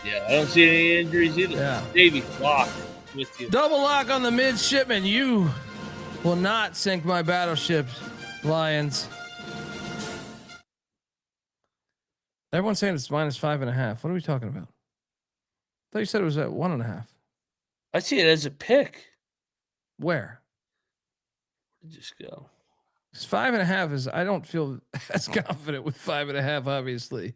Yeah, I don't see any injuries either. Yeah. Navy lock with you. Double lock on the midshipman. You will not sink my battleship, Lions. Everyone's saying it's -5.5. What are we talking about? I thought you said it was at 1.5. I see it as a pick. Where? Just go. It's 5.5 is. I don't feel as confident with 5.5. Obviously,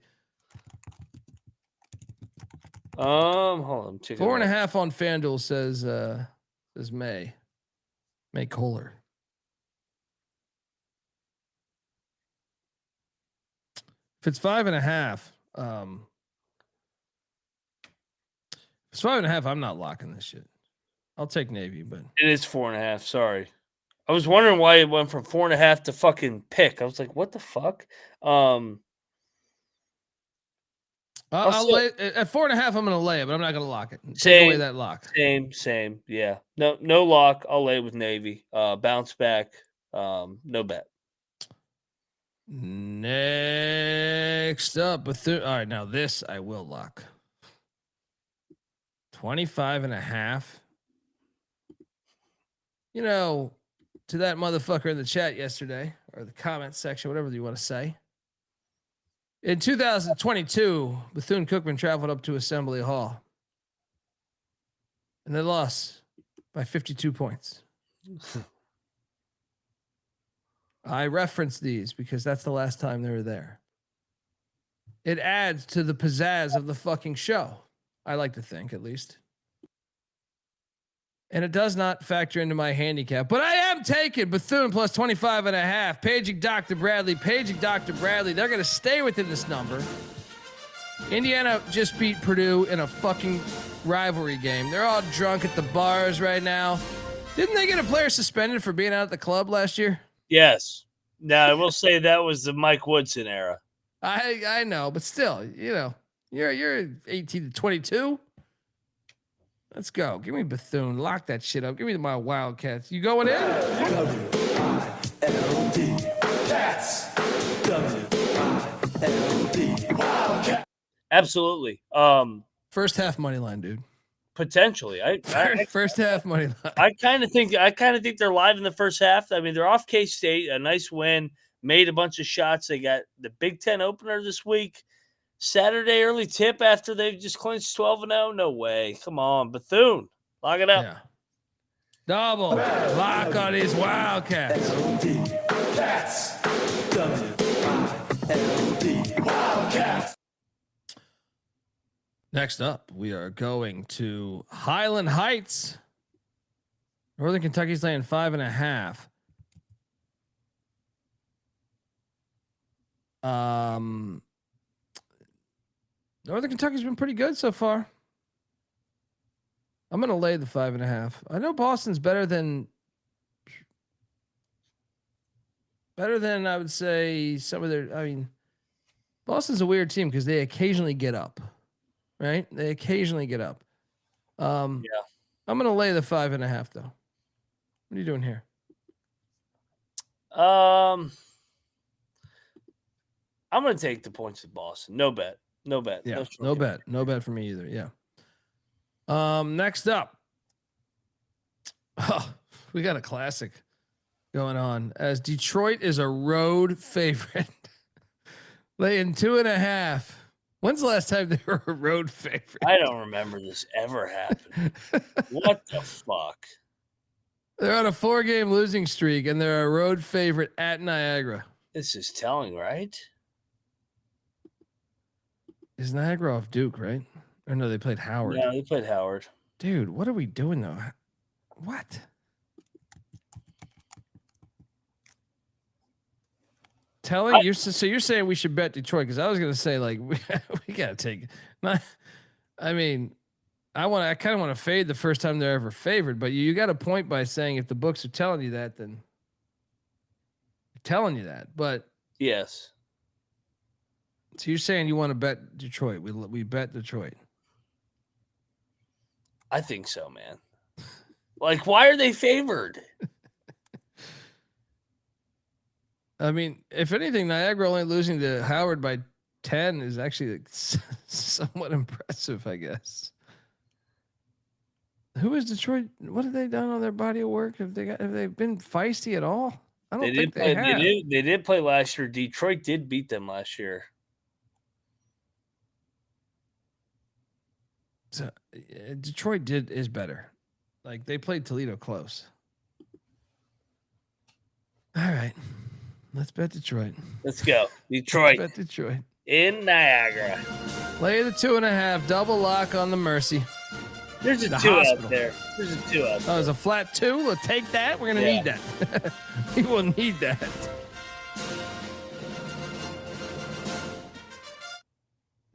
Hold on. 4.5 on FanDuel says May Kohler. If it's 5.5, if it's 5.5, I'm not locking this shit. I'll take Navy, but it is 4.5. Sorry, I was wondering why it went from 4.5 to fucking pick. I was like, what the fuck? I'll lay at 4.5. I'm going to lay it, but I'm not going to lock it. Take away that lock. Same. Yeah, no lock. I'll lay with Navy. Bounce back. No bet. Next up, Bethune. All right, now this I will lock. 25.5. You know, to that motherfucker in the chat yesterday, or the comment section, whatever you want to say. In 2022, Bethune Cookman traveled up to Assembly Hall, and they lost by 52 points. I reference these because that's the last time they were there. It adds to the pizzazz of the fucking show. I like to think, at least. And it does not factor into my handicap, but I am taking Bethune plus 25.5. Paging Dr. Bradley. They're going to stay within this number. Indiana just beat Purdue in a fucking rivalry game. They're all drunk at the bars right now. Didn't they get a player suspended for being out at the club last year? Yes. Now I will say that was the Mike Woodson era. I know, but still, you know, you're 18 to 22. Let's go. Give me Bethune. Lock that shit up. Give me my Wildcats. You going in? W-I-L-D. That's W-I-L-D. Wildcat. Absolutely. First half money line, dude. Potentially. First half money line. I kind of think they're live in the first half. I mean, they're off K-State, a nice win, made a bunch of shots. They got the Big Ten opener this week. Saturday early tip after they just clinched 12-0. No way. Come on, Bethune. Lock it up. Yeah. Double lock on these Wildcats. That's W-I-L-D. Wildcats. Next up, we are going to Highland Heights. Northern Kentucky's laying 5.5. Northern Kentucky's been pretty good so far. I'm going to lay the 5.5. I know Boston's better than I would say some of their. I mean, Boston's a weird team because they occasionally get up. Right? They occasionally get up. Yeah. I'm going to lay the 5.5 though. What are you doing here? I'm going to take the points with Boston. No bet. Yeah. No bet for me either. Yeah. Next up. Oh, we got a classic going on as Detroit is a road favorite. Laying 2.5. When's the last time they were a road favorite? I don't remember this ever happening. What the fuck? They're on a 4-game losing streak, and they're a road favorite at Niagara. This is telling, right? Is Niagara off Duke, right? Or no, they played Howard. Yeah, they played Howard. Dude, what are we doing though? What? Telling you, so you're saying we should bet Detroit? Because I was gonna say like we gotta take. I mean, I kind of want to fade the first time they're ever favored, but you got a point by saying if the books are telling you that, then they're telling you that. But yes. So you're saying you want to bet Detroit? We bet Detroit. I think so, man. Like, why are they favored? I mean, if anything, Niagara only losing to Howard by 10 is actually somewhat impressive, I guess. Who is Detroit? What have they done on their body of work? Have they been feisty at all? I don't think they have. They did play last year. Detroit did beat them last year. So, Detroit is better. Like they played Toledo close. All right. Let's bet Detroit. Let's go. Detroit Bet Detroit. in Niagara. Lay the 2.5. Double lock on the Mercy. There's a The 2 hospital. out there. There's a 2 out Oh, there. it's a flat 2. Let's take that. We're gonna need that. We will need that.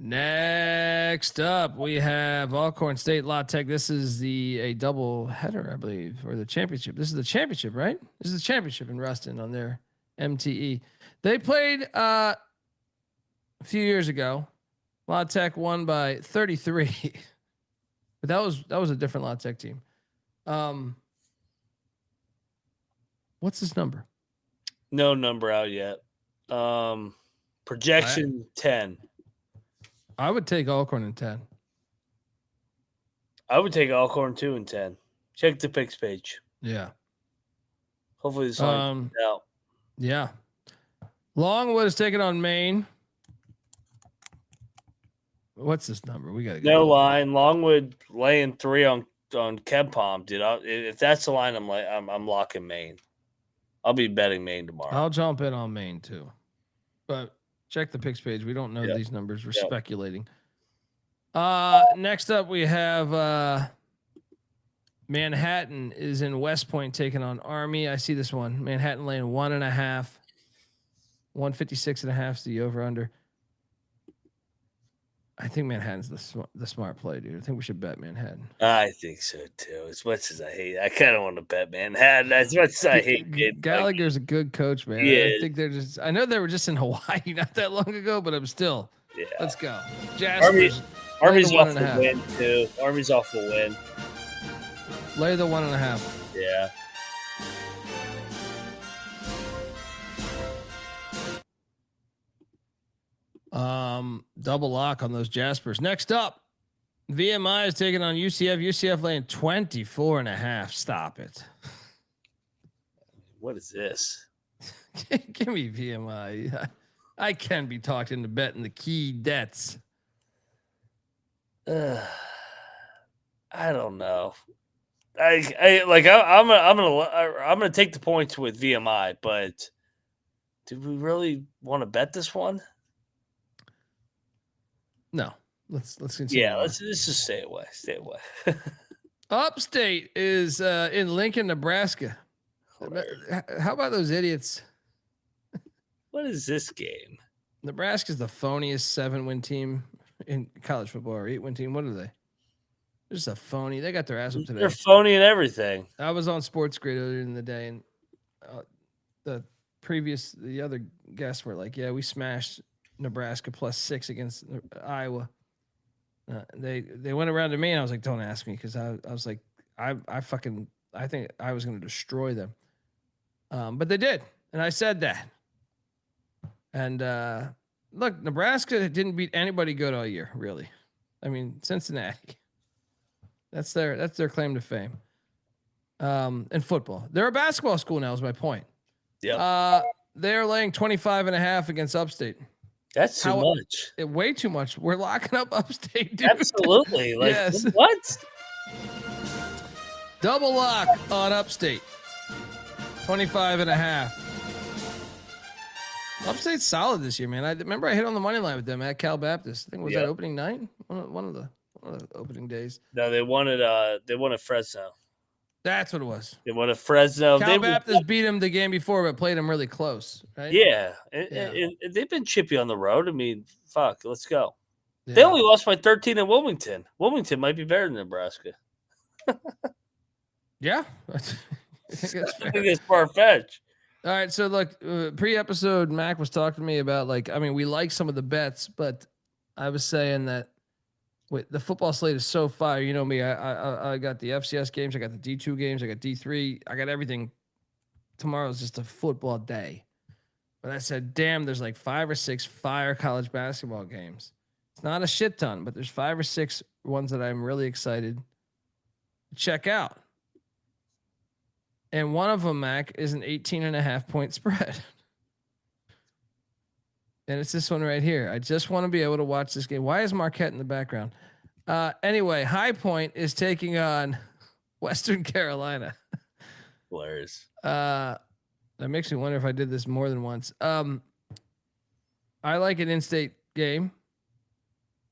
Next up, we have Alcorn State La Tech. This is a double header, I believe, or the championship. This is the championship, right? This is the championship in Ruston on their MTE. They played a few years ago. La Tech won by 33, but that was a different La Tech team. What's this number? No number out yet. Projection 10. I would take Alcorn in 10. I would take Alcorn 2 and 10. Check the picks page. Yeah. Hopefully this line out. Yeah. Longwood is taking on Maine. What's this number? We gotta go. No line. Longwood laying 3 on KenPom, dude. If that's the line, I'm locking Maine. I'll be betting Maine tomorrow. I'll jump in on Maine too. But check the picks page. We don't know these numbers. We're speculating. Next up we have Manhattan is in West Point taking on Army. I see this one. Manhattan laying 1.5. 156.5 is the over under. I think Manhattan's the smart play, dude. I think we should bet Manhattan. I think so too. As much as I hate, I kind of want to bet Manhattan. As much as I hate Gallagher's a good coach, man. Yeah. I think they're just. I know they were just in Hawaii not that long ago, but I'm still. Yeah. Let's go. Jaspers. Army's off 1.5. a win too. Army's off a win. Lay the 1.5. Yeah. Double lock on those Jaspers. Next up, VMI is taking on UCF. UCF laying 24.5. Stop it. What is this? Give me VMI. I can be talked into betting the key debts. I don't know. I'm gonna take the points with VMI, but do we really want to bet this one? No. Let's continue. Yeah, let's just stay away. Stay away. Upstate is in Lincoln, Nebraska. How about those idiots? What is this game? Nebraska's the phoniest 7-win team in college football, or 8-win team. What are they? They're just a phony. They got their ass up today. They're phony and everything. I was on Sports Grid earlier in the day, and the other guests were like, "Yeah, we smashed Nebraska +6 against Iowa." They went around to me, and I was like, "Don't ask me," because I was like, I think I was going to destroy them, but they did, and I said that. And look, Nebraska didn't beat anybody good all year, really. I mean, Cincinnati. That's their claim to fame. In football, they're a basketball school now. Is my point. Yeah. They're laying 25.5 against Upstate. That's too much. Way too much. We're locking up Upstate, dude. Absolutely. Like, yes. What? Double lock on Upstate. 25.5. Upstate's solid this year, man. I remember I hit on the money line with them at Cal Baptist. I think was that opening night, one of the opening days. No, they won at Fresno. That's what it was. They won at Fresno. Cal Baptist beat them the game before, but played them really close, right? Yeah. And they've been chippy on the road. I mean, fuck, let's go. Yeah. They only lost by 13 in Wilmington. Wilmington might be better than Nebraska. Yeah. I think it's far-fetched. All right, so look, pre-episode, Mac was talking to me about we like some of the bets, but I was saying that the football slate is so fire. You know me, I got the FCS games, I got the D2 games, I got D3, I got everything. Tomorrow's just a football day. But I said, damn, there's like 5 or 6 fire college basketball games. It's not a shit ton, but there's 5 or 6 ones that I'm really excited to check out. And one of them, Mac, is an 18.5 point spread. And it's this one right here. I just want to be able to watch this game. Why is Marquette in the background? Anyway, High Point is taking on Western Carolina. Hilarious. That makes me wonder if I did this more than once. I like an in-state game.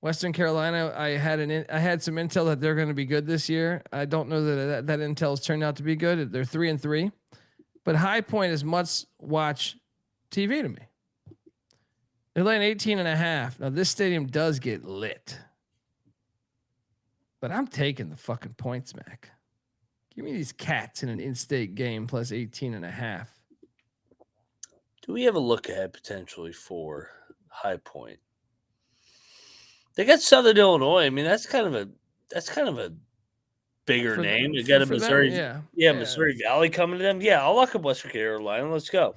Western Carolina, I had some intel that they're going to be good this year. I don't know that intel's turned out to be good. They're 3-3, but High Point is must-watch TV to me. They're laying 18.5. Now this stadium does get lit, but I'm taking the fucking points, Mac. Give me these Cats in an in-state game plus 18.5. Do we have a look ahead potentially for High Point? They got Southern Illinois. I mean, that's kind of a bigger name. They got a Missouri, them, yeah. Missouri Valley coming to them. Yeah, I'll lock up Western Carolina. Let's go.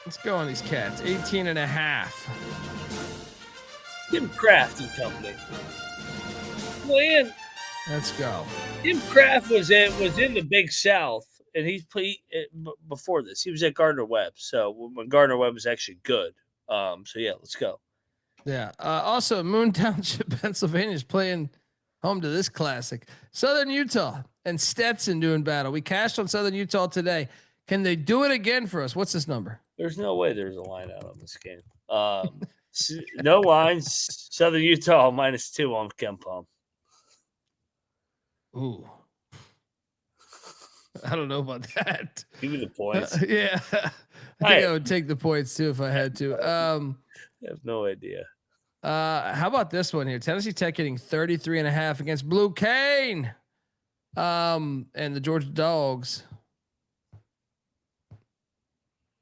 Let's go on these Cats. 18.5. Tim Kraft and company. Man, let's go. Tim Kraft was in the Big South, and he's played before this. He was at Gardner-Webb. So when Gardner-Webb was actually good. So yeah, let's go. Yeah. Also, Moon Township, Pennsylvania is playing home to this classic. Southern Utah and Stetson doing battle. We cashed on Southern Utah today. Can they do it again for us? What's this number? There's no way there's a line out on this game. No lines. Southern Utah -2 on KenPom. Ooh. I don't know about that. Give me the points. Yeah. I think I would take the points too if I had to. I have no idea. How about this one here? Tennessee Tech getting 33.5 against Blue Cane. And the Georgia Dogs.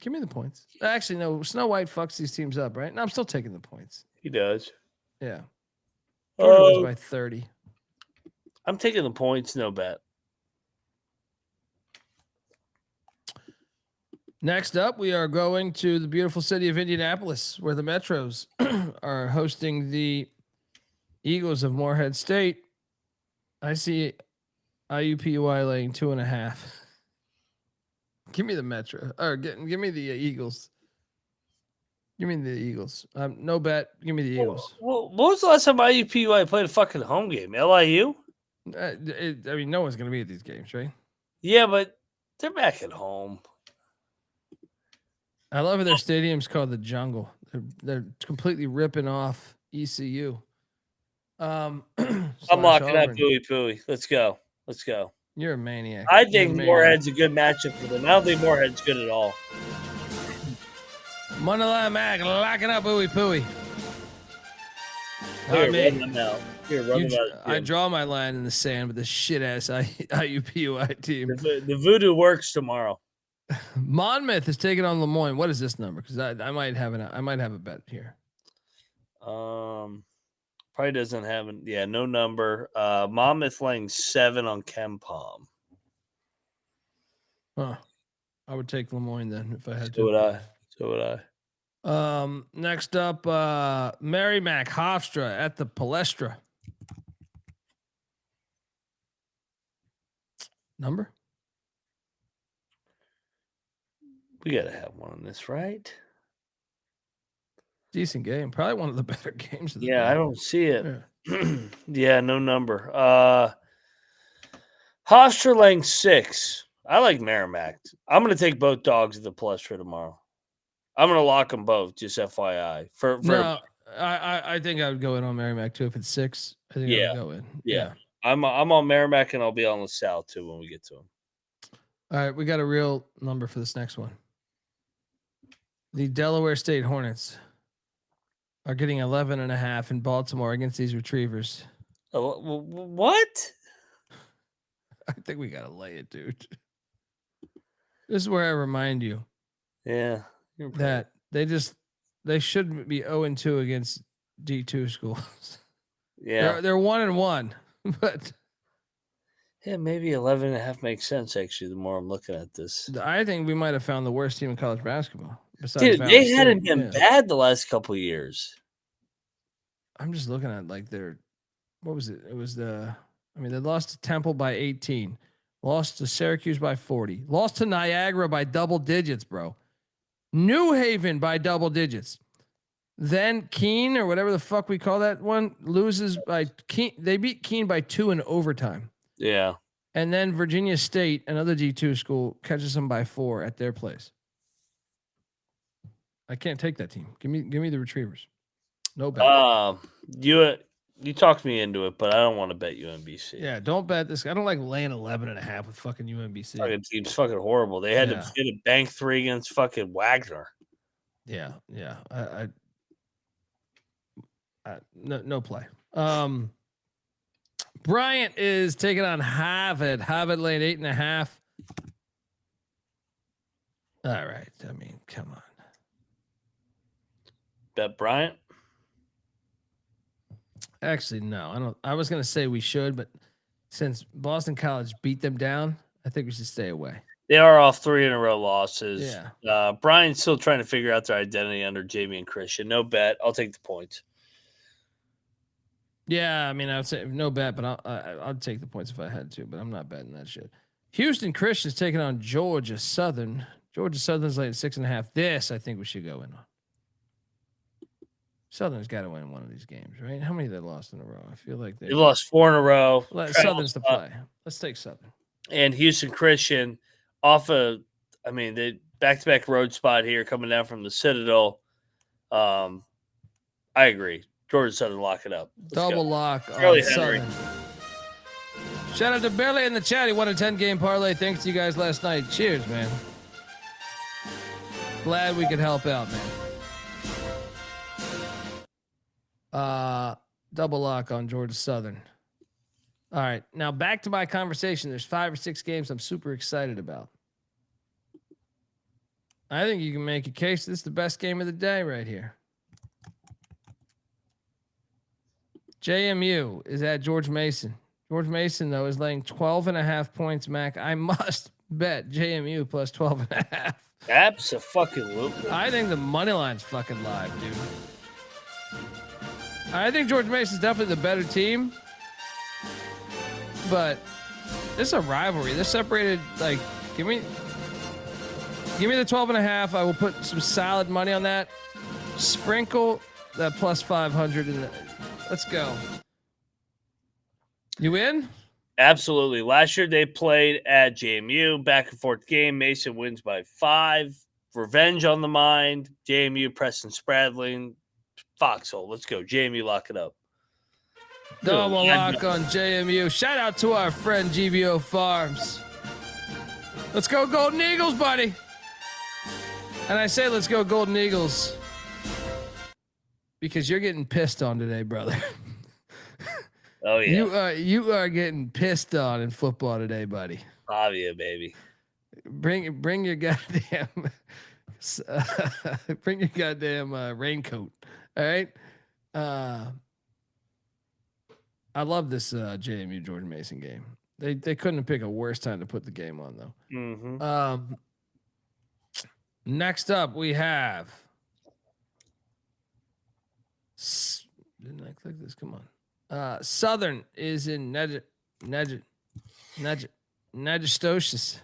Give me the points. Actually, no. Snow White fucks these teams up, right? No, I'm still taking the points. He does. Yeah. Georgia wins by 30. I'm taking the points. No bet. Next up, we are going to the beautiful city of Indianapolis, where the Metros are hosting the Eagles of Morehead State. I see IUPUI laying 2.5. Give me the Metro, or give me the Eagles. Give me the Eagles. No bet. Give me the Eagles. Well, when was the last time IUPUI played a fucking home game? LIU? I mean, no one's going to be at these games, right? Yeah, but they're back at home. I love how their stadium's called the Jungle. They're completely ripping off ECU. I'm locking up IUPUI. Let's go. Let's go. You're a maniac. I think Morehead's a good matchup for them. I don't think Morehead's good at all. Moneyline Mac locking up IUPUI. I draw my line in the sand with the shit ass IUPUI team. The voodoo works tomorrow. Monmouth is taking on Lemoyne. What is this number? Because I might have a bet here. Probably doesn't have no number. Monmouth laying 7 on KenPom. Huh. I would take Lemoyne then if I had to. So would I. Next up, Merrimack Hofstra at the Palestra. Number? We gotta have one on this, right? Decent game. Probably one of the better games. Of the day. I don't see it. Yeah, no number. Hofstra laying 6. I like Merrimack. I'm going to take both dogs at the Palestra tomorrow. I'm going to lock them both, just FYI. No, I think I would go in on Merrimack too if it's 6. I think I would go in. Yeah. I'm on Merrimack and I'll be on LaSalle too when we get to them. All right, we got a real number for this next one. The Delaware State Hornets are getting 11.5 in Baltimore against these Retrievers. What? I think we got to lay it, dude. This is where I remind you. Yeah. That they should be 0-2 against D2 schools. Yeah. They're 1-1, but yeah, maybe 11.5 makes sense actually the more I'm looking at this. I think we might have found the worst team in college basketball. Dude, they hadn't been bad the last couple of years. I'm just looking at what was it? It was they lost to Temple by 18, lost to Syracuse by 40, lost to Niagara by double digits, bro. New Haven by double digits. Then Keene or whatever the fuck we call that one loses by Keene. They beat Keene by 2 in overtime. Yeah. And then Virginia State, another D2 school, catches them by 4 at their place. I can't take that team. Give me the Retrievers. No bet. You talked me into it, but I don't want to bet UMBC. Yeah, don't bet this. I don't like laying 11.5 with fucking UMBC. Fucking team's fucking horrible. They had to hit a bank 3 against fucking Wagner. Yeah. No play. Bryant is taking on Harvard. Harvard laying 8.5. All right. I mean, come on. Bet Bryant? Actually, no. I don't. I was gonna say we should, but since Boston College beat them down, I think we should stay away. They are off 3 in a row losses. Yeah. Bryant's still trying to figure out their identity under Jamie and Christian. No bet. I'll take the points. Yeah, I mean, I would say no bet, but I'd take the points if I had to, but I'm not betting that shit. Houston Christian's taking on Georgia Southern. Georgia Southern's like 6.5. This I think we should go in on. Southern's got to win one of these games, right? How many they lost in a row? I feel like They've lost 4 in a row. Southern's the play. Let's take Southern. And Houston Christian they back-to-back road spot here coming down from the Citadel. I agree. Georgia Southern, lock it up. Double lock Charlie on Henry. Southern. Shout out to Billy in the chat. He won a 10-game parlay. Thanks to you guys last night. Cheers, man. Glad we could help out, man. Double lock on Georgia Southern. All right. Now back to my conversation. There's 5 or 6 games I'm super excited about. I think you can make a case this is the best game of the day right here. JMU is at George Mason. George Mason, though, is laying 12.5 points, Mac. I must bet JMU plus 12.5. Abso-fucking-lutely. I think the money line's fucking live, dude. I think George Mason's definitely the better team, but this is a rivalry. They're separated. Like, give me the 12.5. I will put some solid money on that. Sprinkle that plus 500 in. Let's go. You in? Absolutely. Last year they played at JMU, back and forth game. Mason wins by 5. Revenge on the mind. JMU, Preston Spradling, Foxhole. Let's go. JMU, lock it up. Double lock on JMU. Shout out to our friend GBO Farms. Let's go Golden Eagles, buddy. And I say let's go Golden Eagles because you're getting pissed on today, brother. Oh yeah. You are getting pissed on in football today, buddy. Oh yeah, baby. Bring your goddamn raincoat. All right. I love this JMU George Mason game. They couldn't pick a worse time to put the game on though. Mm-hmm. Next up we have. Didn't I click this? Come on. Southern is in Natchitoches.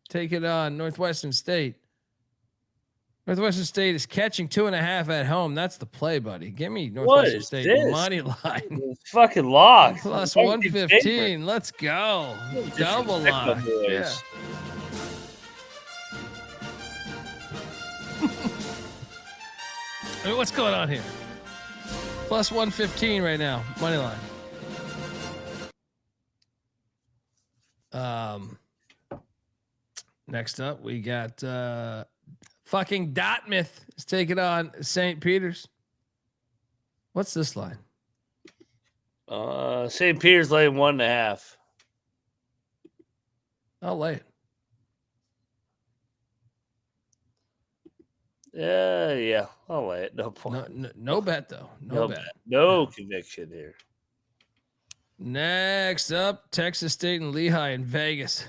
Take it on Northwestern State. Northwestern State is catching 2.5 at home. That's the play, buddy. Give me Northwestern State this? money line. It's fucking locked. Plus 115. Let's go. Double lock. Yeah. I mean, what's going on here? Plus 115 right now. Money line. Next up, we got fucking Dartmouth is taking on St. Peter's. What's this line? St. Peter's laying 1.5. I'll lay it. Yeah, I'll lay it. No point. No bet though. No bet. No conviction here. Next up, Texas State and Lehigh in Vegas.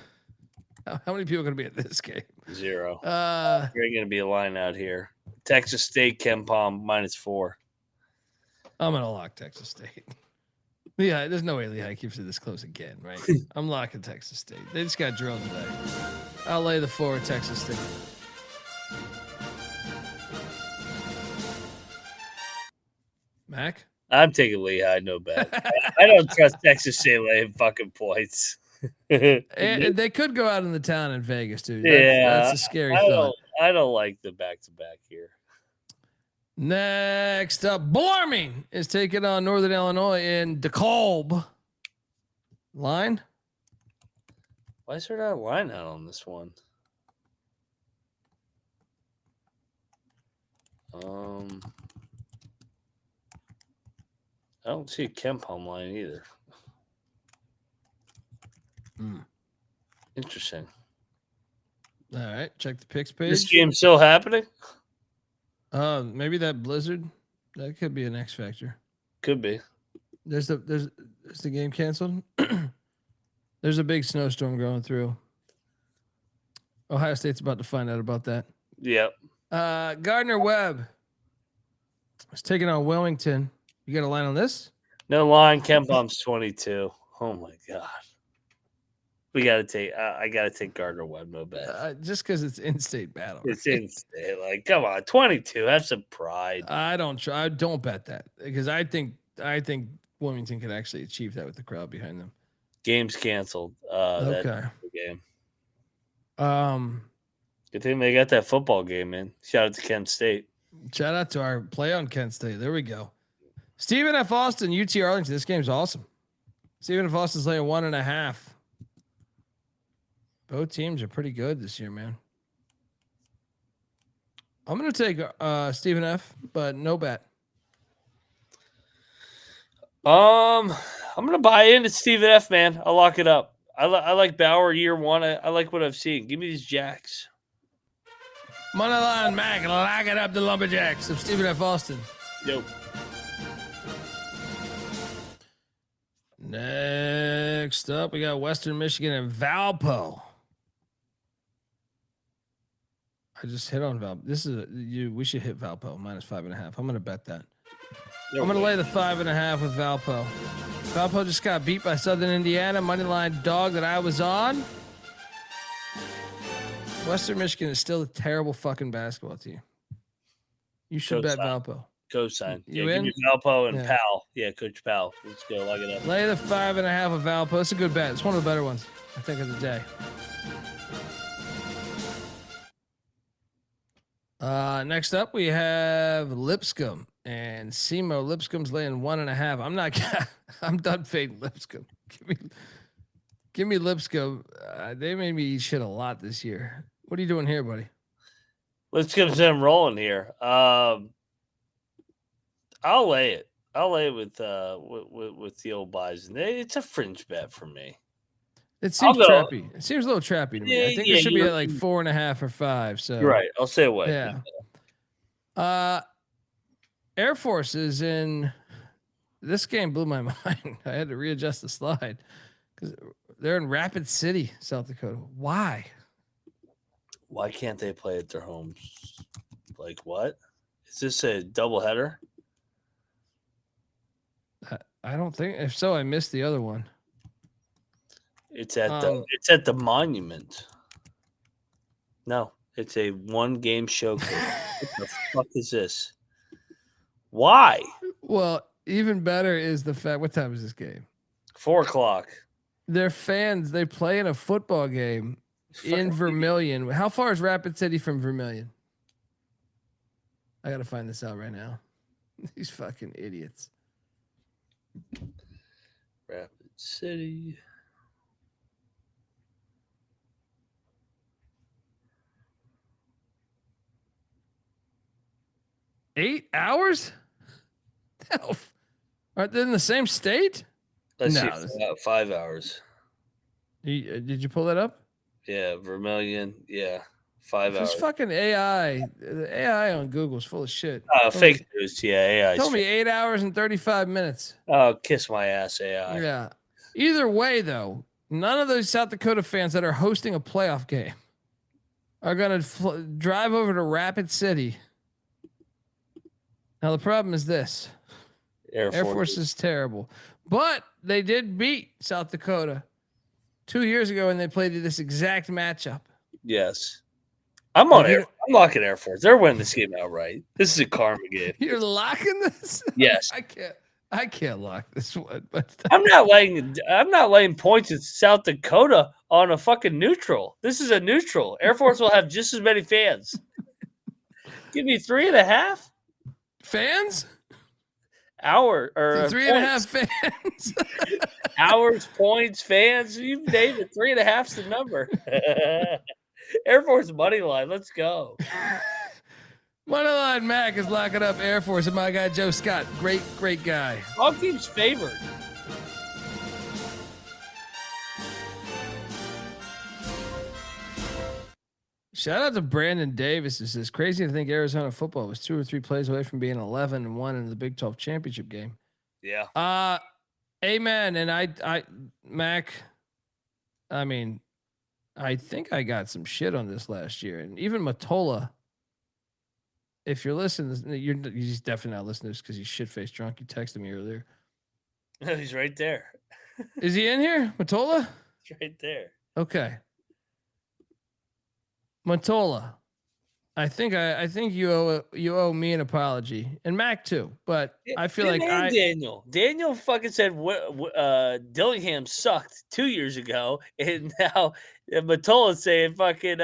How many people are going to be at this game? 0. There's going to be a line out here. Texas State, Ken Palm, -4. I'm going to lock Texas State. Lehigh, there's no way Lehigh keeps it this close again, right? I'm locking Texas State. They just got drilled today. I'll lay the 4 at Texas State. Mac? I'm taking Lehigh, no bet. I don't trust Texas State laying fucking points. And they could go out in the town in Vegas, dude. That's a scary thought. I don't like the back-to-back here. Next up, Bellarmine is taking on Northern Illinois in DeKalb. Line? Why is there not a line out on this one? I don't see a Kempom line either. Interesting. All right, check the picks page. This game's still happening? Maybe that blizzard. That could be an X factor. Could be. Is the game canceled? There's a big snowstorm going through. Ohio State's about to find out about that. Yep. Gardner Webb is taking on Wilmington. You got a line on this? No line. Kempom's 22. Oh my god. We got to take. I got to take Gardner Webb. No bet. Just because it's in-state battle. It's in-state. Like, come on, 22. Have some pride. I don't bet that because I think Wilmington could actually achieve that with the crowd behind them. Game's canceled. Okay. Game. Good thing they got that football game in. Shout out to Kent State. Shout out to our play on Kent State. There we go. Stephen F. Austin, UT Arlington. This game's awesome. Stephen F. Austin's laying 1.5. Both teams are pretty good this year, man. I'm going to take Stephen F., but no bet. I'm going to buy into Stephen F., man. I'll lock it up. I like Bauer year one. I like what I've seen. Give me these Jacks. Moneyline Mac, lock it up, the Lumberjacks of Stephen F. Austin. Nope. Next up, we got Western Michigan and Valpo. I just hit on Valpo. This is we should hit Valpo -5.5. I'm gonna bet that. I'm gonna lay the 5.5 with Valpo. Valpo just got beat by Southern Indiana. Moneyline dog that I was on. Western Michigan is still a terrible fucking basketball team. You should bet Valpo. Cosign. You give in? me Valpo and Powell. Yeah, Coach Powell. Let's go. Lock it up. Lay the 5.5 with Valpo. It's a good bet. It's one of the better ones, I think, of the day. Next up, we have Lipscomb and Semo. Lipscomb's laying 1.5. I'm done fading Lipscomb. Give me Lipscomb. They made me eat shit a lot this year. What are you doing here, buddy? Let's get them rolling here. I'll lay it. I'll lay it with the old Bison. It's a fringe bet for me. It seems trappy. It seems a little trappy to me. I think it should be at like 4.5 or 5. So you're right. I'll say away. Yeah. Air Force is in. This game blew my mind. I had to readjust the slide because they're in Rapid City, South Dakota. Why? Why can't they play at their homes? Like what? Is this a doubleheader? I don't think. If so, I missed the other one. It's at the Monument. No, it's a one-game showcase. What the fuck is this? Why? Well, even better is the fact. What time is this game? 4:00. Their fans. They play in a football game in Vermilion. How far is Rapid City from Vermilion? I gotta find this out right now. These fucking idiots. Rapid City. $8 hours? Hell, aren't they in the same state? Let's see. 5 hours. Did you pull that up? Yeah, Vermilion. Yeah, 5 hours. This fucking AI. The AI on Google's full of shit. Fake news. Yeah, AI. Told me 8 hours and 35 minutes. Oh, kiss my ass, AI. Yeah. Either way, though, none of those South Dakota fans that are hosting a playoff game are going to drive over to Rapid City. Now, the problem is this. Air Force is terrible. But they did beat South Dakota 2 years ago, and they played this exact matchup. Yes. I'm locking Air Force. They're winning this game outright. This is a karma game. You're locking this? Yes. I can't. I can't lock this one, but I'm not laying points at South Dakota on a fucking neutral. This is a neutral. Air Force will have just as many fans. Give me 3.5 fans, hour or 3.5 fans. hours, points, fans. You name it. 3.5's the number. Air Force money line. Let's go. Moneyline Mac is locking up Air Force and my guy Joe Scott. Great guy. All teams favored. Shout out to Brandon Davis. It says crazy to think Arizona football was 2 or 3 plays away from being 11-1 in the Big 12 championship game. Yeah. Amen. And I Mac, I mean, I think I got some shit on this last year, and even Matola. If you're listening, he's definitely not listening to this because he's shit faced drunk. You texted me earlier. No, he's right there. Is he in here, Matola? He's right there. Okay. Matola, I think you owe me an apology, and Mac too. But I feel like Daniel fucking said Dillingham sucked 2 years ago, and now Matola's saying fucking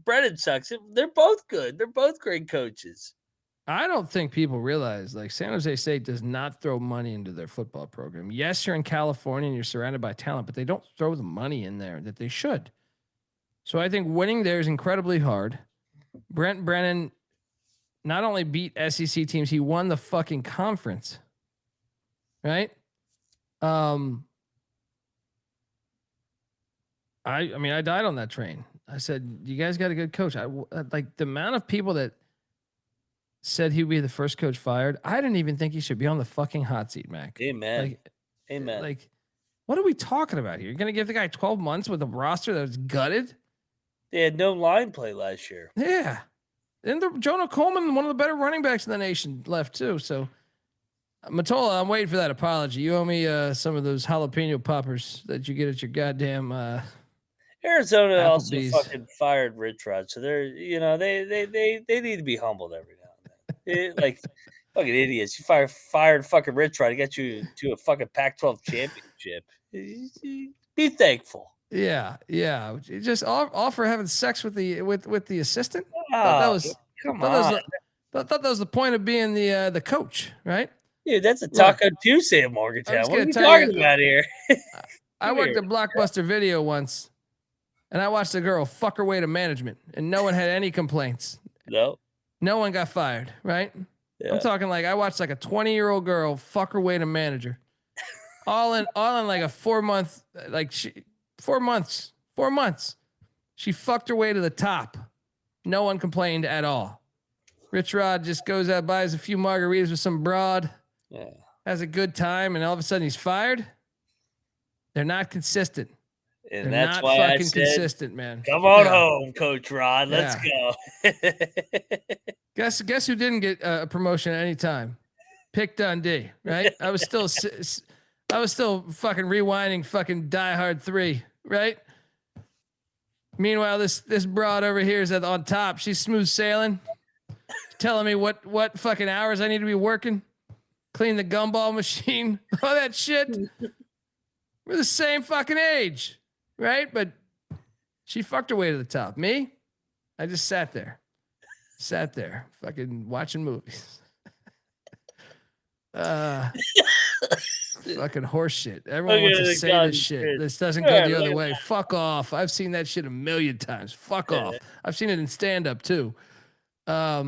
Brennan sucks. They're both good. They're both great coaches. I don't think people realize like San Jose State does not throw money into their football program. Yes, you're in California and you're surrounded by talent, but they don't throw the money in there that they should. So I think winning there is incredibly hard. Brent Brennan not only beat SEC teams, he won the fucking conference. Right? I mean, I died on that train. I said, you guys got a good coach. Like the amount of people that said he'd be the first coach fired. I didn't even think he should be on the fucking hot seat, Mac. Amen. Amen. Like, what are we talking about here? You're going to give the guy 12 months with a roster that was gutted? They had no line play last year. Yeah. And Jonah Coleman, one of the better running backs in the nation, left too. So, Matola, I'm waiting for that apology. You owe me some of those jalapeno poppers that you get at your goddamn Arizona Applebee's. also fucking fired Rich Rod, so they're they need to be humbled every now and then. Like fucking idiots. You fired fucking Rich Rod to get you to a fucking Pac-12 championship. Be thankful. Yeah. Just offer having sex with the assistant. Oh, come on. I thought that was the point of being the coach, right? Dude, that's a Taco Tuesday in Morgantown. What are you talking about here? I worked at Blockbuster Video once, and I watched a girl fuck her way to management, and no one had any complaints. No one got fired, right? Yeah. I'm talking like I watched like a 20-year-old girl fuck her way to manager, all in like a 4 month, like 4 months. She fucked her way to the top. No one complained at all. Rich Rod just goes out, buys a few margaritas with some broad, has a good time, and all of a sudden he's fired. They're not consistent. And They're that's not why fucking I said, consistent, man. Come on home, Coach Rod. Let's go. Guess who didn't get a promotion at any time? Pick Dundee, right? I was still fucking rewinding fucking Die Hard 3, right? Meanwhile, this broad over here is on top. She's smooth sailing, telling me what fucking hours I need to be working, clean the gumball machine, all that shit. We're the same fucking age, right? But she fucked her way to the top. Me, I just sat there, fucking watching movies. Fucking horse shit. Everyone wants to say this shit. This doesn't go the other way. Fuck off. I've seen that shit a million times. Fuck off. I've seen it in stand up too. Yeah,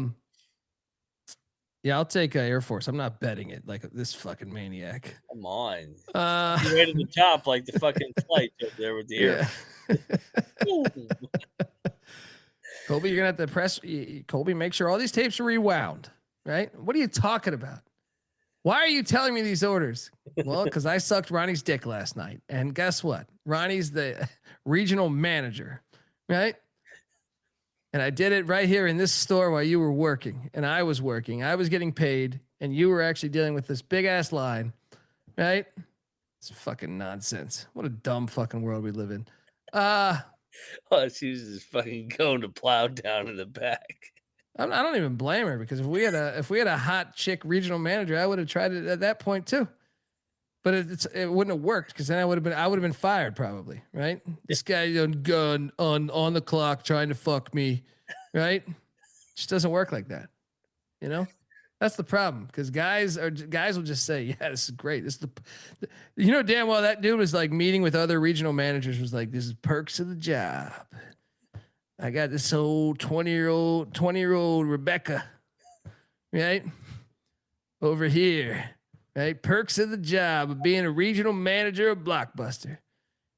I'll take Air Force. I'm not betting it like this fucking maniac. Come on. You're right at the top like the fucking flight up there with the air. Colby, you're going to have to press. Colby, make sure all these tapes are rewound, right? What are you talking about? Why are you telling me these orders? Well, because I sucked Ronnie's dick last night. And guess what? Ronnie's the regional manager, right? And I did it right here in this store while you were working. And I was working. I was getting paid. And you were actually dealing with this big ass line, right? It's fucking nonsense. What a dumb fucking world we live in. She was just fucking going to plow down in the back. I don't even blame her, because if we had a hot chick regional manager, I would have tried it at that point too. But it wouldn't have worked, because then I would have been fired probably, right? This guy on the clock trying to fuck me, right? Just doesn't work like that, you know. That's the problem, because guys will just say, yeah, this is great. This is you know damn well that dude was like meeting with other regional managers, was like, this is perks of the job. I got this old 20-year-old Rebecca, right? Over here, right? Perks of the job of being a regional manager of Blockbuster.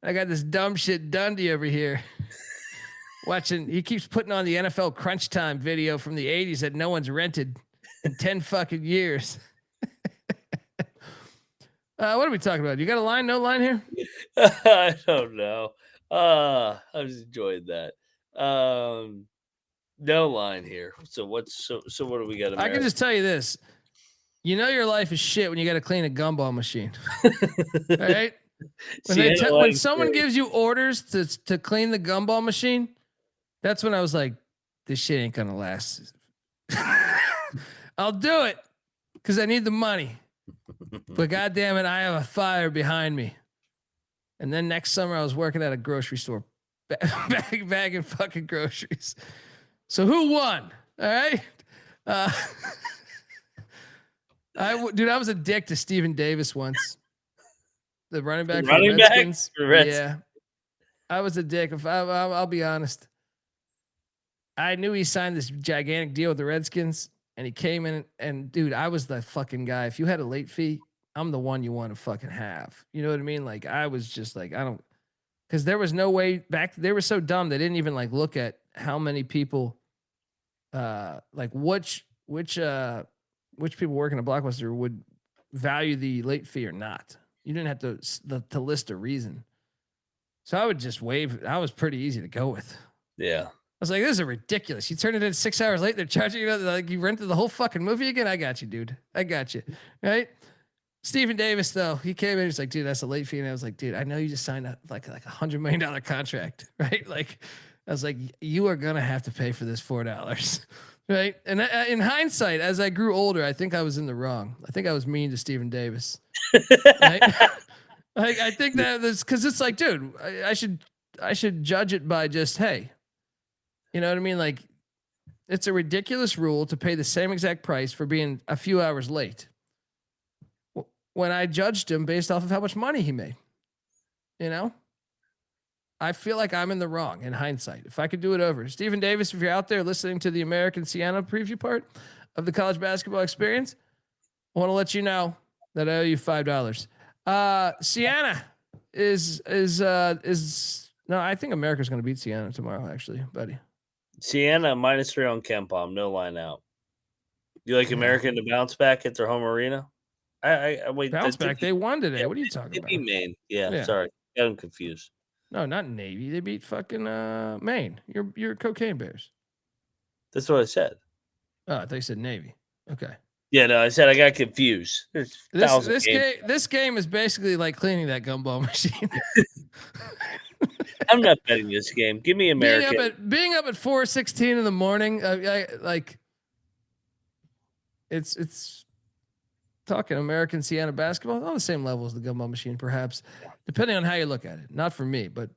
I got this dumb shit Dundee over here. Watching, he keeps putting on the NFL Crunch Time video from the 80s that no one's rented in 10 fucking years. What are we talking about? You got a line? No line here? I don't know. I was enjoying that. No line here. So what do we got? I can just tell you this. You know your life is shit when you got to clean a gumball machine. All right? When someone gives you orders to clean the gumball machine, that's when I was like, this shit ain't gonna last. I'll do it because I need the money. But goddamn it, I have a fire behind me. And then next summer I was working at a grocery store, bagging fucking groceries. So who won? All right. I was a dick to Stephen Davis once. The running back for the Redskins. Yeah. I was a dick. I'll be honest. I knew he signed this gigantic deal with the Redskins, and he came in and dude, I was the fucking guy. If you had a late fee, I'm the one you want to fucking have. You know what I mean? Like, I was just like, because there was no way back. They were so dumb. They didn't even like look at how many people, like which people working at Blockbuster would value the late fee or not. You didn't have to list a reason. So I would just waive. I was pretty easy to go with. Yeah. I was like, this is ridiculous. You turned it in 6 hours late. They're charging you like you rented the whole fucking movie again. I got you, dude. I got you. Right. Stephen Davis, though, he came in. He's like, dude, that's a late fee. And I was like, dude, I know you just signed like $100 million contract. Right. Like, I was like, you are going to have to pay for this $4. Right. And in hindsight, as I grew older, I think I was in the wrong. I think I was mean to Stephen Davis. Right? I think that was because it's like, dude, I should judge it by just, hey, you know what I mean? Like, it's a ridiculous rule to pay the same exact price for being a few hours late. When I judged him based off of how much money he made, you know, I feel like I'm in the wrong in hindsight. If I could do it over, Stephen Davis, if you're out there listening to the American Sienna preview part of the college basketball experience, I want to let you know that I owe you $5. Sienna is no, I think America's going to beat Sienna tomorrow, actually, buddy. Sienna -3 on KenPom, no line out. You like American to bounce back at their home arena? I wait. Bounce back. They won today. Yeah, what are you talking about? They beat Maine. Yeah, sorry, got them confused. No, not Navy. They beat fucking Maine. You're cocaine bears. That's what I said. Oh, I thought you said Navy. Okay. Yeah, no, I said I got confused. This game is basically like cleaning that gumball machine. I'm not betting this game. Give me America. Being up at 4:16 in the morning, it's talking American Sienna basketball on the same level as the gumball machine, perhaps, depending on how you look at it. Not for me, but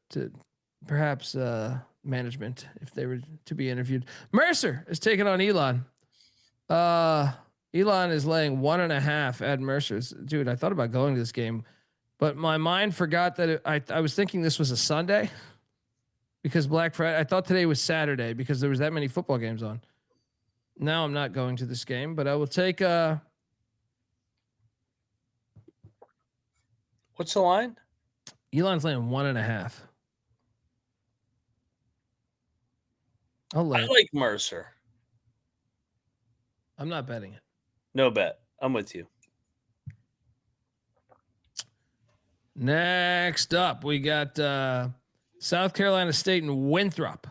perhaps management if they were to be interviewed. Mercer is taking on Elon. Elon is laying 1.5 at Mercer's. Dude, I thought about going to this game, but my mind forgot that I was thinking this was a Sunday because Black Friday. I thought today was Saturday because there was that many football games on. Now I'm not going to this game, but I will take What's the line? Elon's laying 1.5. I like Mercer. I'm not betting it. No bet. I'm with you. Next up, we got South Carolina State and Winthrop.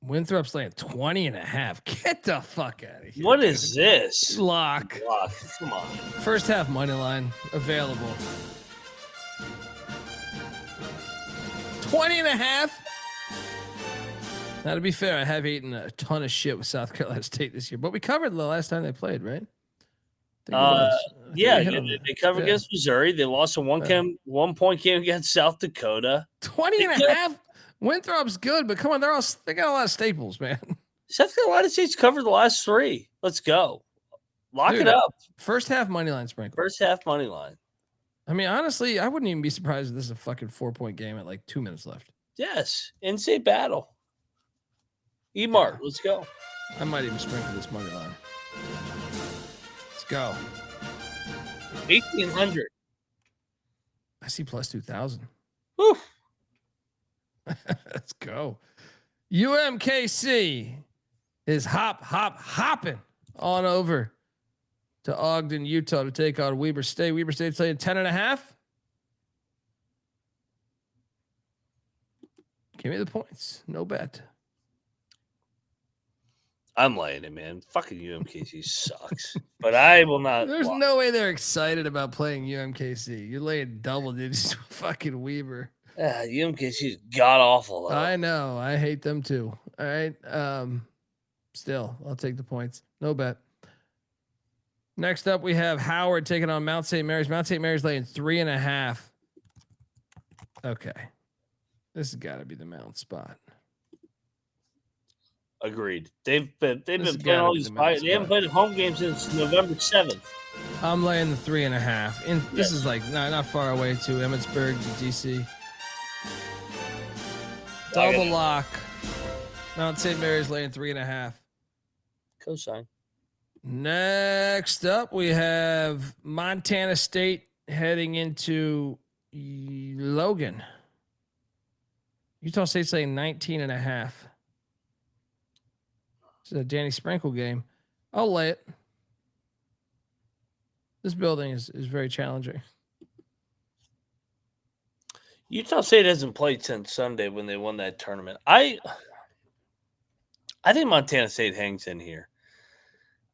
Winthrop's laying 20.5. Get the fuck out of here. What is this? Lock. Come on. First half money line available. 20.5. Now, to be fair, I have eaten a ton of shit with South Carolina State this year, but we covered the last time they played, right? I think it was. I think Yeah, we hit on that. they covered Yeah. against Missouri. They lost a 1-point game against South Dakota. 20 and a half. Winthrop's good, but come on, they got a lot of staples, man. South Carolina State's covered the last 3. Let's go. Lock Dude, it up. First half money line sprinkle. First half money line. I mean, honestly, I wouldn't even be surprised if this is a fucking 4-point game at like 2 minutes left. Yes. In-state battle. E-Mart, let's go. I might even sprinkle this money line. Let's go. 1,800. I see plus 2,000. Whew. Let's go. UMKC is hopping on over to Ogden, Utah to take on Weber State. Weber State's playing 10.5. Give me the points. No bet. I'm laying it, man. Fucking UMKC sucks. But I will not. There's no way they're excited about playing UMKC. You're laying double digits with fucking Weber. UMKC is god awful. I know. I hate them too. All right. Still, I'll take the points. No bet. Next up, we have Howard taking on Mount St. Mary's. Mount St. Mary's laying 3.5. Okay. This has got to be the Mount spot. Agreed. They've been playing all these. They haven't played a home game since November 7th. I'm laying the 3.5. And this is like not far away to Emmitsburg, DC. Double lock. Mount St. Mary's laying 3.5. Cosign. Next up, we have Montana State heading into Logan. Utah State's laying 19.5. This is a Danny Sprinkle game. I'll lay it. This building is very challenging. Utah State hasn't played since Sunday when they won that tournament. I think Montana State hangs in here.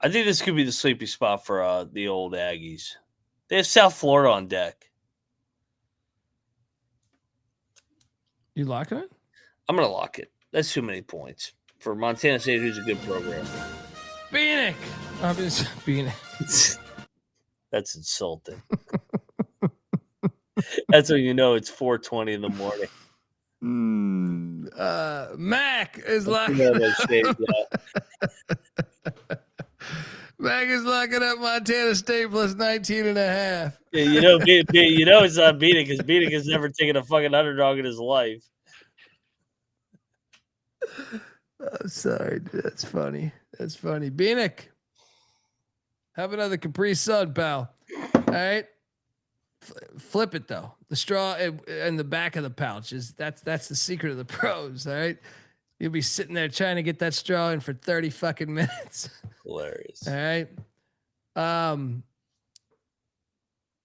I think this could be the sleepy spot for the old Aggies. They have South Florida on deck. You locking it? I'm going to lock it. That's too many points for Montana State, who's a good program. Bieniek. Bieniek. That's insulting. That's when you know it's 4:20 in the morning. Mac is locking. Mac is locking up Montana State plus 19.5. Yeah, you know it's not Bieniek because Bieniek has never taken a fucking underdog in his life. Oh, sorry, dude. That's funny. That's funny. Bieniek, have another Capri Sun, pal. All right. Flip it though. The straw in the back of the pouch that's the secret of the pros. All right. You'll be sitting there trying to get that straw in for 30 fucking minutes. Hilarious. All right.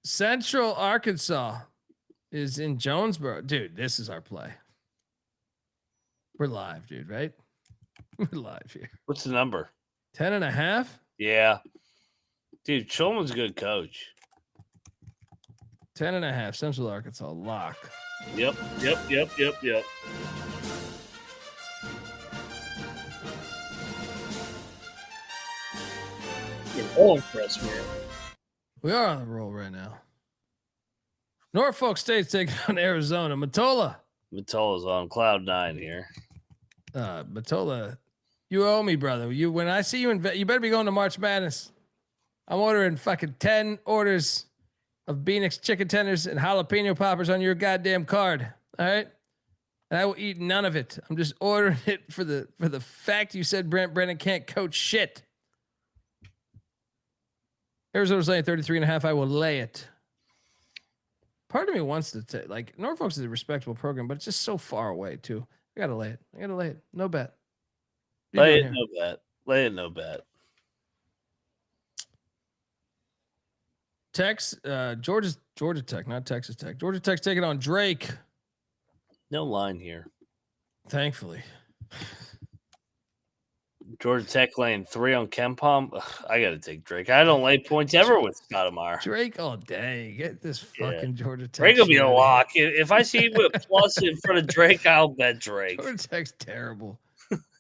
Central Arkansas is in Jonesboro. Dude, this is our play. We're live, dude, right? We're live here. What's the number? 10.5? Yeah. Dude, Shulman's a good coach. 10.5. Central Arkansas lock. Yep. You're all impressed, man. We are on the roll right now. Norfolk State's taking on Arizona. Matola. Matola's on cloud 9 here. Matola, you owe me, brother. When I see you you better be going to March Madness. I'm ordering fucking 10 orders of Bieniek's chicken tenders and jalapeno poppers on your goddamn card. All right. And I will eat none of it. I'm just ordering it for the fact you said Brent Brennan can't coach shit. Arizona's laying 33.5. I will lay it. Part of me wants to take, like, Norfolk's is a respectable program, but it's just so far away too. I gotta lay it. No bet. Lay it, no bet. Georgia Tech, not Texas Tech. Georgia Tech's taking on Drake. No line here. Thankfully. Georgia Tech laying 3 on Kempom. I got to take Drake. I don't lay points ever with Stoudemire. Drake all day. Get this fucking Georgia Tech. Drake will be a lock. If I see you with plus in front of Drake, I'll bet Drake. Georgia Tech's terrible.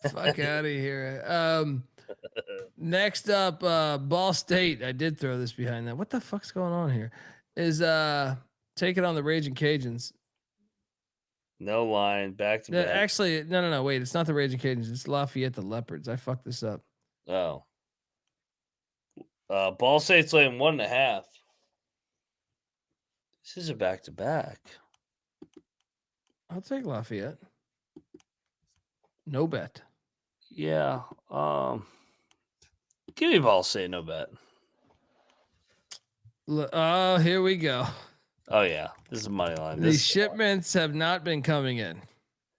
Fuck out of here. Next up, Ball State. I did throw this behind that. What the fuck's going on here? Is taking on the Raging Cajuns. No line, back to back. Actually, no. Wait, it's not the Raging Cajuns. It's Lafayette the Leopards. I fucked this up. Oh. Ball State's laying 1.5. This is a back to back. I'll take Lafayette. No bet. Yeah. Give me Ball State, no bet. Oh, here we go. Oh yeah, this is a money line. These shipments have not been coming in.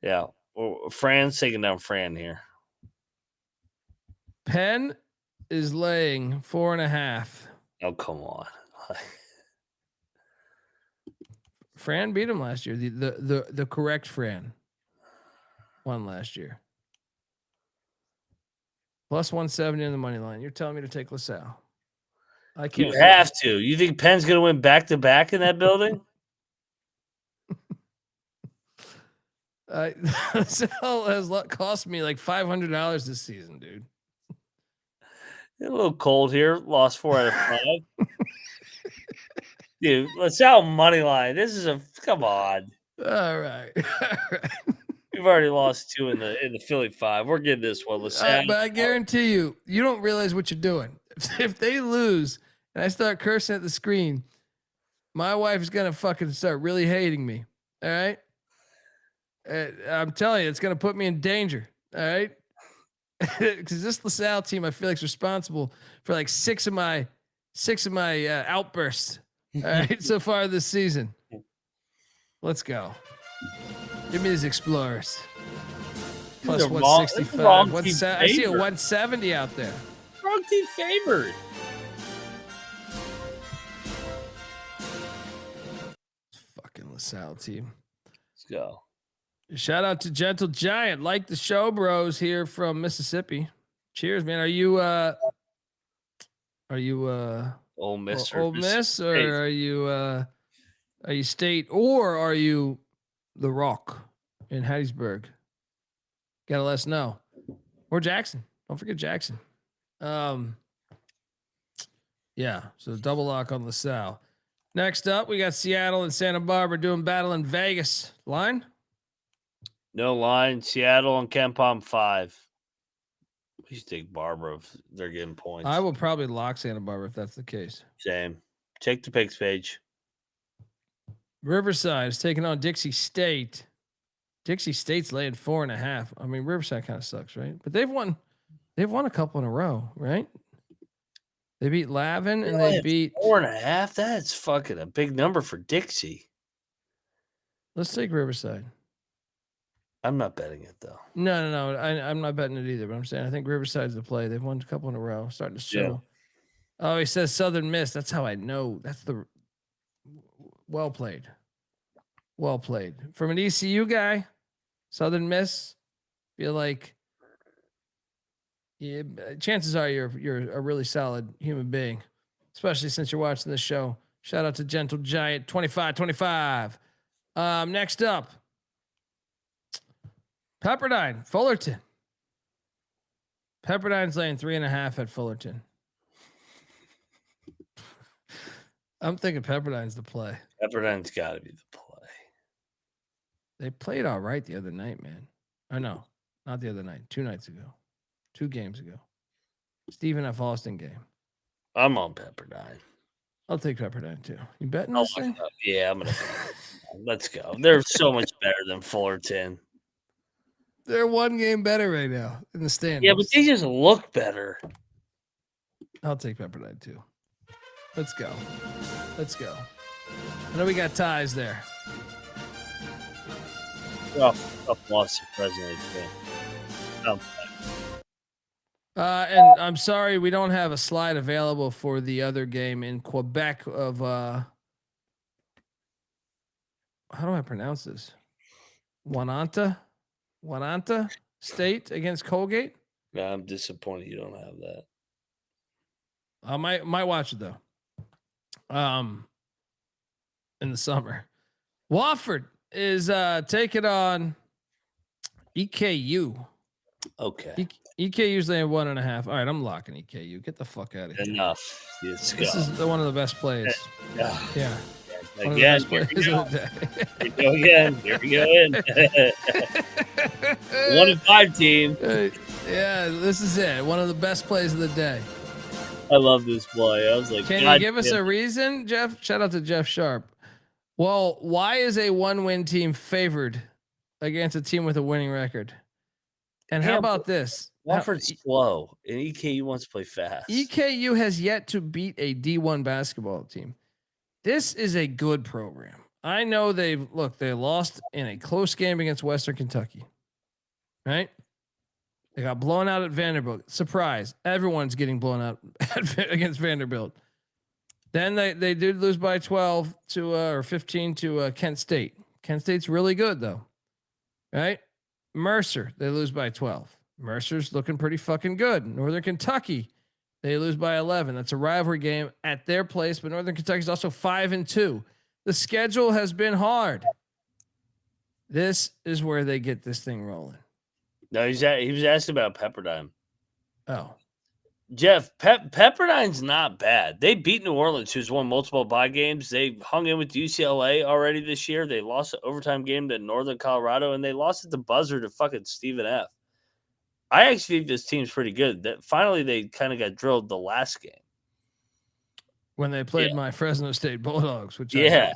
Yeah, well, Fran's taking down Fran here. Penn is laying 4.5. Oh come on. Fran beat him last year. The correct Fran won last year. Plus 170 in the money line. You're telling me to take LaSalle? I can't. You have to. You think Penn's going to win back to back in that building? LaSalle has cost me like $500 this season, dude. A little cold here. Lost 4 out of 5. Dude, LaSalle money line. This is come on. All right. We've already lost 2 in the Philly 5. We're getting this one, LaSalle. But I guarantee you don't realize what you're doing. If they lose and I start cursing at the screen, my wife is gonna fucking start really hating me. All right. I'm telling you, it's gonna put me in danger. All right. Because this LaSalle team, I feel like is responsible for like six of my outbursts. All right, so far this season. Let's go. Give me these Explorers. Plus 165. I see a 170 out there. Wrong team favored. Fucking LaSalle team. Let's go. Shout out to Gentle Giant. Like the show, bros, here from Mississippi. Cheers, man. Are you Ole Miss Ole Miss, or are you State, or are you the Rock in Hattiesburg? Gotta let us know. Or Jackson. Don't forget Jackson. Yeah, so double lock on LaSalle. Next up, we got Seattle and Santa Barbara doing battle in Vegas. Line? No line. Seattle and KenPom 5. We should take Barbara if they're getting points. I will probably lock Santa Barbara if that's the case. Same. Check the picks page. Riverside is taking on Dixie State. Dixie State's laying 4.5. I mean, Riverside kind of sucks, right? But they've won a couple in a row, right? They beat Lavin and they beat 4.5. That's fucking a big number for Dixie. Let's take Riverside. I'm not betting it though. No. I'm not betting it either, but I'm saying I think Riverside's the play. They've won a couple in a row, starting to show. Yeah. Oh, he says Southern Miss. That's how I know. That's the well played. Well played. From an ECU guy, Southern Miss, feel like chances are you're a really solid human being, especially since you're watching this show. Shout out to Gentle Giant 2525. Next up, Pepperdine, Fullerton. Pepperdine's laying 3.5 at Fullerton. I'm thinking Pepperdine's the play. Pepperdine's got to be the play. They played all right the other night, man. Or no, not the other night. 2 nights ago. 2 games ago. Stephen F. Austin game. I'm on Pepperdine. I'll take Pepperdine too. You betting this thing? Yeah, I'm gonna. Let's go. They're so much better than Fullerton. They're 1 game better right now in the standings. Yeah, but they just look better. I'll take Pepperdine too. Let's go. I know we got ties there. Tough loss to President game. And I'm sorry we don't have a slide available for the other game in Quebec of how do I pronounce this? Wananta State against Colgate. Yeah, I'm disappointed you don't have that. I might watch it though. In the summer. Wofford is taking on EKU. Okay. EKU's laying 1.5. All right, I'm locking EKU. Get the fuck out of here. Enough. Let's This go. is one of the best plays. Yeah. One of the Again, best plays of the day. here we go again. Here we go in. 1-5 team. Yeah, this is it. One of the best plays of the day. I love this play. I was like, can you give us a reason, Jeff? Shout out to Jeff Sharp. Well, why is a 1-win team favored against a team with a winning record? And how about this? Wofford's slow, and EKU wants to play fast. EKU has yet to beat a D1 basketball team. This is a good program. I know they lost in a close game against Western Kentucky, right? They got blown out at Vanderbilt. Surprise. Everyone's getting blown out against Vanderbilt. Then they did lose by 12 to or 15 to Kent State. Kent State's really good though. Right? Mercer, they lose by 12. Mercer's looking pretty fucking good. Northern Kentucky, they lose by 11. That's a rivalry game at their place, but Northern Kentucky's also 5-2. The schedule has been hard. This is where they get this thing rolling. No, he was asked about Pepperdine. Oh, Jeff, Pepperdine's not bad. They beat New Orleans, who's won multiple bye games. They hung in with UCLA already this year. They lost an overtime game to Northern Colorado, and they lost at the buzzer to fucking Stephen F. I actually think this team's pretty good. That finally they kind of got drilled the last game when they played my Fresno State Bulldogs, which and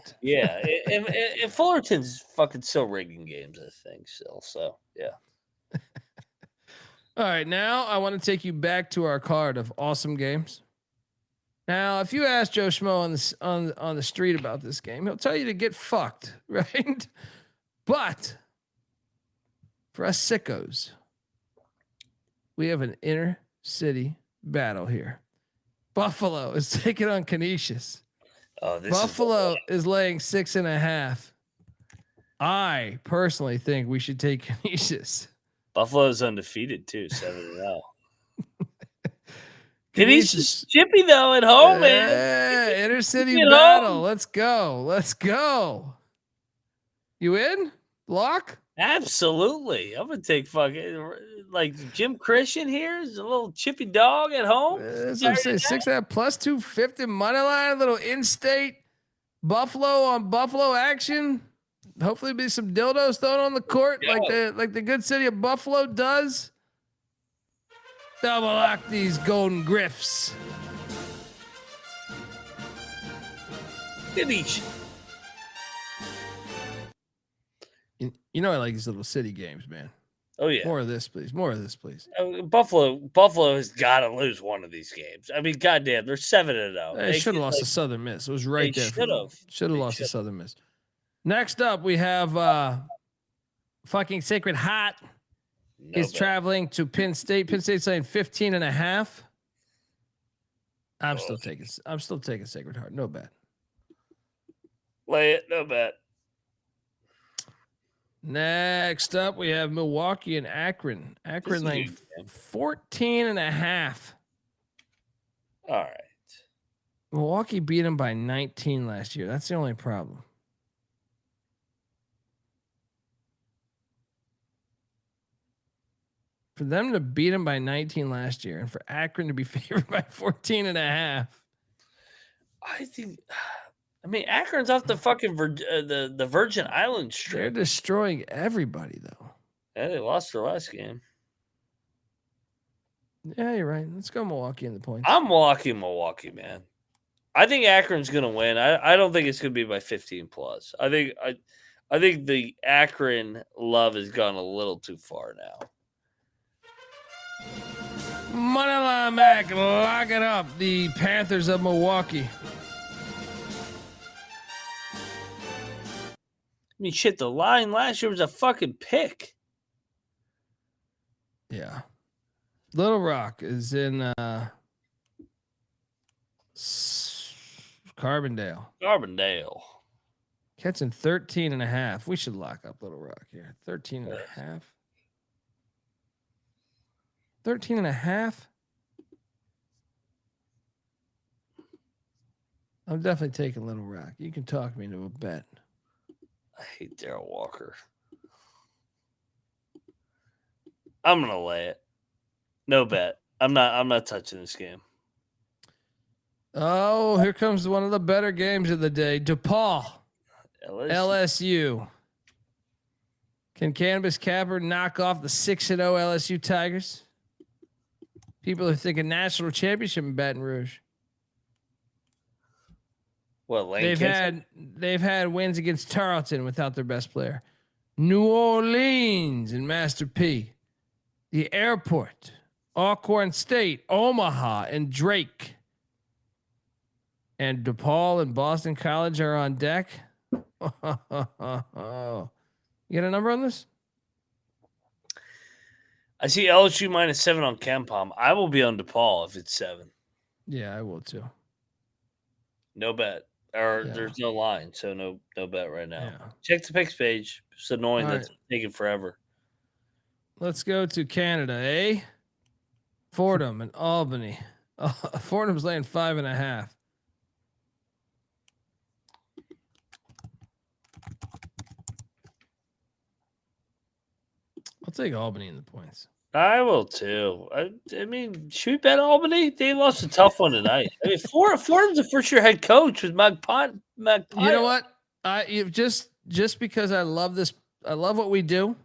Fullerton's fucking still rigging games, I think. Still, so yeah. All right, now I want to take you back to our card of awesome games. Now, if you ask Joe Schmo on the street about this game, he'll tell you to get fucked, right? But for us sickos, we have an inner city battle here. Buffalo is taking on Canisius. Buffalo is laying 6.5. I personally think we should take Canisius. Buffalo's undefeated too, 7-0. Canisius chippy though at home, man. Inner city battle. Let's go. Let's go. You in? Block? Absolutely. I'm gonna take fucking like Jim Christian here is a little chippy dog at home. That's what I'm saying. 6.5 plus 250 money line, a little in-state Buffalo on Buffalo action. Hopefully be some dildos thrown on the court like the good city of Buffalo does. Double lock these golden griffs. Finish. You know I like these little city games, man. Oh yeah. More of this, please. More of this, please. Buffalo has got to lose one of these games. I mean, goddamn, they're 7-0. They should have lost to Southern Miss. It was right there. Should have lost to Southern Miss. Next up, we have fucking Sacred Heart is traveling to Penn State. Penn State's saying 15.5. I'm still taking Sacred Heart. No bet. Lay it, no bet. Next up, we have Milwaukee and Akron. Akron laying 14.5. All right. Milwaukee beat them by 19 last year. That's the only problem. For them to beat them by 19 last year and for Akron to be favored by 14.5. I mean, Akron's off the fucking the Virgin Islands strip. They're destroying everybody, though. Yeah, they lost their last game. Yeah, you're right. Let's go Milwaukee in the points. I'm Milwaukee, man. I think Akron's gonna win. I don't think it's gonna be by 15 plus. I think the Akron love has gone a little too far now. Moneyline Mac, lock it up. The Panthers of Milwaukee. I mean, shit, the line last year was a fucking pick. Yeah. Little Rock is in Carbondale. Catching 13.5. We should lock up Little Rock here. 13.5. 13.5. I'm definitely taking Little Rock. You can talk me into a bet. I hate Darryl Walker. I'm gonna lay it. No bet. I'm not touching this game. Oh, here comes one of the better games of the day. DePaul, LSU. Can Cannabis Capper knock off the 6-0 LSU Tigers? People are thinking national championship in Baton Rouge. What Lane They've had wins against Tarleton without their best player. New Orleans and Master P. The Airport, Alcorn State, Omaha, and Drake. And DePaul and Boston College are on deck. You got a number on this? I see LSU -7 on KenPom. I will be on DePaul if it's 7. Yeah, I will too. No bet. Or there's no line, so no bet right now. Yeah. Check the picks page. It's annoying All that's taking forever. Let's go to Canada, eh? Fordham and Albany. Fordham's laying 5.5. I'll take Albany in the points. I will too. I mean, should we bet Albany? They lost a tough one tonight. I mean, Fordham's a first-year head coach with McIntyre. You know what? Just because I love this, I love what we do,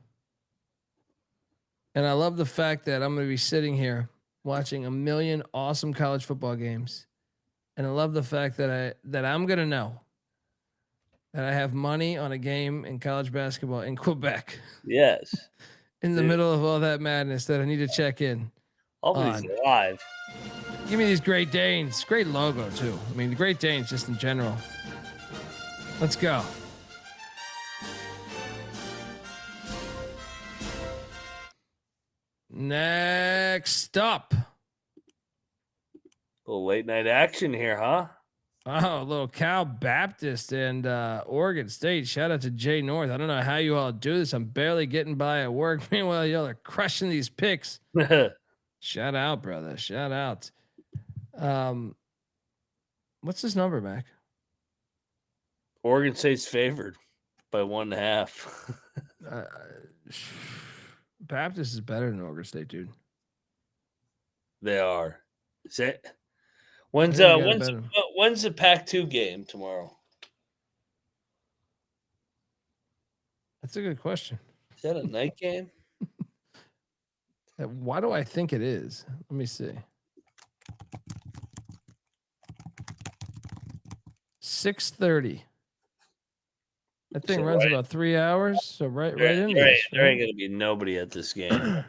and I love the fact that I'm going to be sitting here watching a million awesome college football games, and I love the fact that I'm going to know that I have money on a game in college basketball in Quebec. Yes. In the middle of all that madness that I need to check in. Albany's live. Give me these Great Danes. Great logo too. I mean, the Great Danes just in general. Let's go. Next up. A little late night action here, huh? Oh, a little Cal Baptist and Oregon State. Shout out to Jay North. I don't know how you all do this. I'm barely getting by at work. Meanwhile, y'all are crushing these picks. Shout out, brother. Shout out. What's this number, Mac? Oregon State's favored by 1.5. Baptist is better than Oregon State, dude. They are. Is it? When's the Pac-2 game tomorrow? That's a good question. Is that a night game? Why do I think it is? Let me see. 6:30. That thing runs about 3 hours. So right in there ain't gonna be nobody at this game.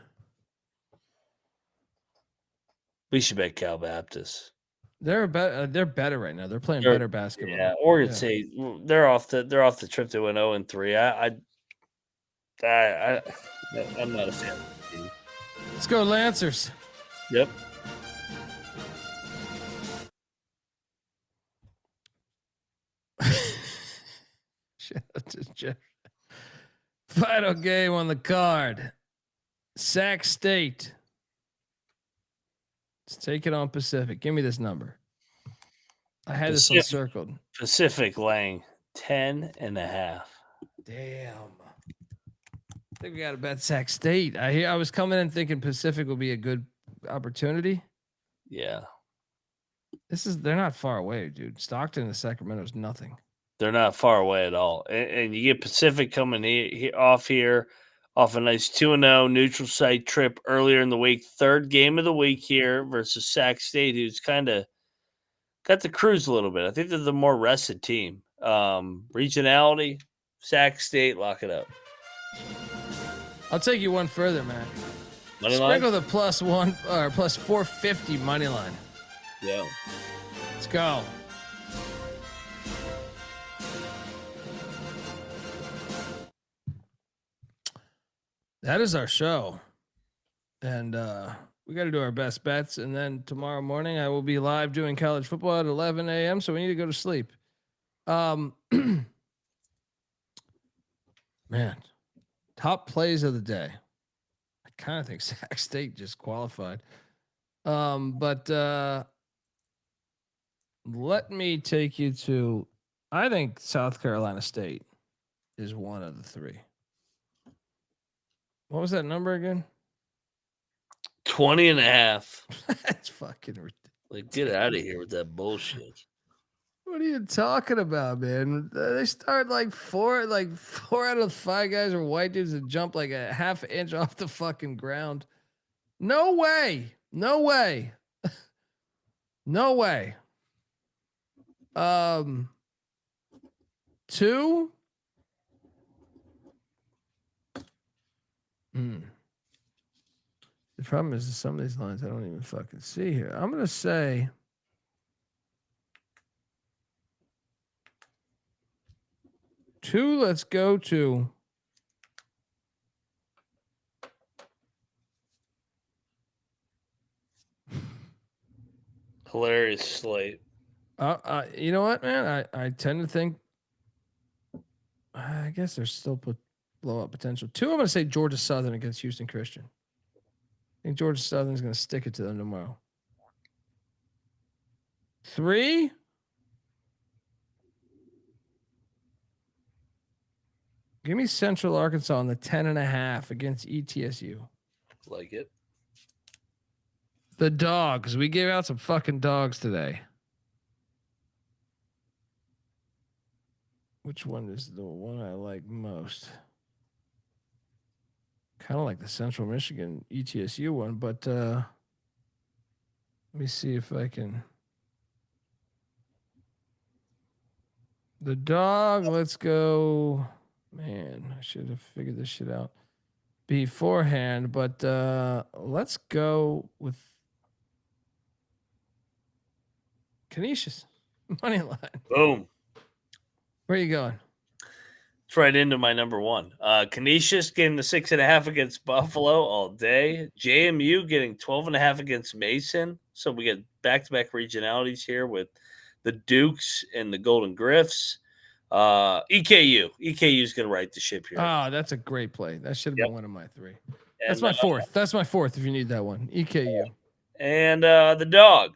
We should bet Cal Baptist. They're better right now. They're playing better basketball. Yeah, Oregon State. They're off the trip. They went 0-3. I'm not a fan of the team. Let's go Lancers. Yep. Shout out to Jeff. Final game on the card. Sac State. Let's take it on Pacific. Give me this number. I had this one circled. Pacific laying 10.5. Damn. I think we got to bet Sac State. I was coming in thinking Pacific will be a good opportunity. Yeah. They're not far away, dude. Stockton and Sacramento is nothing. They're not far away at all. And you get Pacific coming off a nice 2-0 neutral site trip earlier in the week. Third game of the week here versus Sac State, who's kind of got the cruise a little bit. I think they're the more rested team. Regionality, Sac State, lock it up. I'll take you one further, man. Money Sprinkle line? the +1 or +450 money line. Yeah. Let's go. That is our show. And we got to do our best bets. And then tomorrow morning, I will be live doing college football at 11 a.m. So we need to go to sleep. Man, top plays of the day. I kind of think Sac State just qualified. But let me take you to, I think South Carolina State is one of the three. What was that number again? 20.5. That's fucking ridiculous. Like, get out of here with that bullshit. What are you talking about, man? They start like four out of 5 guys are white dudes that jump like a half inch off the fucking ground. No way. No way. No way. 2. The problem is some of these lines I don't even fucking see here. I'm gonna say 2. Let's go to Hilarious Slate. you know what, man? I tend to think. I guess there's still blowout potential. 2. I'm gonna say Georgia Southern against Houston Christian. I think Georgia Southern's gonna stick it to them tomorrow. 3. Give me Central Arkansas on the 10.5 against ETSU. Like it. The dogs. We gave out some fucking dogs today. Which one is the one I like most? Kind of like the Central Michigan ETSU one, but let me see if I can. The dog. Let's go. Man, I should have figured this shit out beforehand, but let's go with Canisius money line. Boom. Where are you going? It's right into my number 1. Canisius getting the 6.5 against Buffalo all day. JMU getting 12.5 against Mason. So we get back-to-back regionalities here with the Dukes and the Golden Griffs. EKU is going to right the ship here. Oh, that's a great play. That should have been one of my 3. That's And, my 4th. That's my 4th if you need that one. EKU. And the dog.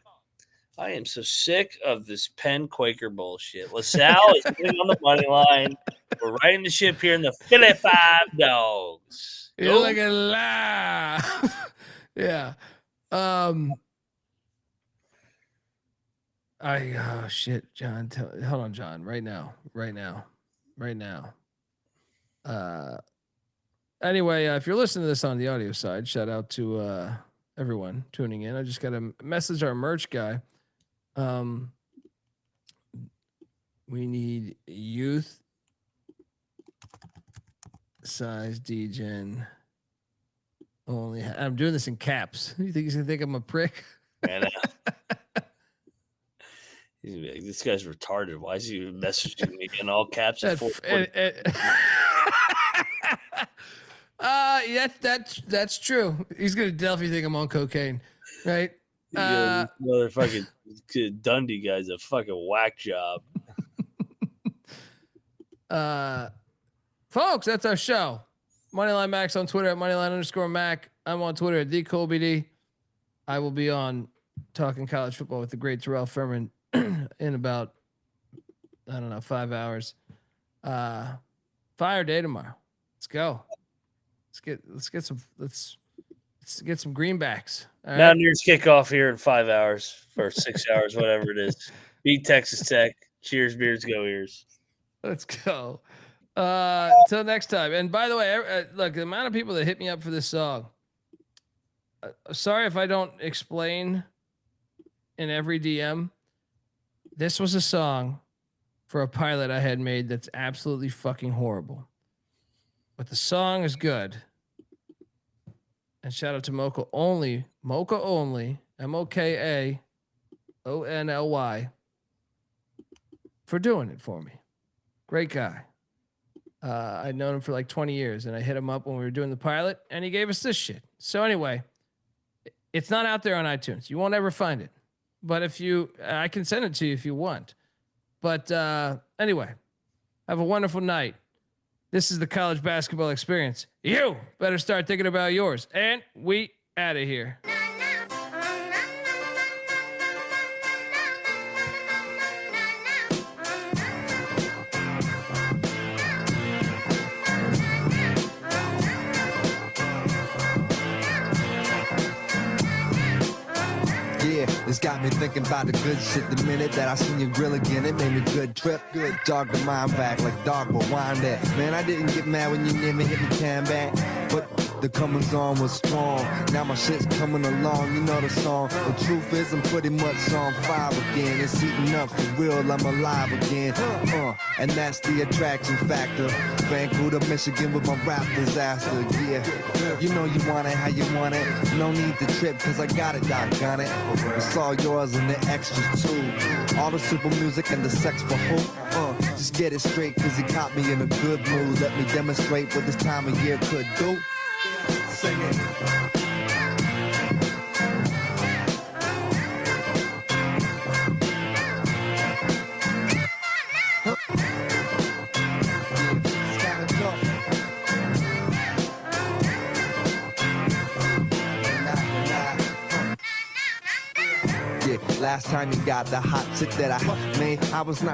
I am so sick of this Penn Quaker bullshit. LaSalle is sitting on the money line. We're riding the ship here in the Philly 5 dogs. You're like a laugh. Yeah. Oh shit, John. Hold on, John. Right now. Anyway, if you're listening to this on the audio side, shout out to everyone tuning in. I just got to message our merch guy. We need youth size DGen only. I'm doing this in caps. You think he's gonna think I'm a prick? Man, he's gonna be like, this guy's retarded. Why is he messaging me in all caps? That's true. He's gonna definitely think I'm on cocaine, right? Motherfucking Dundee guy's a fucking whack job. Folks, that's our show. Moneyline Max on Twitter at Moneyline_Mac. I'm on Twitter at TheColbyD. I will be on talking college football with the great Terrell Furman in about 5 hours. Fire day tomorrow. Let's go. Let's get some greenbacks. All Mountaineers kick off here in 5 hours or 6 hours, whatever it is. Beat Texas Tech. Cheers, beards, go ears. Let's go. Till next time. And by the way, look, the amount of people that hit me up for this song. Sorry if I don't explain in every DM. This was a song for a pilot I had made that's absolutely fucking horrible. But the song is good. And shout out to Mocha Only, MokaOnly, for doing it for me. Great guy. I'd known him for like 20 years, and I hit him up when we were doing the pilot, and he gave us this shit. So anyway, it's not out there on iTunes. You won't ever find it. But I can send it to you if you want. But anyway, have a wonderful night. This is the college basketball experience. You better start thinking about yours. And we out of here. me thinking about the good shit. The minute that I seen your grill again, it made me good trip. Good jog the mind back like dog will wind that. Man, I didn't get mad when you never hit me can back, but the comings on was strong. Now my shit's coming along, you know the song. The truth is I'm pretty much on fire again. It's heating up for real, I'm alive again. And that's the attraction factor. Vancouver, Michigan with my rap disaster, yeah. You know you want it how you want it. No need to trip, cause I got it, doggone it. It's all yours and the extras too. All the super music and the sex for who? Just get it straight, cause he caught me in a good mood. Let me demonstrate what this time of year could do. Sing it. Last time you got the hot chick that I made, I was not